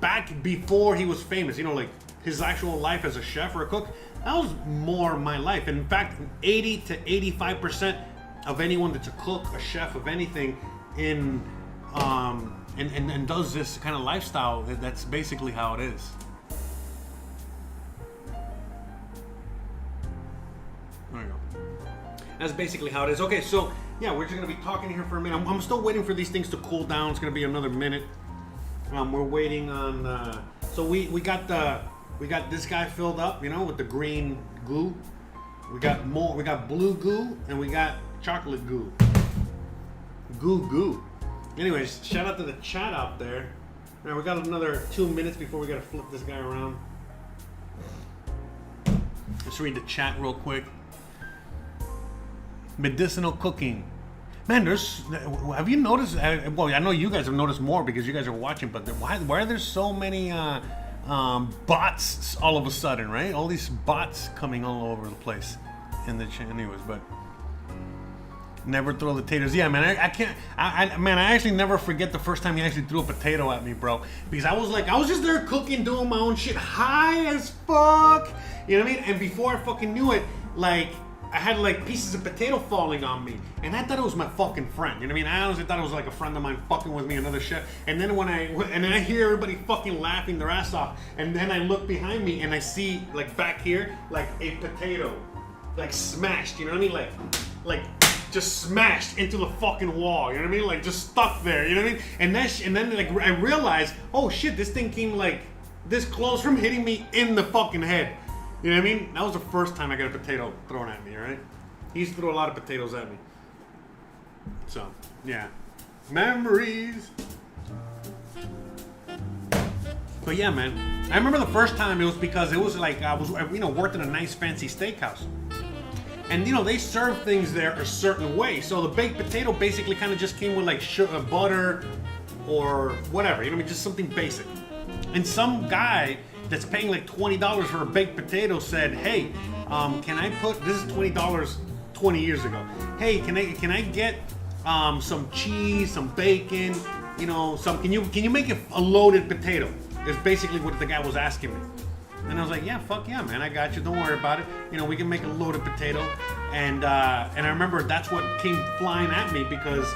back before he was famous, you know, like his actual life as a chef or a cook, that was more my life. In fact, 80 to 85% of anyone that's a cook, a chef of anything, and does this kind of lifestyle, that's basically how it is. There you go. That's basically how it is. Okay, so yeah, we're just gonna be talking here for a minute. I'm still waiting for these things to cool down. It's gonna be another minute. We're waiting on. So we got this guy filled up, you know, with the green goo. We got more. We got blue goo and we got chocolate goo. Goo. Anyways, shout out to the chat out there. Now we got another 2 minutes before we gotta flip this guy around. Let's read the chat real quick. Medicinal cooking. Man, have you noticed, well, I know you guys have noticed more because you guys are watching, but why are there so many bots all of a sudden, right? All these bots coming all over the place in the chat. Anyways, but never throw the taters. Yeah, man, I can't, man, I actually never forget the first time he actually threw a potato at me, bro. Because I was just there cooking, doing my own shit, high as fuck. You know what I mean? And before I fucking knew it, like, I had like pieces of potato falling on me, and I thought it was my fucking friend. You know what I mean? I honestly thought it was like a friend of mine fucking with me, another chef. And then I hear everybody fucking laughing their ass off, and then I look behind me and I see like back here like a potato, like smashed. You know what I mean? Like just smashed into the fucking wall. You know what I mean? Like just stuck there. You know what I mean? And then like I realized, oh shit, this thing came like this close from hitting me in the fucking head. You know what I mean? That was the first time I got a potato thrown at me, right? He used to throw a lot of potatoes at me. So, yeah. Memories. But yeah, man. I remember the first time it was because it was like I was, you know, worked in a nice fancy steakhouse. And, you know, they serve things there a certain way. So the baked potato basically kind of just came with like sugar, butter or whatever. You know what I mean? Just something basic. And some guy that's paying like $20 for a baked potato said, hey, can I put, this is $20 20 years ago. Hey, can I get some cheese, some bacon, you know, can you make it a loaded potato? Is basically what the guy was asking me. And I was like, yeah, fuck yeah, man, I got you, don't worry about it. You know, we can make a loaded potato. And I remember that's what came flying at me because,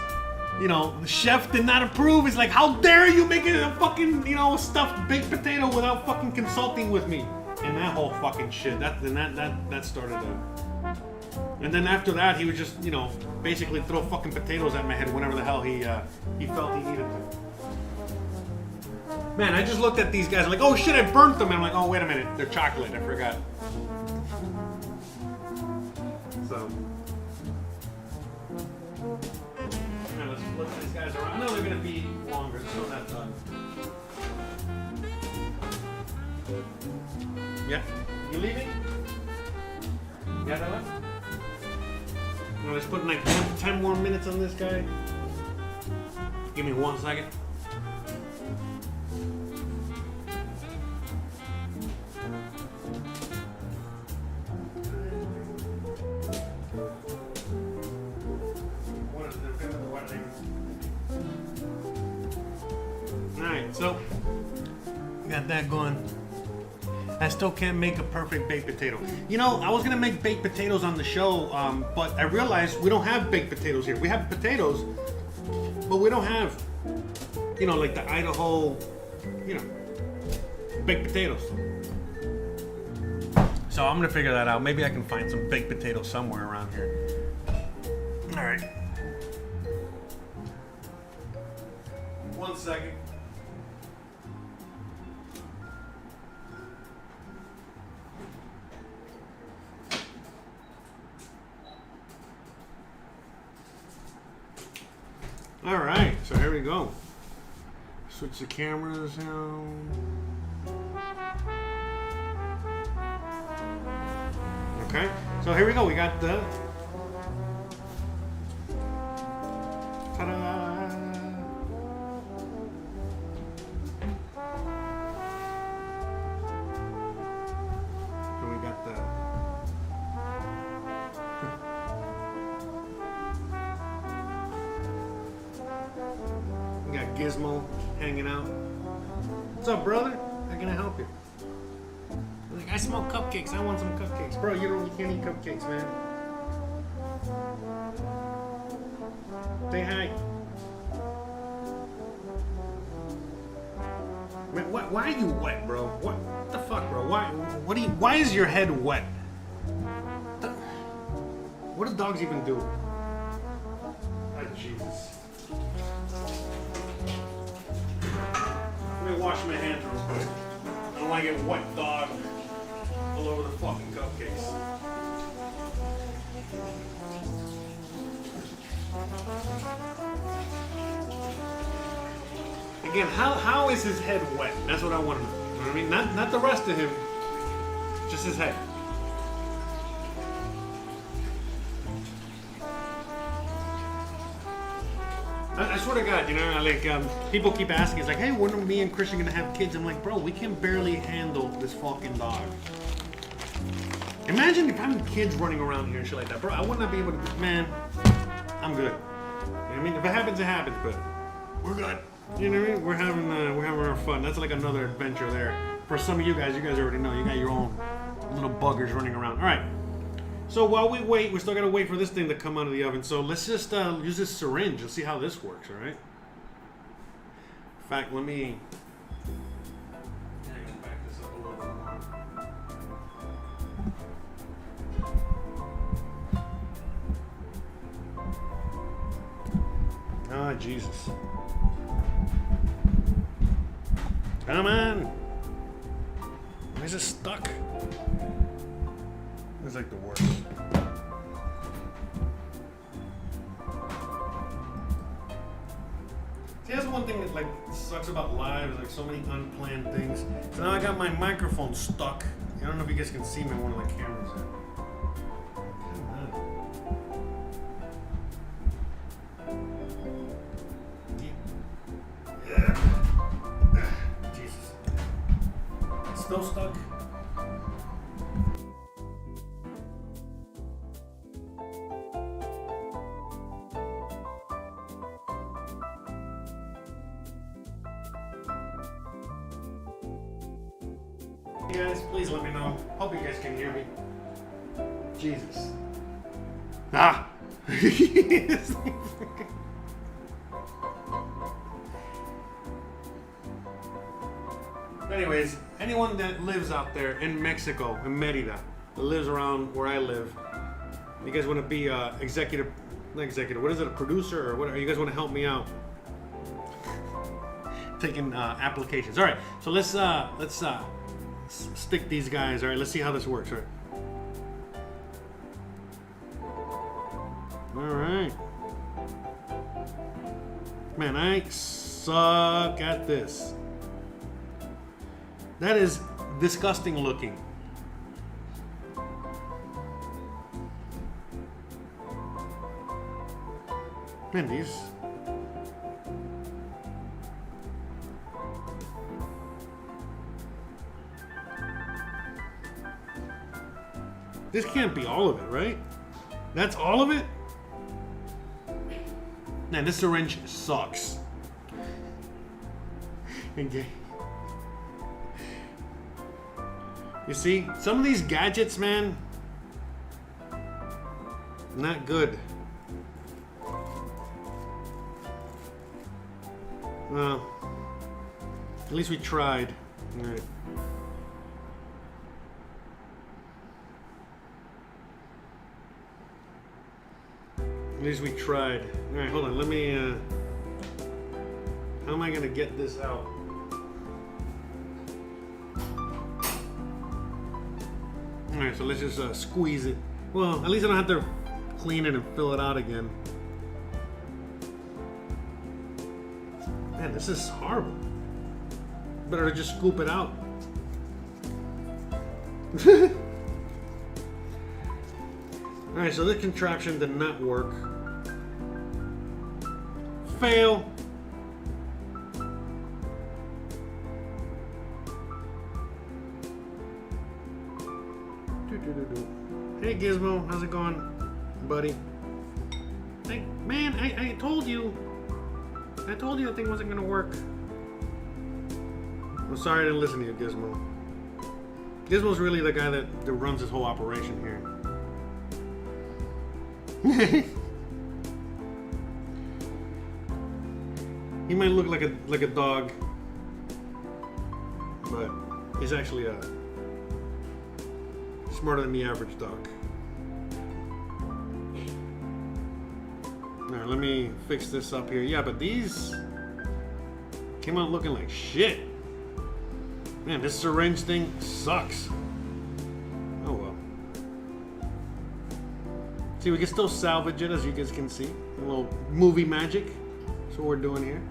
you know, the chef did not approve. He's like, how dare you make it a fucking, you know, stuffed baked potato without fucking consulting with me? And that whole fucking shit, that started out. And then after that, he would just, you know, basically throw fucking potatoes at my head whenever the hell he felt he needed to. Man, I just looked at these guys like, oh shit, I burnt them. And I'm like, oh, wait a minute, they're chocolate, I forgot. So. Let's flip these guys around. I know they're gonna be longer, so that's done. Yeah? You leaving? Yeah, that one? Let's put like 10 more minutes on this guy. Give me 1 second. Alright, so got that going. I still can't make a perfect baked potato. You know, I was gonna make baked potatoes on the show, but I realized we don't have baked potatoes here. We have potatoes, but we don't have, you know, like the Idaho, you know, baked potatoes. So I'm gonna figure that out. Maybe I can find some baked potatoes somewhere around here. All right. 1 second. All right, so here we go. Switch the cameras now. Okay, so here we go. We got the ta-da! So we got the Gizmo hanging out. What's up, brother? How can I help you? Like, I smell cupcakes. I want some cupcakes. Bro, you can't eat cupcakes, man. Say hi. Man, why are you wet, bro? What the fuck, bro? Why is your head wet? What do dogs even do? Oh, Jesus. Let me wash my hands real quick. I don't want to get wet dog all over the fucking cupcakes. Again, how is his head wet? That's what I want to know. You know what I mean? Not the rest of him, just his head. I swear to God, you know, like people keep asking, it's like, hey, when are me and Christian gonna have kids? I'm like, bro, we can barely handle this fucking dog. Imagine if I'm kids running around here and shit like that, bro. I would not be able to. Man, I'm good. You know what I mean, if it happens, it happens, but we're good. You know what I mean? We're having our fun. That's like another adventure there. For some of you guys already know. You got your own little buggers running around. All right. So while we wait, we still gotta wait for this thing to come out of the oven. So let's just use this syringe and see how this works. All right. In fact, let me back this up a little bit more. Oh, Jesus. Come on! Why is it stuck? It's like the worst. See, that's one thing that like sucks about live, is like so many unplanned things. So now I got my microphone stuck. I don't know if you guys can see me on one of the cameras there. Still stuck. Hey guys, please let me know. Hope you guys can hear me. Jesus. Ah! Anyways, anyone that lives out there in Mexico, in Merida, that lives around where I live, you guys want to be not executive, what is it, a producer or whatever, you guys want to help me out taking applications. All right, so let's stick these guys. All right, let's see how this works. All right. Man, I suck at this. That is disgusting looking. Man, these. This can't be all of it, right? That's all of it? Man, this syringe sucks. Okay. You see, some of these gadgets, man, not good. Well, at least we tried. All right. At least we tried. All right, hold on. Let me. How am I gonna get this out? All right, so let's just squeeze it. Well, at least I don't have to clean it and fill it out again. Man, this is horrible. Better to just scoop it out. All right, so this contraption did not work. Fail. Hey Gizmo, how's it going, buddy? Hey, man, I told you. I told you that thing wasn't gonna work. I'm sorry I didn't listen to you, Gizmo. Gizmo's really the guy that runs this whole operation here. He might look like a dog, but he's actually smarter than the average dog. Alright, let me fix this up here. Yeah, but these came out looking like shit. Man, this syringe thing sucks. Oh well. See, we can still salvage it, as you guys can see. A little movie magic. That's what we're doing here.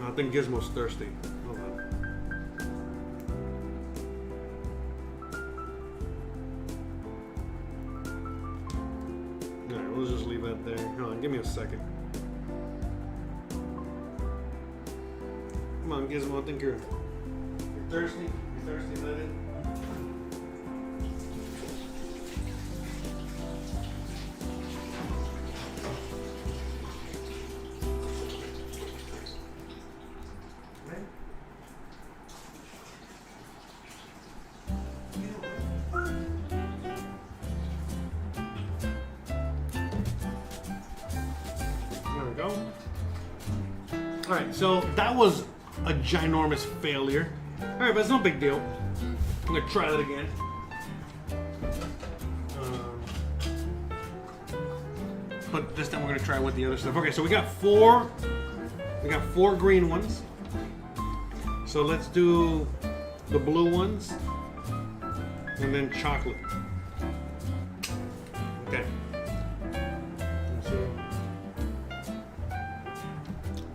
I think Gizmo's thirsty. Hold on. Alright, we'll just leave that there. Hold on, give me a second. Come on, Gizmo, I think you're thirsty. You're thirsty, let it. Alright, so that was a ginormous failure. Alright, but it's no big deal. I'm gonna try that again. But this time we're gonna try with the other stuff. Okay, so we got four green ones. So let's do the blue ones and then chocolate. Okay.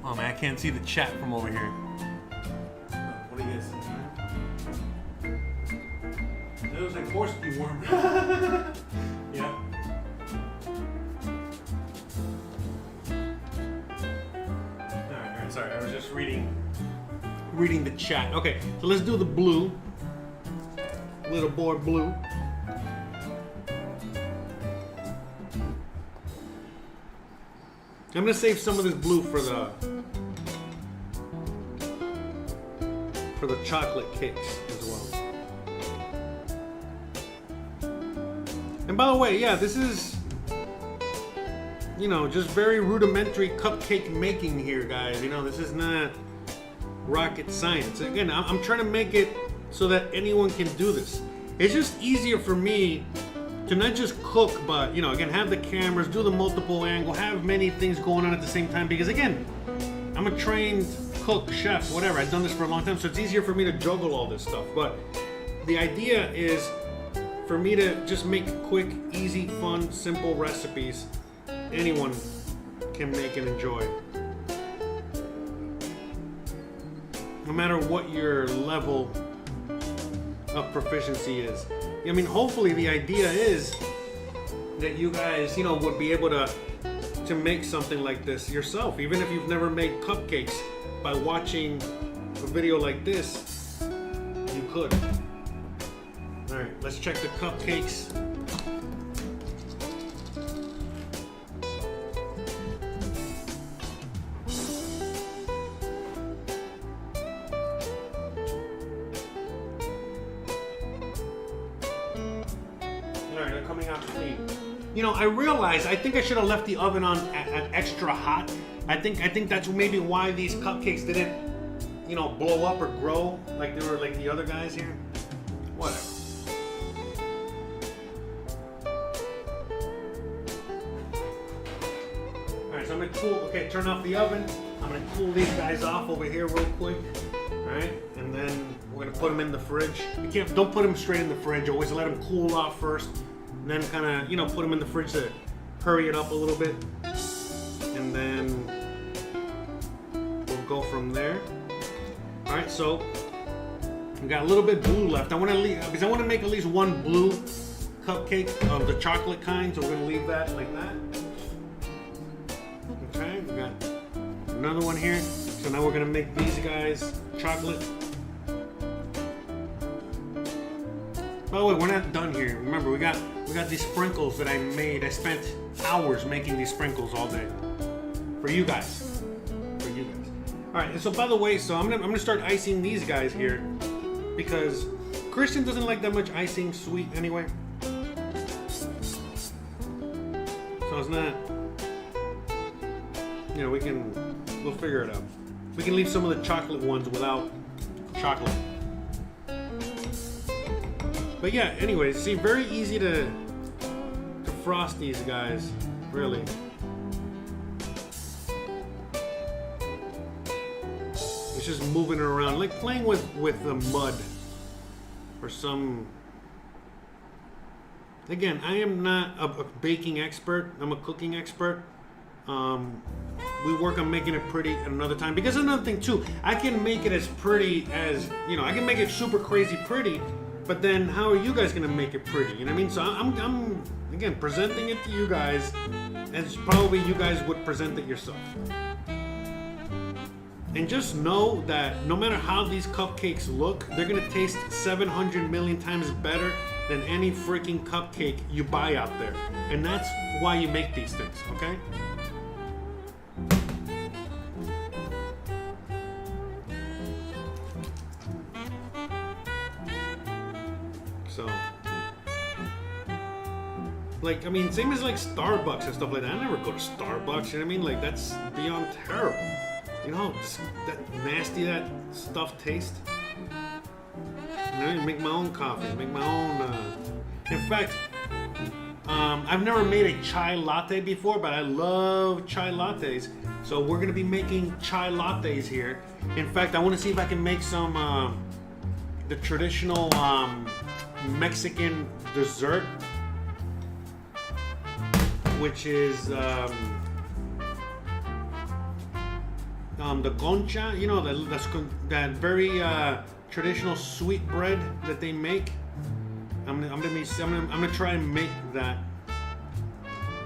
Oh man, I can't see the chat from over here. What do you guys think? It looks like horse dewormer. Yeah. Alright, sorry, I was just reading the chat. Okay, so let's do the blue. Little boy blue. I'm gonna save some of this blue for the chocolate cakes as well. And by the way, yeah, this is, you know, just very rudimentary cupcake making here, guys. You know, this is not rocket science. Again, I'm trying to make it so that anyone can do this. It's just easier for me to not just cook, but, you know, again, have the cameras, do the multiple angle, have many things going on at the same time, because again, I'm a trained cook, chef, whatever. I've done this for a long time, so it's easier for me to juggle all this stuff. But the idea is for me to just make quick, easy, fun, simple recipes anyone can make and enjoy. No matter what your level of proficiency is. I mean, hopefully the idea is that you guys, you know, would be able to make something like this yourself, even if you've never made cupcakes. By watching a video like this, you could. All right, let's check the cupcakes. Alright, they're coming out clean. You know, I realized I think I should have left the oven on at extra hot. I think that's maybe why these cupcakes didn't, you know, blow up or grow like they were like the other guys here. Whatever. Alright, so I'm gonna cool, okay, turn off the oven. I'm gonna cool these guys off over here real quick. Alright, and then we're gonna put them in the fridge. Don't put them straight in the fridge, always let them cool off first. And then kind of, you know, put them in the fridge to hurry it up a little bit. And then we'll go from there. All right, so we got a little bit blue left. I want to leave because I want to make at least one blue cupcake of the chocolate kind. So we're gonna leave that like that. Okay, we got another one here. So now we're gonna make these guys chocolate. By the way, we're not done here. Remember, we got got these sprinkles that I made. I spent hours making these sprinkles all day for you guys. For you guys. All right. And so by the way, so I'm gonna start icing these guys here because Christian doesn't like that much icing sweet anyway. So it's not. You know, we'll figure it out. We can leave some of the chocolate ones without chocolate. But yeah, anyway, see, very easy to frost these guys, really. It's just moving it around, like playing with the mud or some. Again, I am not a baking expert. I'm a cooking expert. We work on making it pretty another time, because another thing too, I can make it as pretty as, you know, I can make it super crazy pretty, but then how are you guys gonna make it pretty? You know what I mean? So I'm again presenting it to you guys as probably you guys would present it yourself. And just know that no matter how these cupcakes look, they're gonna taste 700 million times better than any freaking cupcake you buy out there. And that's why you make these things, okay? So, like, I mean, same as like Starbucks and stuff like that. I never go to Starbucks, you know what I mean? Like, that's beyond terrible. You know how that nasty that stuff tastes? You know, make my own coffee, make my own. In fact, I've never made a chai latte before, but I love chai lattes. So we're gonna be making chai lattes here. In fact, I want to see if I can make some the traditional Mexican dessert, which is the concha. You know, that very traditional sweet bread that they make. I'm gonna try and make that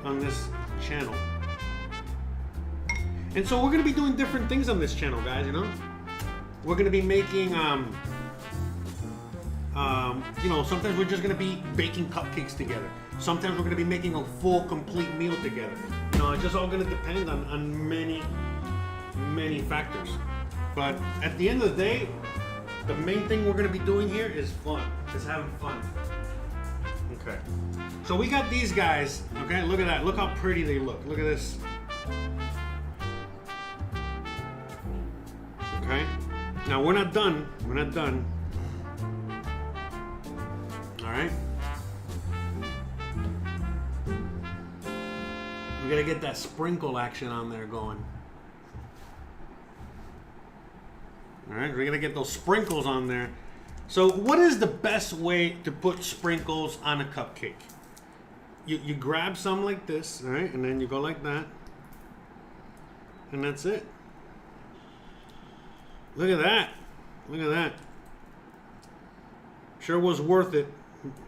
on this channel. And so we're gonna be doing different things on this channel, guys. You know, we're gonna be making you know, sometimes we're just gonna be baking cupcakes together. Sometimes we're gonna be making a full, complete meal together. You know, it's just all gonna depend on many factors. But at the end of the day, the main thing we're gonna be doing here is fun. Is having fun. Okay. So we got these guys. Okay, look at that. Look how pretty they look. Look at this. Okay. Now we're not done. We're not done. All right. We gotta get that sprinkle action on there going. All right, we're gonna get those sprinkles on there. So what is the best way to put sprinkles on a cupcake? You grab some like this, all right, and then you go like that. And that's it. Look at that. Look at that. Sure was worth it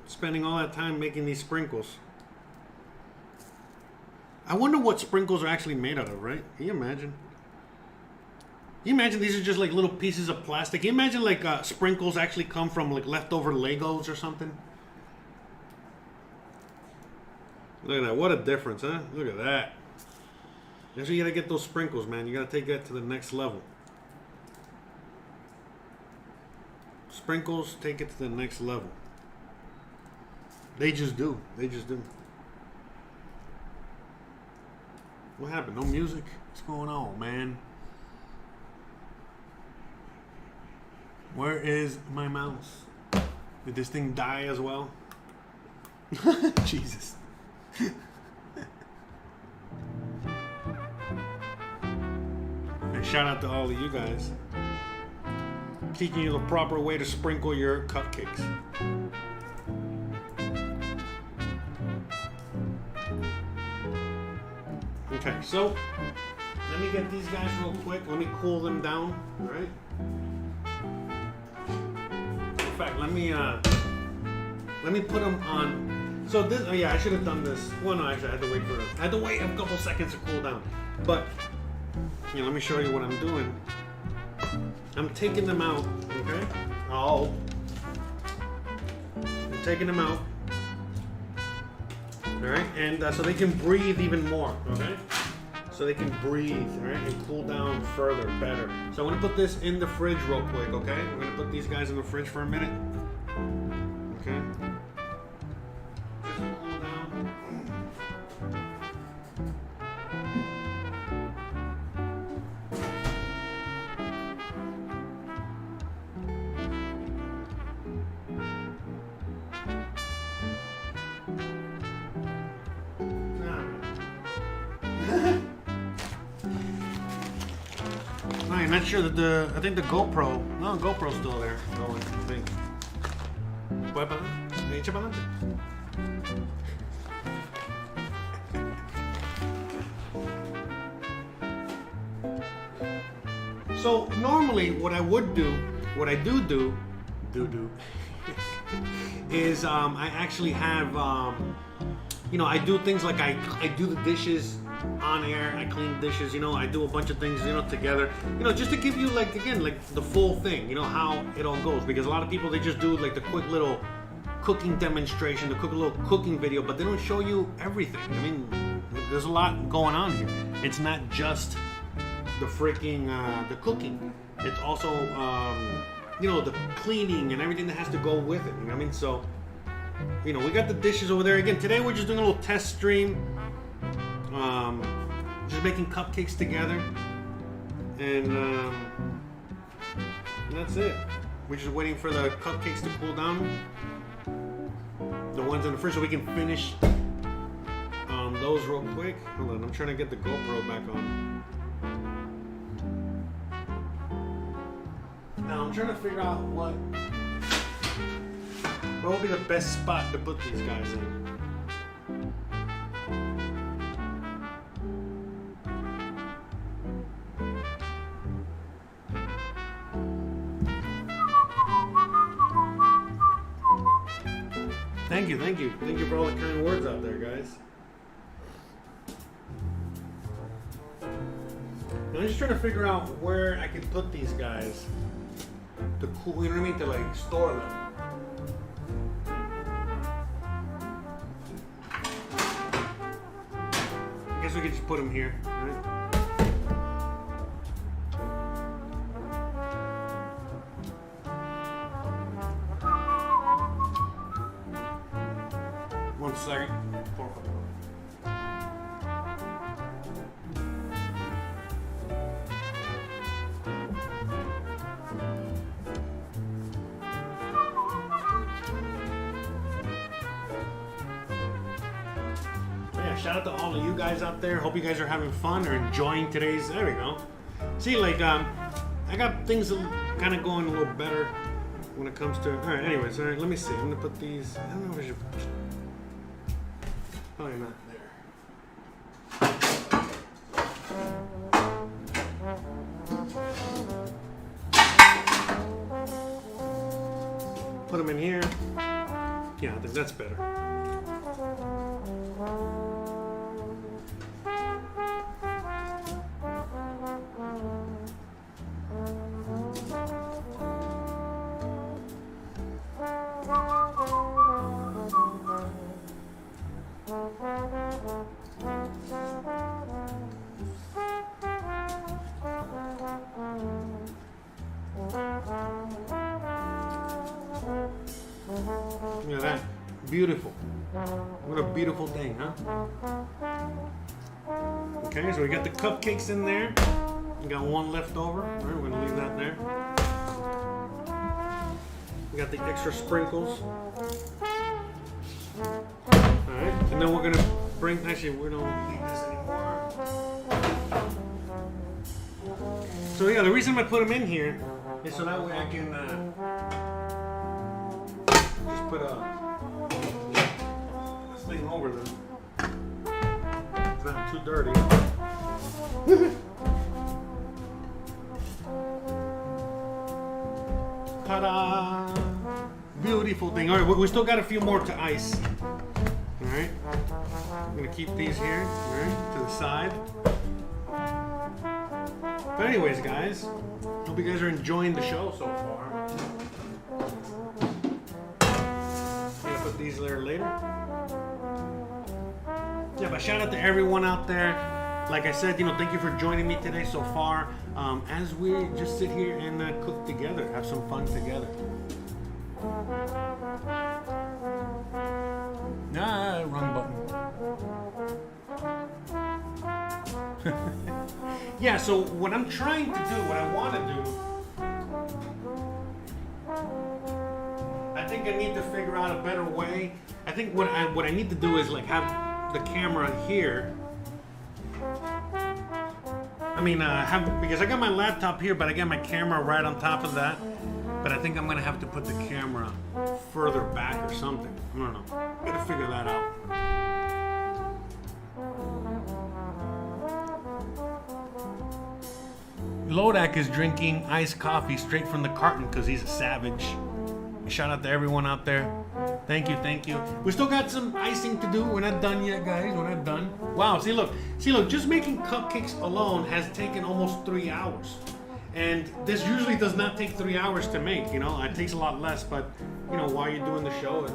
spending all that time making these sprinkles. I wonder what sprinkles are actually made out of, right? Can you imagine? Can you imagine these are just like little pieces of plastic? Can you imagine like sprinkles actually come from like leftover Legos or something? Look at that. What a difference, huh? Look at that. That's why you gotta get those sprinkles, man. You gotta take that to the next level. Sprinkles, take it to the next level. They just do. They just do. What happened? No music? What's going on, man? Where is my mouse? Did this thing die as well? Jesus. And shout out to all of you guys. Teaching you the proper way to sprinkle your cupcakes. Okay, so let me get these guys real quick. Let me cool them down, all right? In fact, let me put them on. So this, oh yeah, I should have done this. Well, no, actually, I had to wait a couple seconds to cool down. But you know, let me show you what I'm doing. I'm taking them out, okay? Oh, I'm taking them out. All right, and so they can breathe even more. Okay, so they can breathe, all right, and cool down further, better. So I'm gonna put this in the fridge real quick. Okay, we're gonna put these guys in the fridge for a minute. Okay. Just cool down. I'm not sure that I think the GoPro's still there going, I think. What about it? So normally what I do is I actually have I do things like I do the dishes on air, I clean dishes, I do a bunch of things, together, just to give you like the full thing, how it all goes, because a lot of people, they just do like the quick little cooking demonstration, the quick little cooking video, but they don't show you everything. I mean, there's a lot going on here. It's not just the freaking the cooking. It's also the cleaning and everything that has to go with it. You know what I mean? So, we got the dishes over there. Again, today we're just doing a little test stream. Just making cupcakes together, and that's it. We're just waiting for the cupcakes to cool down. The ones in the fridge, so we can finish those real quick. Hold on, I'm trying to get the GoPro back on. Now I'm trying to figure out what will be the best spot to put these guys in. Thank you for all the kind words out there, guys. I'm just trying to figure out where I can put these guys to cool, to like store them. I guess we could just put them here, right? 1 second. Yeah, shout out to all of you guys out there. Hope you guys are having fun or enjoying today's. There we go. See, like I got things kind of going a little better when it comes to. All right. Anyways, all right. Let me see. I'm gonna put these. I don't know if I should. Probably not there. Put them in here. Yeah, I think that's better. Look at that. Beautiful. What a beautiful thing, huh? Okay, so we got the cupcakes in there. We got one left over. All right, we're gonna leave that there. We got the extra sprinkles. All right, and then we're gonna bring. Actually, we don't need this anymore. So yeah, the reason I put them in here is so that way I can just put this thing over them. It's not too dirty. Ta-da! Beautiful thing. All right, we still got a few more to ice. All right, I'm gonna keep these here, all right, to the side. But anyways, guys, hope you guys are enjoying the show so far. I'm gonna put these there later. Yeah, but shout out to everyone out there. Like I said, thank you for joining me today so far. As we just sit here and cook together, have some fun together. Ah, wrong button. Yeah, so what I'm trying to do, what I want to do, I think I need to figure out a better way. I think what I need to do is like have the camera here. Because I got my laptop here, but I got my camera right on top of that. But I think I'm gonna have to put the camera further back or something. I don't know. Gotta figure that out. Lodak is drinking iced coffee straight from the carton because he's a savage. Shout out to everyone out there. Thank you, thank you. We still got some icing to do. We're not done yet, guys. We're not done. Wow, see, look. Just making cupcakes alone has taken almost 3 hours. And this usually does not take 3 hours to make, It takes a lot less, but, while you're doing the show, it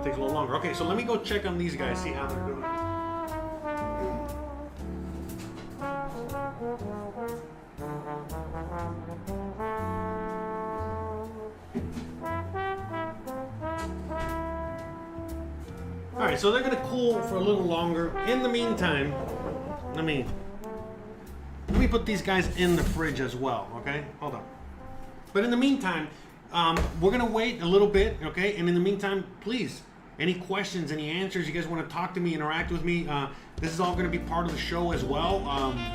takes a little longer. Okay, so let me go check on these guys, see how they're doing. Alright, so they're gonna cool for a little longer. In the meantime, let me put these guys in the fridge as well, okay? Hold on. But in the meantime, we're gonna wait a little bit, okay? And in the meantime, please, any questions, any answers, you guys want to talk to me, interact with me, this is all gonna be part of the show as well,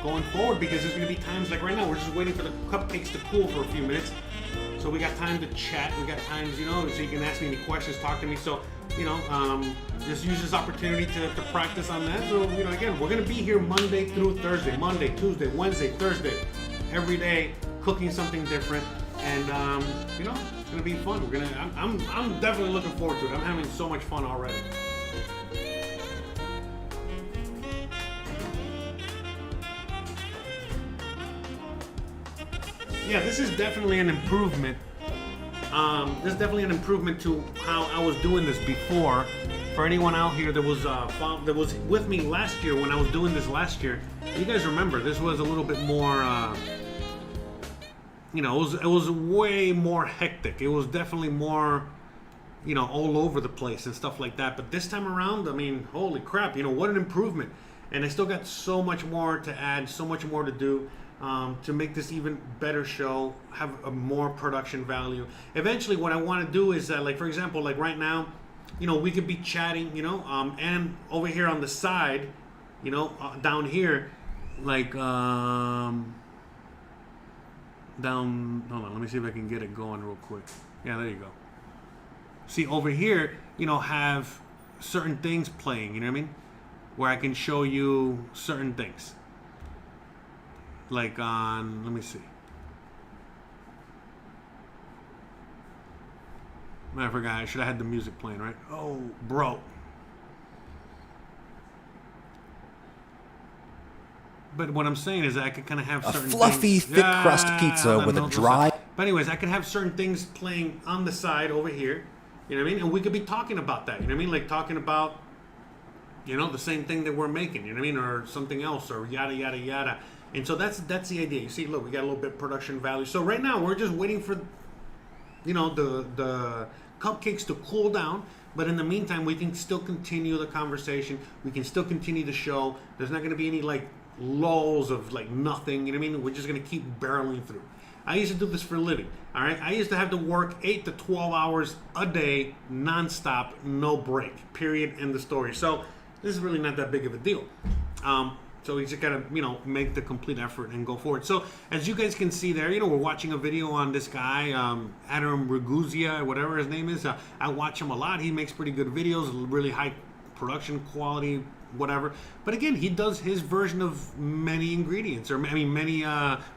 going forward, because there's gonna be times like right now, we're just waiting for the cupcakes to cool for a few minutes. So we got time to chat, we got times, so you can ask me any questions, talk to me. So, just use this opportunity to practice on that. So, again, we're going to be here Monday through Thursday, Monday, Tuesday, Wednesday, Thursday, every day, cooking something different. And, it's going to be fun. I'm definitely looking forward to it. I'm having so much fun already. Yeah, this is definitely an improvement. This is definitely an improvement to how I was doing this before. For anyone out here that was with me last year when I was doing this last year, you guys remember this was a little bit more. It was way more hectic. It was definitely more, all over the place and stuff like that. But this time around, holy crap! What an improvement. And I still got so much more to add, so much more to do. To make this even better show, have a more production value. Eventually, what I want to do is, like for example, like right now, we could be chatting, and over here on the side, down here, like down. Hold on, let me see if I can get it going real quick. Yeah, there you go. See over here, have certain things playing. You know what I mean? Where I can show you certain things. Like on, let me see. I forgot, I should have had the music playing, right? Oh, bro. But what I'm saying is that I could kind of have certain fluffy, things. thick crust pizza with a dry... But anyways, I could have certain things playing on the side over here. You know what I mean? And we could be talking about that. You know what I mean? Like talking about, the same thing that we're making. You know what I mean? Or something else, or yada, yada, yada. And so that's the idea. You see, look, we got a little bit of production value. So right now we're just waiting for, the cupcakes to cool down. But in the meantime, we can still continue the conversation. We can still continue the show. There's not going to be any like lulls of like nothing. You know what I mean? We're just going to keep barreling through. I used to do this for a living. All right. I used to have to work 8 to 12 hours a day, nonstop, no break. Period. End of story. So this is really not that big of a deal. So we just gotta, make the complete effort and go forward. So as you guys can see there, we're watching a video on this guy, Adam Raguzia, whatever his name is. I watch him a lot. He makes pretty good videos, really high production quality, whatever. But again, he does his version of many ingredients, or many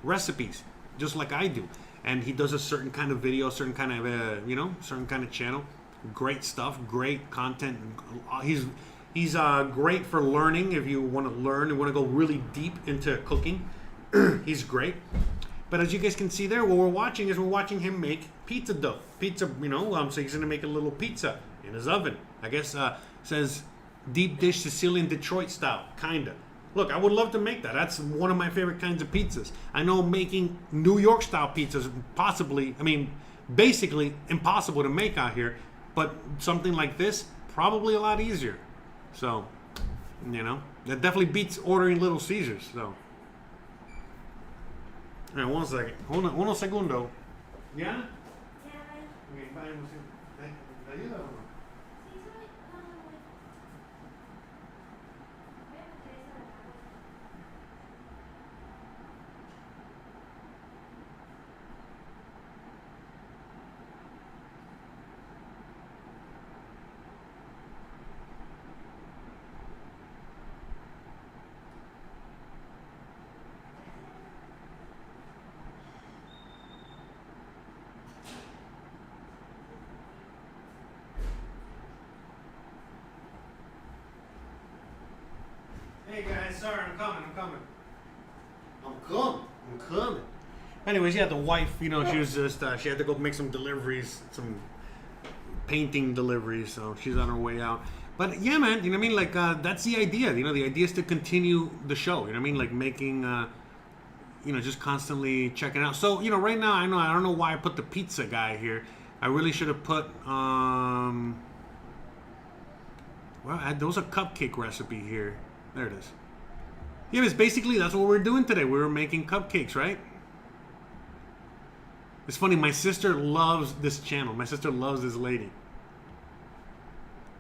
recipes, just like I do. And he does a certain kind of video, certain kind of, certain kind of channel. Great stuff, great content. He's great for learning. If you want to learn and want to go really deep into cooking, he's great. But as you guys can see there, what we're watching him make pizza dough. So he's going to make a little pizza in his oven. I guess says deep dish Sicilian Detroit style, kinda. Look, I would love to make that. That's one of my favorite kinds of pizzas. I know making New York style pizzas basically impossible to make out here, but something like this, probably a lot easier. So, that definitely beats ordering Little Caesars. So, all right, 1 second. Uno segundo. ¿Ya? Okay, vayamos. ¿Te ayuda o no? Hey guys, sorry, I'm coming. I'm coming. Anyways, yeah, the wife, she was just, she had to go make some deliveries, some painting deliveries, so she's on her way out. But yeah, man, that's the idea. The idea is to continue the show, like making, just constantly checking out. So, right now, I don't know why I put the pizza guy here. I really should have put, there was a cupcake recipe here. There it is. Yeah, it's basically, that's what we're doing today. We were making cupcakes, right? It's funny, my sister loves this channel. My sister loves this lady.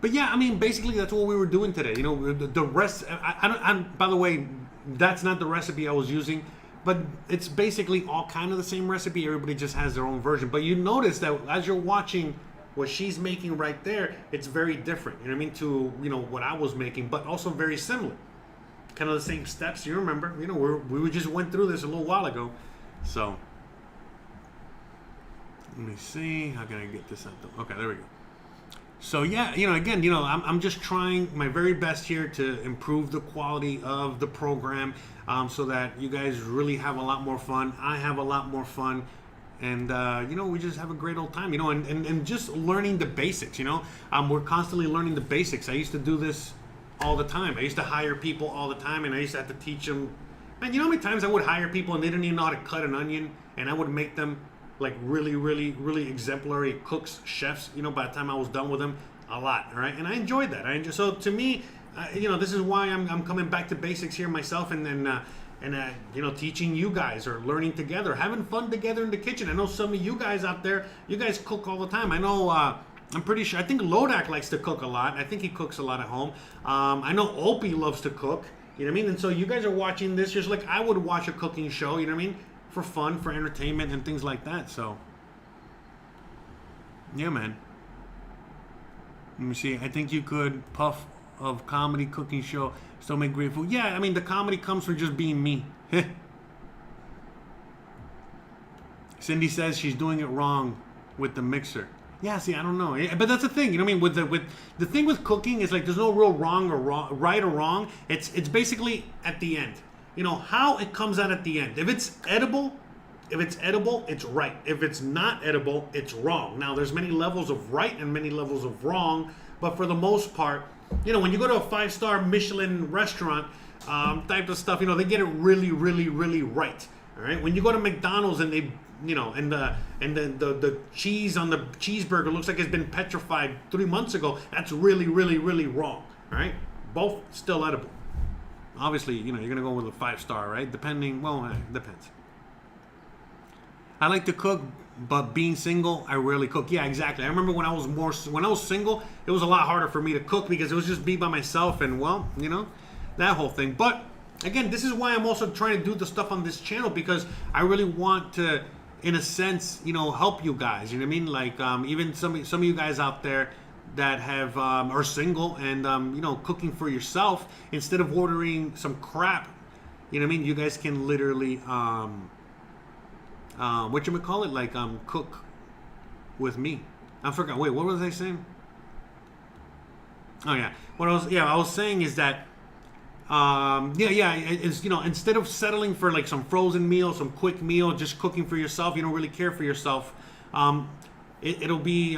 But yeah, basically that's what we were doing today. The rest, by the way, that's not the recipe I was using, but it's basically all kind of the same recipe. Everybody just has their own version. But you notice that as you're watching what she's making right there, it's very different, to, what I was making, but also very similar. Kind of the same steps, you remember, we just went through this a little while ago. So, let me see, how can I get this out? Okay, there we go. So yeah, again, I'm just trying my very best here to improve the quality of the program, so that you guys really have a lot more fun. I have a lot more fun. And, we just have a great old time, and just learning the basics, we're constantly learning the basics. I used to do this all the time. I used to hire people all the time, and I used to have to teach them. Man, you know how many times I would hire people and they didn't even know how to cut an onion, and I would make them like really, really, really exemplary cooks, chefs, by the time I was done with them? A lot, all right? And I enjoyed that. So to me, this is why I'm coming back to basics here myself, and teaching you guys, or learning together, having fun together in the kitchen. I know some of you guys out there, you guys cook all the time. I know, I'm pretty sure, I think Lodak likes to cook a lot. I think he cooks a lot at home. I know Opie loves to cook, And so you guys are watching this just like I would watch a cooking show, for fun, for entertainment, and things like that. So, yeah, man. Let me see. I think you could puff of comedy cooking show, still make great food. Yeah, the comedy comes from just being me. Cindy says she's doing it wrong with the mixer. Yeah, see, I don't know, but that's the thing. With the thing with cooking is like there's no real right or wrong. It's basically at the end. How it comes out at the end. If it's edible, it's right. If it's not edible, it's wrong. Now, there's many levels of right and many levels of wrong, but for the most part, when you go to a 5-star Michelin restaurant, type of stuff, they get it really, really, really right. All right. When you go to McDonald's and they, and the cheese on the cheeseburger looks like it's been petrified 3 months ago, that's really, really, really wrong. All right. Both still edible. Obviously, you're going to go with a 5-star, right? Depending, depends. I like to cook, but being single, I rarely cook. Yeah, exactly. I remember when I was single, it was a lot harder for me to cook because it was just me by myself and, that whole thing. But, again, this is why I'm also trying to do the stuff on this channel, because I really want to, in a sense, help you guys. You know what I mean? Like, even some of you guys out there that have are single and cooking for yourself instead of ordering some crap, you guys can literally whatchamacallit, like cook with me. I forgot. Wait, what was I saying? Oh yeah, I was saying is that it's instead of settling for like some frozen meal, some quick meal, just cooking for yourself, you don't really care for yourself, it'll be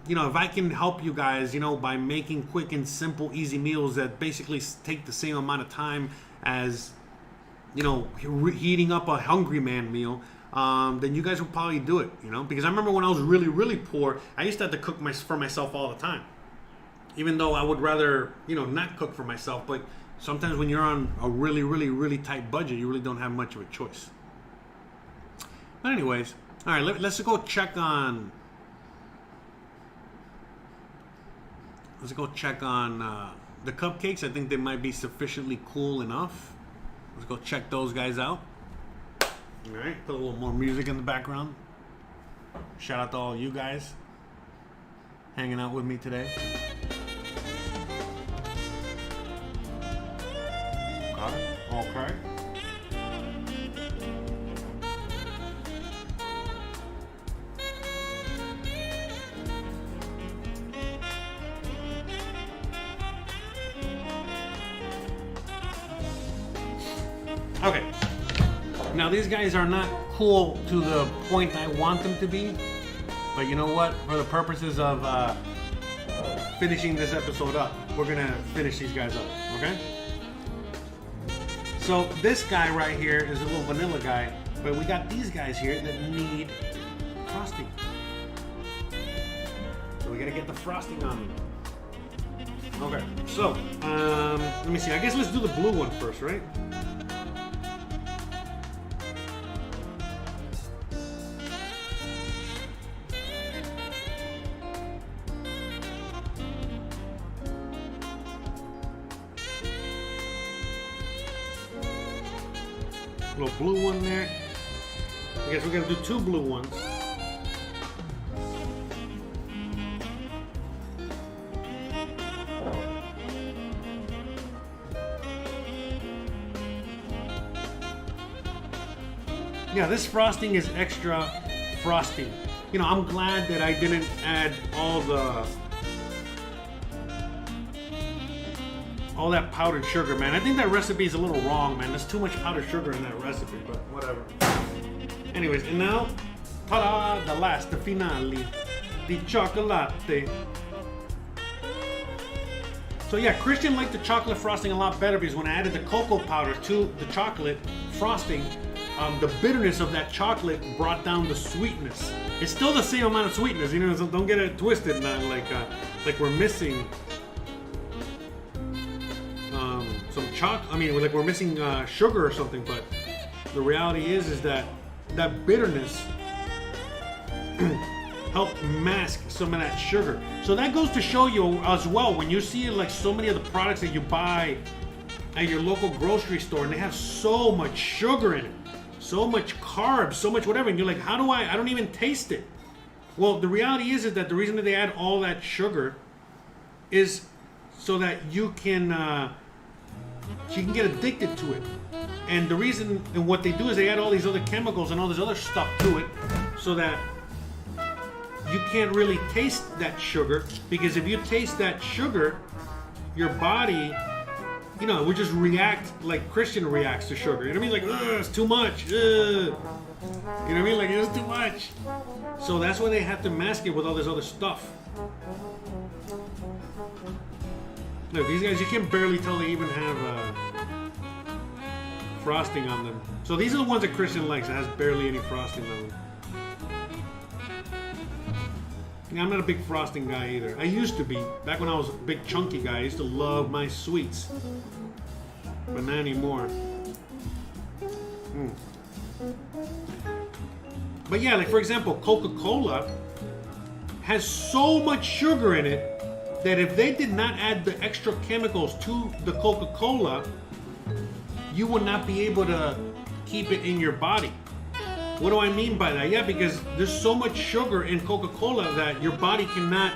if I can help you guys, by making quick and simple, easy meals that basically take the same amount of time as, heating up a hungry man meal, then you guys will probably do it, because I remember when I was really, really poor, I used to have to cook for myself all the time. Even though I would rather, not cook for myself, but sometimes when you're on a really, really, really tight budget, you really don't have much of a choice. But anyways, all right, let's go check on. Let's go check on the cupcakes. I think they might be sufficiently cool enough. Let's go check those guys out. All right, put a little more music in the background. Shout out to all you guys hanging out with me today. Okay. Okay. Now these guys are not cool to the point I want them to be, but you know what? For the purposes of finishing this episode up, we're gonna finish these guys up. Okay. So this guy right here is a little vanilla guy, but we got these guys here that need frosting. So we gotta get the frosting on them. Okay, so let me see. I guess let's do the blue one first, right? Little blue one there. I guess we're gonna do two blue ones. Yeah, this frosting is extra frosting. I'm glad that I didn't add all that powdered sugar, man. I think that recipe is a little wrong, man. There's too much powdered sugar in that recipe, but whatever. Anyways, and now, ta-da, the finale, the chocolate. So yeah, Christian liked the chocolate frosting a lot better because when I added the cocoa powder to the chocolate frosting, the bitterness of that chocolate brought down the sweetness. It's still the same amount of sweetness, so don't get it twisted, not like we're missing some like we're missing sugar or something. But the reality is that bitterness helped mask some of that sugar. So that goes to show you as well, when you see like so many of the products that you buy at your local grocery store and they have so much sugar in it, so much carbs, so much whatever, and you're like, how do I don't even taste it. Well, the reality is that the reason that they add all that sugar is so that you can get addicted to it. And the reason, and what they do is they add all these other chemicals and all this other stuff to it so that you can't really taste that sugar, because if you taste that sugar, your body, would just react like Christian reacts to sugar. You know what I mean? Like, it's too much. You know what I mean? Like, it's too much. So that's why they have to mask it with all this other stuff. Look, these guys, you can barely tell they even have frosting on them. So these are the ones that Christian likes. It has barely any frosting on them. Yeah, I'm not a big frosting guy either. I used to be. Back when I was a big chunky guy, I used to love my sweets. But not anymore. But yeah, like for example, Coca-Cola has so much sugar in it that if they did not add the extra chemicals to the Coca-Cola, you would not be able to keep it in your body. What do I mean by that? Yeah, because there's so much sugar in Coca-Cola that your body cannot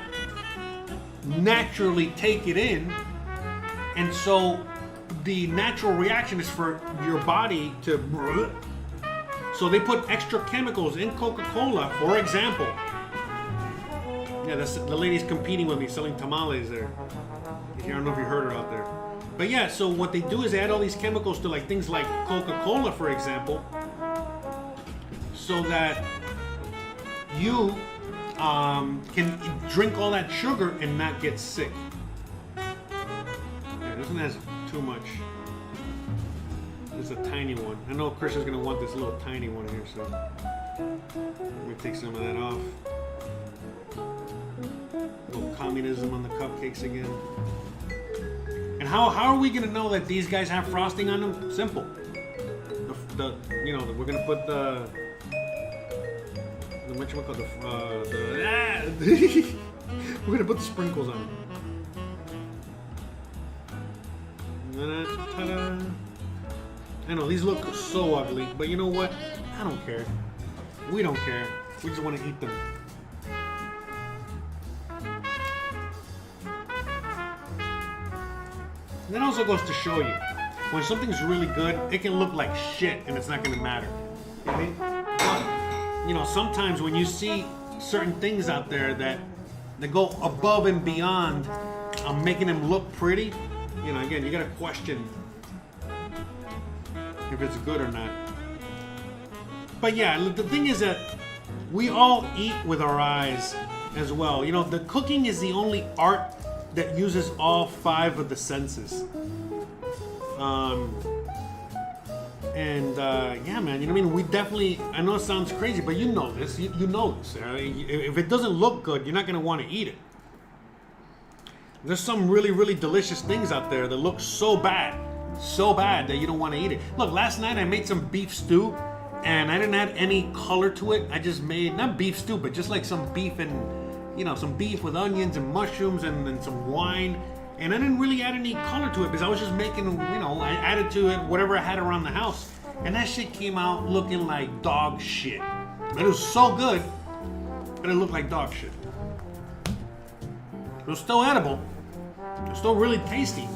naturally take it in. And so the natural reaction is for your body to... So they put extra chemicals in Coca-Cola, for example. Yeah, that's the lady's competing with me selling tamales there. I don't know if you heard her out there. But yeah, so what they do is they add all these chemicals to like things like Coca-Cola, for example, so that you can drink all that sugar and not get sick. Yeah, this one has too much. This is a tiny one. I know Chris is gonna want this little tiny one here, so let me take some of that off. A little communism on the cupcakes again. And how are we gonna know that these guys have frosting on them? Simple. We're gonna put we're gonna put the sprinkles on them. Ta-da. I know these look so ugly, but you know what? I don't care. We don't care. We just want to eat them. And that also goes to show you, when something's really good, it can look like shit and it's not going to matter. You know what I mean? But, you know, sometimes when you see certain things out there that go above and beyond making them look pretty, you know, again, you got to question if it's good or not. But yeah, the thing is that we all eat with our eyes as well. You know, the cooking is the only art that uses all 5 of the senses. Yeah, man, you know what I mean? We definitely, I know it sounds crazy, but you know this. You know this. If it doesn't look good, you're not going to want to eat it. There's some really, really delicious things out there that look so bad that you don't want to eat it. Look, last night I made some beef stew, and I didn't add any color to it. I just made, not beef stew, but just like some beef and, you know, some beef with onions and mushrooms and some wine. And I didn't really add any color to it because I was just making, you know, I added to it whatever I had around the house. And that shit came out looking like dog shit. It was so good, but it looked like dog shit. It was still edible. It was still really tasty.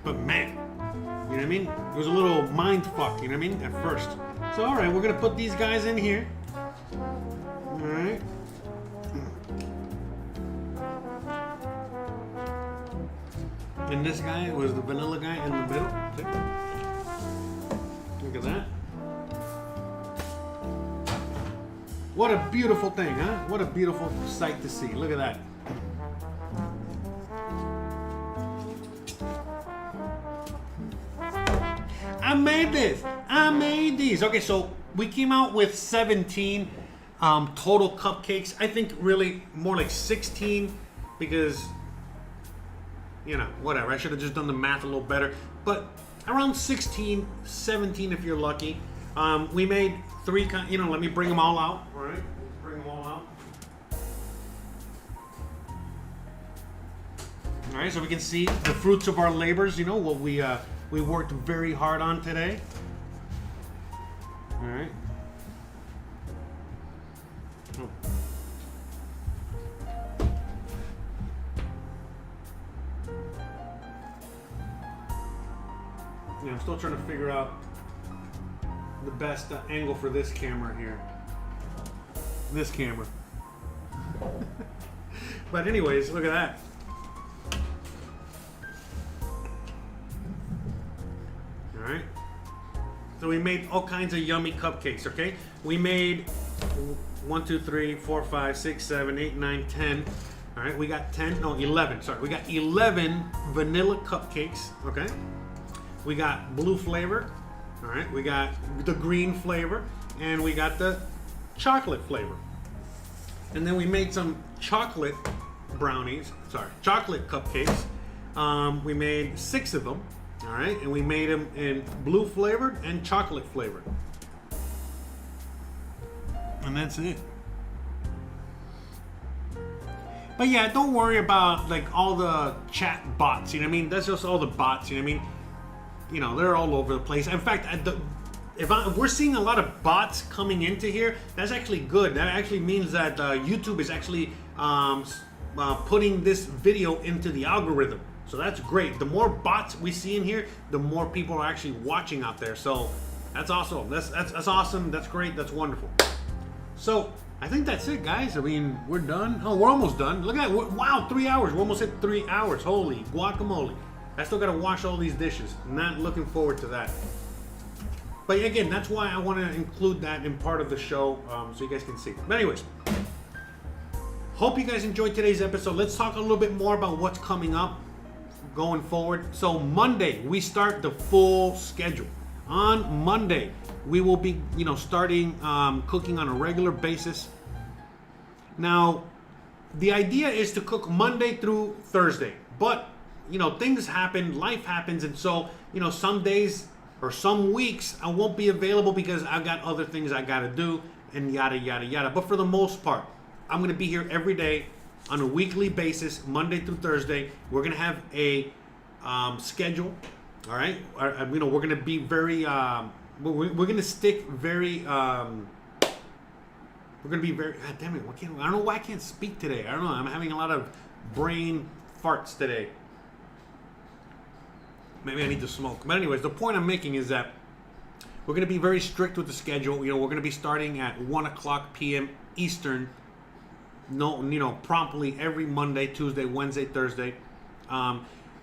But man, you know what I mean? It was a little mind fuck, you know what I mean? At first. So alright, we're gonna put these guys in here. Alright. And this guy was the vanilla guy in the middle. See? Look at that. What a beautiful thing, huh? What a beautiful sight to see. Look at that. I made this. I made these. Okay, so we came out with 17 total cupcakes. I think really more like 16 because, you know, whatever. I should have just done the math a little better. But around 16, 17 if you're lucky. We made 3, you know, let me bring them all out. All right, bring them all out. All right, so we can see the fruits of our labors, you know, what we worked very hard on today. All right. Oh. Yeah, I'm still trying to figure out the best angle for this camera here. This camera. But anyways, look at that. Alright. So we made all kinds of yummy cupcakes, okay? We made 1, 2, 3, 4, 5, 6, 7, 8, 9, 10. Alright, we got 11. Sorry, we got 11 vanilla cupcakes, okay? We got blue flavor, all right? We got the green flavor, and we got the chocolate flavor. And then we made some chocolate brownies, chocolate cupcakes. We made 6 of them, all right? And we made them in blue flavored and chocolate flavored. And that's it. But yeah, don't worry about like all the chat bots, you know what I mean? That's just all the bots, you know what I mean? You know, they're all over the place. In fact, if we're seeing a lot of bots coming into here, that's actually good. That actually means that YouTube is actually putting this video into the algorithm. So that's great. The more bots we see in here, the more people are actually watching out there. So that's awesome. That's awesome. That's great. That's wonderful. So I think that's it, guys. I mean, we're done. Oh, we're almost done. Look at that. Wow, 3 hours. We're almost at 3 hours. Holy guacamole. I still gotta wash all these dishes. Not looking forward to that. But again, that's why I want to include that in part of the show, so you guys can see. But anyways, Hope you guys enjoyed today's episode. Let's talk a little bit more about what's coming up going forward. So Monday, we start the full schedule. On Monday, we will be, starting cooking on a regular basis. Now, the idea is to cook Monday through Thursday, but things happen, life happens, and so some days or some weeks I won't be available because I've got other things I gotta do and yada yada yada. But for the most part, I'm gonna be here every day on a weekly basis, Monday through Thursday. We're gonna have a schedule. All right, we're gonna be very. We're gonna stick very. We're gonna be very. God damn it! I don't know why I can't speak today. I don't know. I'm having a lot of brain farts today. Maybe I need to smoke. But anyways, the point I'm making is that we're gonna be very strict with the schedule. We're gonna be starting at 1:00 p.m. Eastern. Promptly every Monday, Tuesday, Wednesday, Thursday.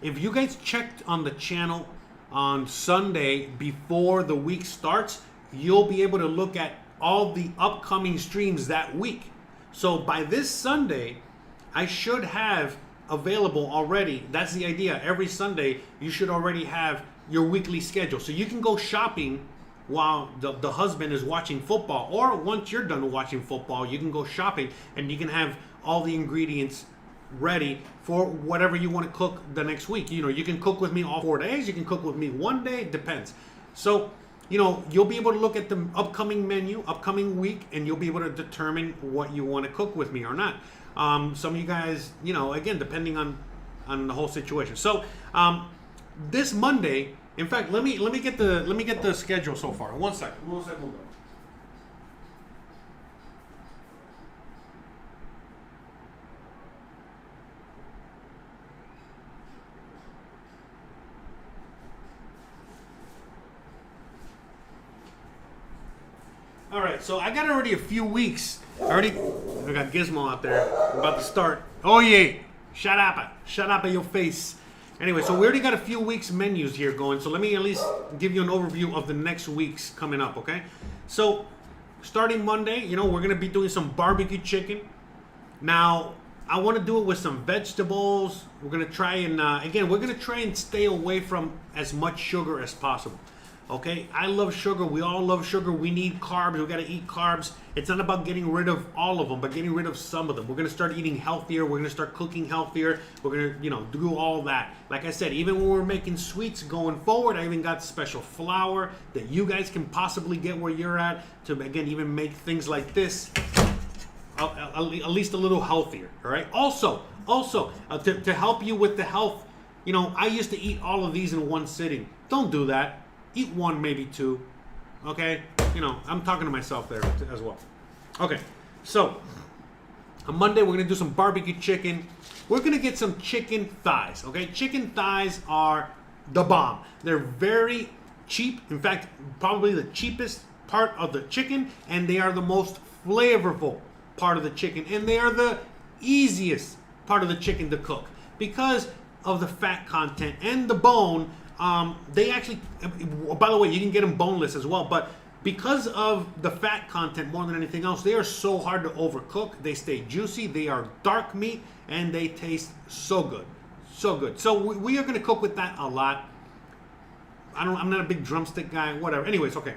If you guys checked on the channel on Sunday before the week starts, you'll be able to look at all the upcoming streams that week. So by this Sunday, I should have available already. That's the idea. Every Sunday, you should already have your weekly schedule. So you can go shopping while the husband is watching football, or once you're done watching football, you can go shopping and you can have all the ingredients ready for whatever you want to cook the next week. You can cook with me all 4 days, you can cook with me one day, depends. So you'll be able to look at the upcoming menu, upcoming week, and you'll be able to determine what you want to cook with me or not. Some of you guys, again, depending on the whole situation. So this Monday, in fact, let me get the schedule so far. One second. All right, so I got already a few weeks. I got Gizmo out there. I'm about to start. Oh yeah, shut up at your face. Anyway, so we already got a few weeks menus here going. So let me at least give you an overview of the next weeks coming up, okay? So starting Monday, we're gonna be doing some barbecue chicken. Now, I want to do it with some vegetables. We're gonna try and stay away from as much sugar as possible. Okay, I love sugar. We all love sugar. We need carbs. We got to eat carbs. It's not about getting rid of all of them, but getting rid of some of them. We're going to start eating healthier. We're going to start cooking healthier. We're going to, do all that. Like I said, even when we're making sweets going forward, I even got special flour that you guys can possibly get where you're at to, again, even make things like this at least a little healthier. All right. Also, to help you with the health, I used to eat all of these in one sitting. Don't do that. Eat one, maybe two. Okay? I'm talking to myself there as well. Okay, so on Monday, we're going to do some barbecue chicken. We're going to get some chicken thighs. Okay? Chicken thighs are the bomb. They're very cheap. In fact, probably the cheapest part of the chicken, and they are the most flavorful part of the chicken. And they are the easiest part of the chicken to cook because of the fat content and the bone. They actually, by the way, you can get them boneless as well, but because of the fat content more than anything else, they are so hard to overcook. They stay juicy, they are dark meat, and they taste so good. So good. So we are going to cook with that a lot. I'm not a big drumstick guy, whatever. Anyways, okay.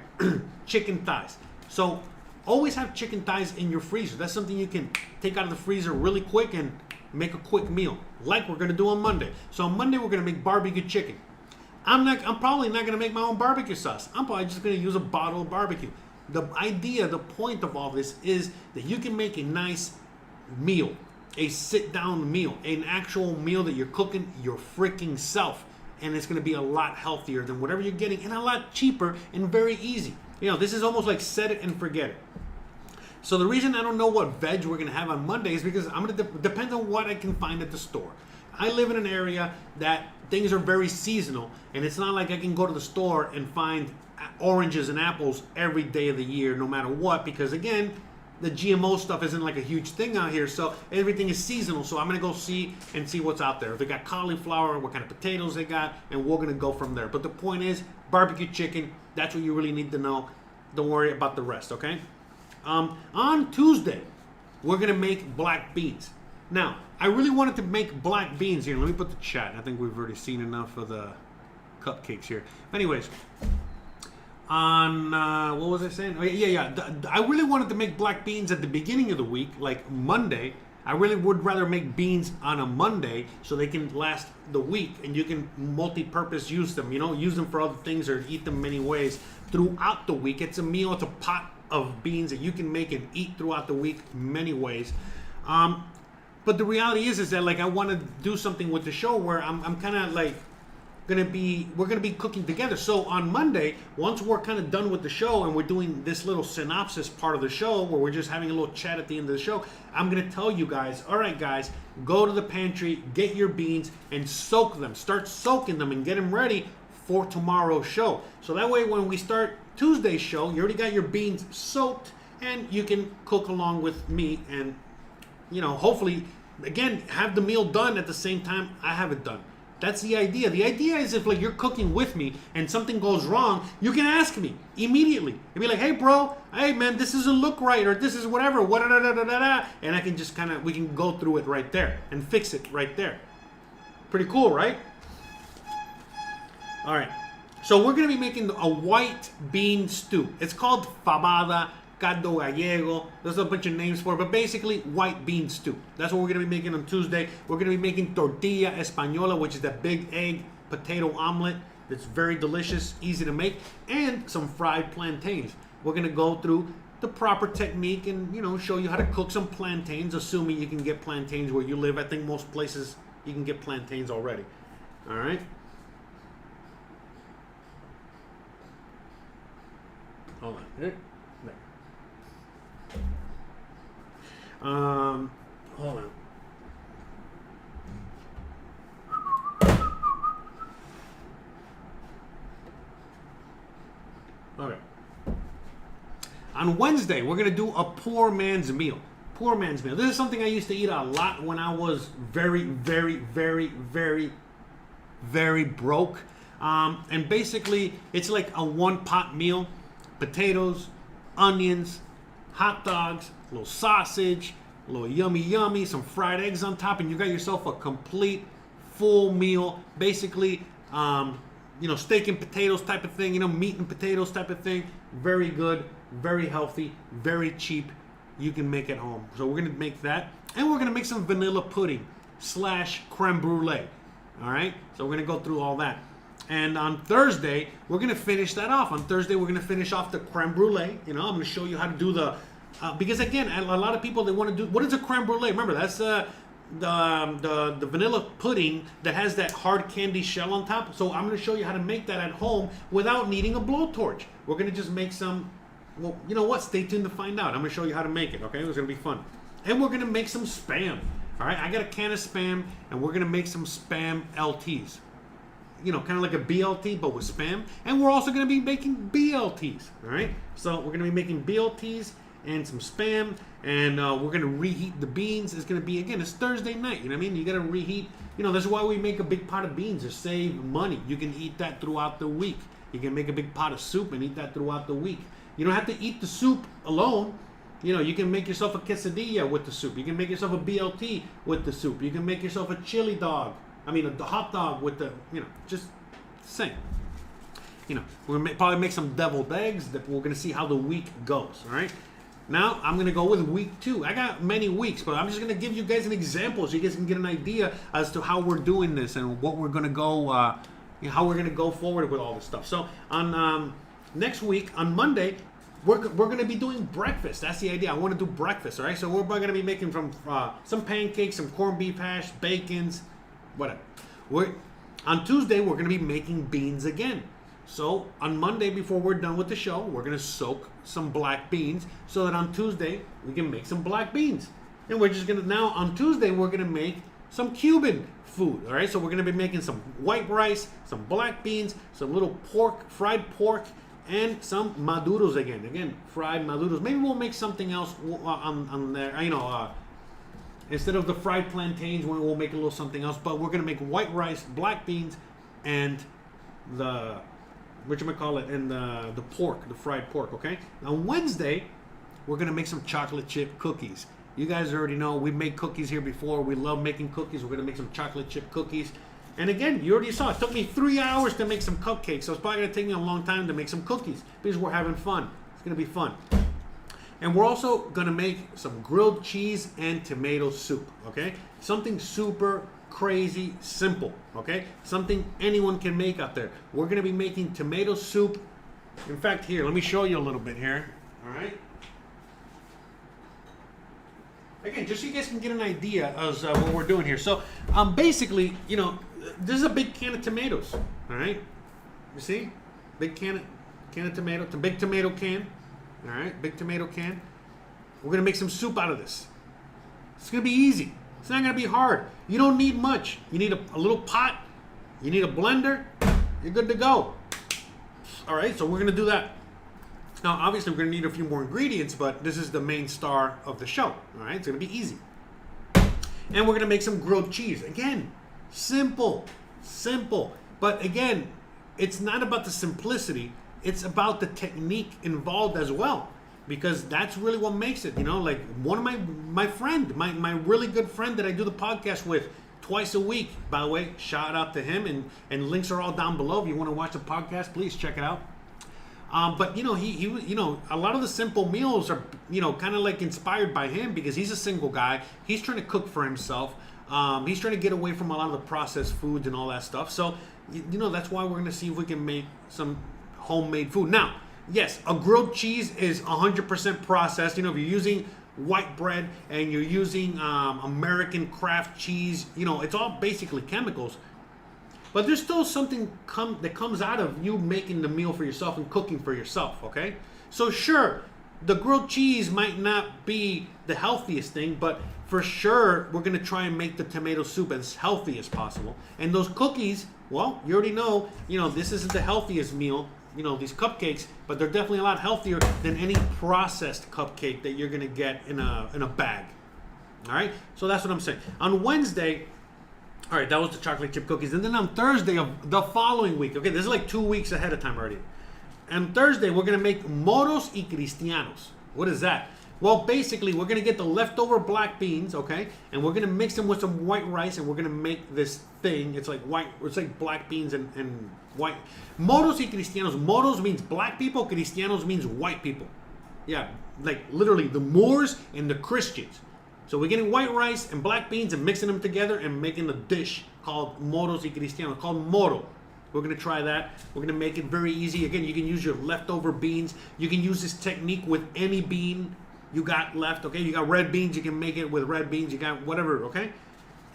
Chicken thighs. So always have chicken thighs in your freezer. That's something you can take out of the freezer really quick and make a quick meal, like we're going to do on Monday. So on Monday, we're going to make barbecue chicken. I'm probably not going to make my own barbecue sauce. I'm probably just going to use a bottle of barbecue. The idea, the point of all this is that you can make a nice meal, a sit-down meal, an actual meal that you're cooking your freaking self. And it's going to be a lot healthier than whatever you're getting and a lot cheaper and very easy. This is almost like set it and forget it. So the reason I don't know what veg we're going to have on Monday is because I'm going to depend on what I can find at the store. I live in an area that things are very seasonal, and it's not like I can go to the store and find oranges and apples every day of the year, no matter what, because again, the GMO stuff isn't like a huge thing out here, so everything is seasonal. So I'm gonna go see what's out there. If they got cauliflower, what kind of potatoes they got, and we're gonna go from there. But the point is, barbecue chicken, that's what you really need to know. Don't worry about the rest, okay? On Tuesday, we're gonna make black beans. Now, I really wanted to make black beans here. Let me put the chat. I think we've already seen enough of the cupcakes here. Anyways, on what was I saying? Oh, yeah. I really wanted to make black beans at the beginning of the week, like Monday. I really would rather make beans on a Monday so they can last the week and you can multi-purpose use them. You know, use them for other things or eat them many ways throughout the week. It's a meal. It's a pot of beans that you can make and eat throughout the week many ways. But the reality is that like I want to do something with the show where I'm kind of like we're gonna be cooking together. So on Monday, once we're kind of done with the show and we're doing this little synopsis part of the show where we're just having a little chat at the end of the show, I'm gonna tell you guys, all right guys, go to the pantry, get your beans and soak them. Start soaking them and get them ready for tomorrow's show. So that way when we start Tuesday's show, you already got your beans soaked and you can cook along with me and, you know, hopefully, again, have the meal done at the same time I have it done. That's the idea. The idea is if like you're cooking with me and something goes wrong, you can ask me immediately. And be like, hey bro, hey man, this doesn't look right or this is whatever, and I can just we can go through it right there and fix it right there. Pretty cool, right? All right. So we're going to be making a white bean stew. It's called fabada, caldo gallego. There's a bunch of names for it, but basically white bean stew. That's what we're going to be making on Tuesday. We're going to be making tortilla española, which is that big egg potato omelet that's very delicious, easy to make, and some fried plantains. We're going to go through the proper technique and, you know, show you how to cook some plantains, assuming you can get plantains where you live. I think most places you can get plantains already. All right. Hold on. There. Hold on. Okay. On Wednesday, we're gonna do a poor man's meal. Poor man's meal. This is something I used to eat a lot when I was very broke. And basically, it's like a one-pot meal: potatoes, onions, hot dogs, a little sausage, a little yummy, some fried eggs on top, and you got yourself a complete full meal. Basically, you know, steak and potatoes type of thing, you know, meat and potatoes type of thing. Very good, very healthy, very cheap. You can make at home. So we're gonna make that, and we're gonna make some vanilla pudding / creme brulee. All right, so we're gonna go through all that. And on Thursday, we're going to finish that off. On Thursday, we're going to finish off the creme brulee. You know, I'm going to show you how to do the... because, again, a lot of people, they want to do... What is a creme brulee? Remember, that's the vanilla pudding that has that hard candy shell on top. So I'm going to show you how to make that at home without needing a blowtorch. We're going to just make some... Well, you know what? Stay tuned to find out. I'm going to show you how to make it, okay? It's going to be fun. And we're going to make some Spam. All right? I got a can of Spam, and we're going to make some Spam LTs. You know, kind of like a BLT, but with Spam. And we're also going to be making BLTs, all right? So we're going to be making BLTs and some Spam, and we're going to reheat the beans. It's going to be, again, it's Thursday night, you know what I mean? You got to reheat. You know, that's why we make a big pot of beans, to save money. You can eat that throughout the week. You can make a big pot of soup and eat that throughout the week. You don't have to eat the soup alone. You know, you can make yourself a quesadilla with the soup. You can make yourself a BLT with the soup. You can make yourself a chili dog. I mean, a hot dog with the, you know, just same. You know, we're going to probably make some deviled eggs. That we're going to see how the week goes, all right? Now, I'm going to go with week 2. I got many weeks, but I'm just going to give you guys an example so you guys can get an idea as to how we're doing this and what we're going to go, you know, how we're going to go forward with all this stuff. So, on next week, on Monday, we're going to be doing breakfast. That's the idea. I want to do breakfast, all right? So, we're going to be making from some pancakes, some corned beef hash, bacons, whatever. On Tuesday, we're going to be making beans again. So on Monday, before we're done with the show, we're going to soak some black beans so that on Tuesday, we can make some black beans. And we're just going to, now on Tuesday, we're going to make some Cuban food. All right, so we're going to be making some white rice, some black beans, some little pork, fried pork, and some maduros again. Again, fried maduros. Maybe we'll make something else on there, you know, instead of the fried plantains, we'll make a little something else. But we're going to make white rice, black beans, and the, whatchamacallit, and the pork, the fried pork, okay? On Wednesday, we're going to make some chocolate chip cookies. You guys already know we've made cookies here before. We love making cookies. We're gonna make some chocolate chip cookies. And again, you already saw it took me 3 hours to make some cupcakes, so it's probably gonna take me a long time to make some cookies because we're having fun. It's gonna be fun. And we're also gonna make some grilled cheese and tomato soup, okay? Something super crazy simple, okay? Something anyone can make out there. We're gonna be making tomato soup. In fact, here, let me show you a little bit here, all right? Again, just so you guys can get an idea of what we're doing here. So, basically, you know, this is a big can of tomatoes, all right? You see? Big can of tomato, it's a big tomato can. All right, big tomato can. We're gonna make some soup out of this. It's gonna be easy. It's not gonna be hard. You don't need much. You need a little pot. You need a blender. You're good to go. All right, so we're gonna do that. Now, obviously, we're gonna need a few more ingredients, but this is the main star of the show. All right, it's gonna be easy. And we're gonna make some grilled cheese. Again, simple. But again, it's not about the simplicity. It's about the technique involved as well, because that's really what makes it. You know, like one of my really good friend that I do the podcast with twice a week. By the way, shout out to him, and links are all down below. If you want to watch the podcast, please check it out. But you know, he you know, a lot of the simple meals are, you know, kind of like inspired by him because he's a single guy. He's trying to cook for himself. He's trying to get away from a lot of the processed foods and all that stuff. So you know, that's why we're gonna see if we can make some homemade food. Now, yes, a grilled cheese is 100% processed. You know, if you're using white bread and you're using American craft cheese, you know, it's all basically chemicals. But there's still something that comes out of you making the meal for yourself and cooking for yourself, okay? So sure, the grilled cheese might not be the healthiest thing, but for sure, we're gonna try and make the tomato soup as healthy as possible. And those cookies, well, you already know, you know, this isn't the healthiest meal, you know, these cupcakes, but they're definitely a lot healthier than any processed cupcake that you're gonna get in a bag. All right, so that's what I'm saying. On Wednesday, all right, that was the chocolate chip cookies, and then on Thursday of the following week, okay, this is like 2 weeks ahead of time already. And Thursday, we're gonna make moros y cristianos. What is that? Well, basically, we're gonna get the leftover black beans, okay, and we're gonna mix them with some white rice, and we're gonna make this thing. It's like black beans and white. Moros y cristianos. Moros means black people. Cristianos means white people. Yeah, like literally the Moors and the Christians. So we're getting white rice and black beans and mixing them together and making a dish called moros y cristianos, called moro. We're gonna try that. We're gonna make it very easy. Again, you can use your leftover beans. You can use this technique with any bean you got left, okay? You got red beans, you can make it with red beans. You got whatever, okay?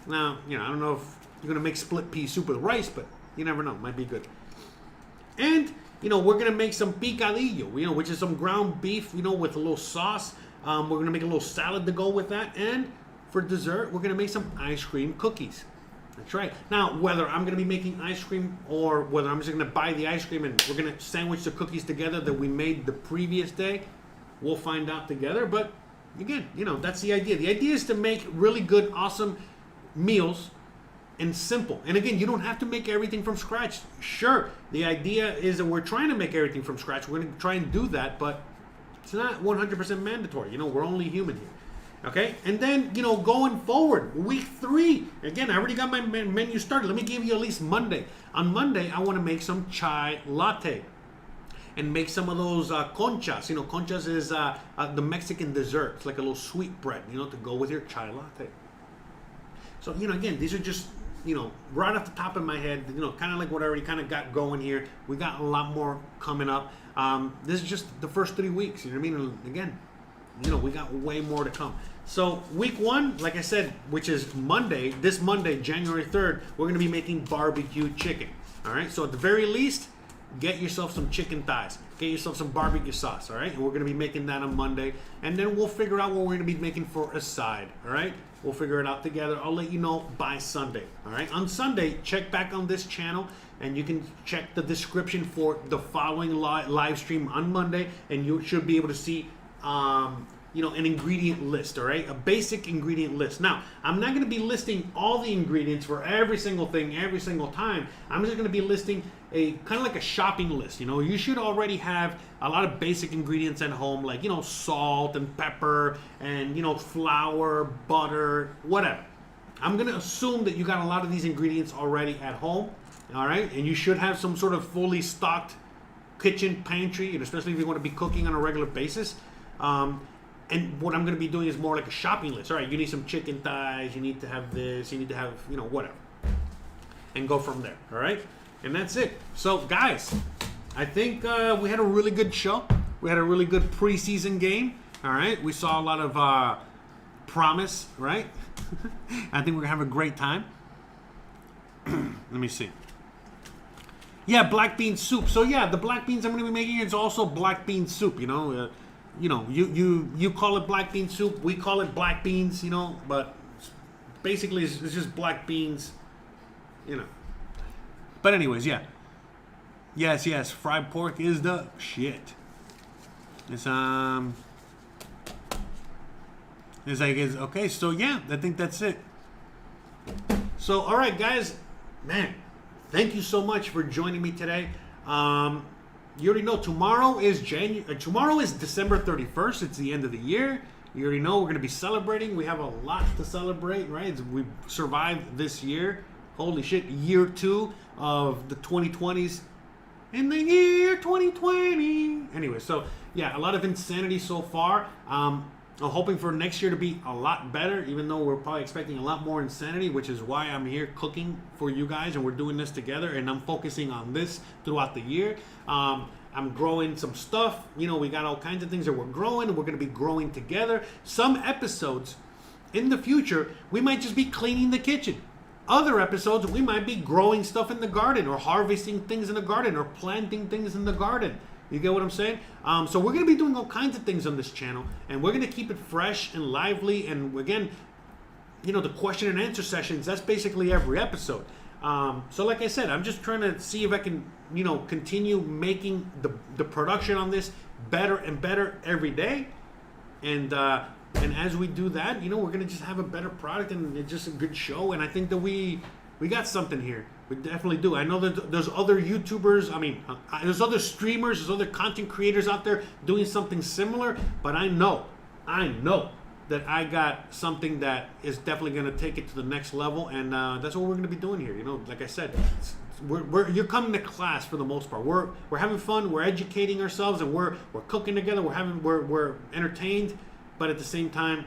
Now, you know, I don't know if you're gonna make split pea soup with rice, but you never know, might be good. And, you know, we're gonna make some picadillo, you know, which is some ground beef, you know, with a little sauce. We're gonna make a little salad to go with that. And for dessert, we're gonna make some ice cream cookies. That's right. Now, whether I'm gonna be making ice cream or whether I'm just gonna buy the ice cream and we're gonna sandwich the cookies together that we made the previous day, we'll find out together. But again, you know, that's the idea. The idea is to make really good, awesome meals and simple. And again, you don't have to make everything from scratch. Sure, the idea is that we're trying to make everything from scratch. We're going to try and do that, but it's not 100% mandatory. You know, we're only human here. Okay? And then, you know, going forward, week 3. Again, I already got my menu started. Let me give you at least Monday. On Monday, I want to make some chai latte and make some of those conchas. You know, conchas is the Mexican dessert. It's like a little sweet bread, you know, to go with your chai latte. So, you know, again, these are just, you know, right off the top of my head, you know, kind of like what I already kind of got going here. We got a lot more coming up. This is just the first 3 weeks, you know what I mean? And again, you know, we got way more to come. So week 1, like I said, which is Monday, this Monday, January 3rd, we're going to be making barbecue chicken. All right. So at the very least, get yourself some chicken thighs. Get yourself some barbecue sauce. All right. And we're going to be making that on Monday. And then we'll figure out what we're going to be making for a side. All right. We'll figure it out together. I'll let you know by Sunday. All right. On Sunday, check back on this channel and you can check the description for the following live stream on Monday. And you should be able to see an ingredient list, all right? A basic ingredient list. Now, I'm not going to be listing all the ingredients for every single thing every single time. I'm just going to be listing a kind of like a shopping list. You should already have a lot of basic ingredients at home, like, salt and pepper and, flour, butter, whatever. I'm going to assume that you got a lot of these ingredients already at home, all right? And you should have some sort of fully stocked kitchen pantry, and especially if you want to be cooking on a regular basis. And what I'm going to be doing is more like a shopping list. All right, you need some chicken thighs, you need to have this, you need to have, whatever. And go from there, all right? And that's it. So, guys, I think we had a really good show. We had a really good preseason game, all right? We saw a lot of promise, right? I think we're going to have a great time. Let me see. Yeah, black bean soup. So, yeah, the black beans I'm going to be making is also black bean soup, you call it black bean soup, we call it black beans, but basically it's just black beans, But anyways, yeah. Yes, fried pork is the shit. It's okay, so yeah, I think that's it. So, all right, guys, man, thank you so much for joining me today. You already know tomorrow is December 31st. It's the end of the year. You already know we're going to be celebrating. We have a lot to celebrate, right? We survived this year. Holy shit, year 2 of the 2020s. In the year 2020. Anyway, so yeah, a lot of insanity so far. I'm hoping for next year to be a lot better, even though we're probably expecting a lot more insanity, which is why I'm here cooking for you guys, and we're doing this together, and I'm focusing on this throughout the year. I'm growing some stuff. We got all kinds of things that we're growing, and we're going to be growing together. Some episodes in the future, we might just be cleaning the kitchen. Other episodes, we might be growing stuff in the garden, or harvesting things in the garden, or planting things in the garden. You get what I'm saying? So we're going to be doing all kinds of things on this channel, and we're going to keep it fresh and lively. And again, the question and answer sessions, that's basically every episode. So like I said, I'm just trying to see if I can, continue making the production on this better and better every day. And as we do that, we're going to just have a better product, and it's just a good show. And I think that we got something here. We definitely do. I know that there's other YouTubers, there's other streamers, there's other content creators out there doing something similar, but I know that I got something that is definitely going to take it to the next level, and that's what we're going to be doing here. Like I said, you're coming to class for the most part. We're having fun, we're educating ourselves, and we're cooking together. We're entertained, but at the same time,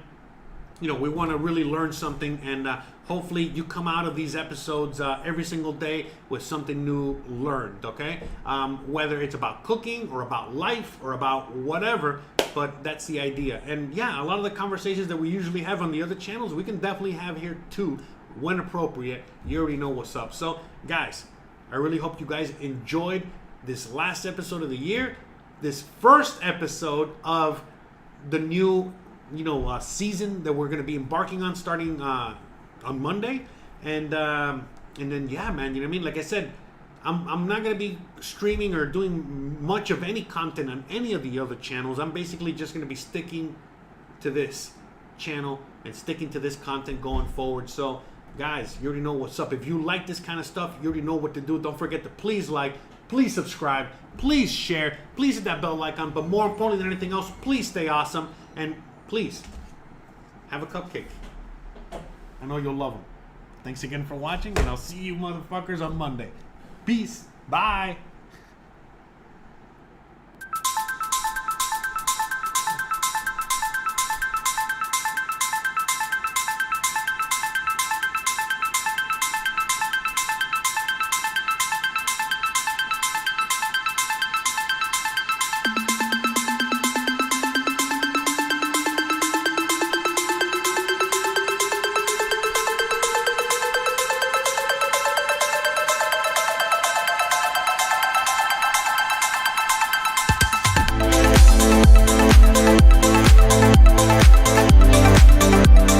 we want to really learn something, and hopefully you come out of these episodes every single day with something new learned, okay? Whether it's about cooking or about life or about whatever, but that's the idea. And yeah, a lot of the conversations that we usually have on the other channels, we can definitely have here too, when appropriate. You already know what's up. So guys, I really hope you guys enjoyed this last episode of the year, this first episode of the new season that we're going to be embarking on starting on Monday, and then yeah, man, like I said, I'm not going to be streaming or doing much of any content on any of the other channels. I'm basically just going to be sticking to this channel and sticking to this content going forward. So guys, you already know what's up. If you like this kind of stuff, you already know what to do. Don't forget to please like, please subscribe, please share, please hit that bell icon, but more importantly than anything else, please stay awesome, and please have a cupcake. I know you'll love them. Thanks again for watching, and I'll see you motherfuckers on Monday. Peace. Bye.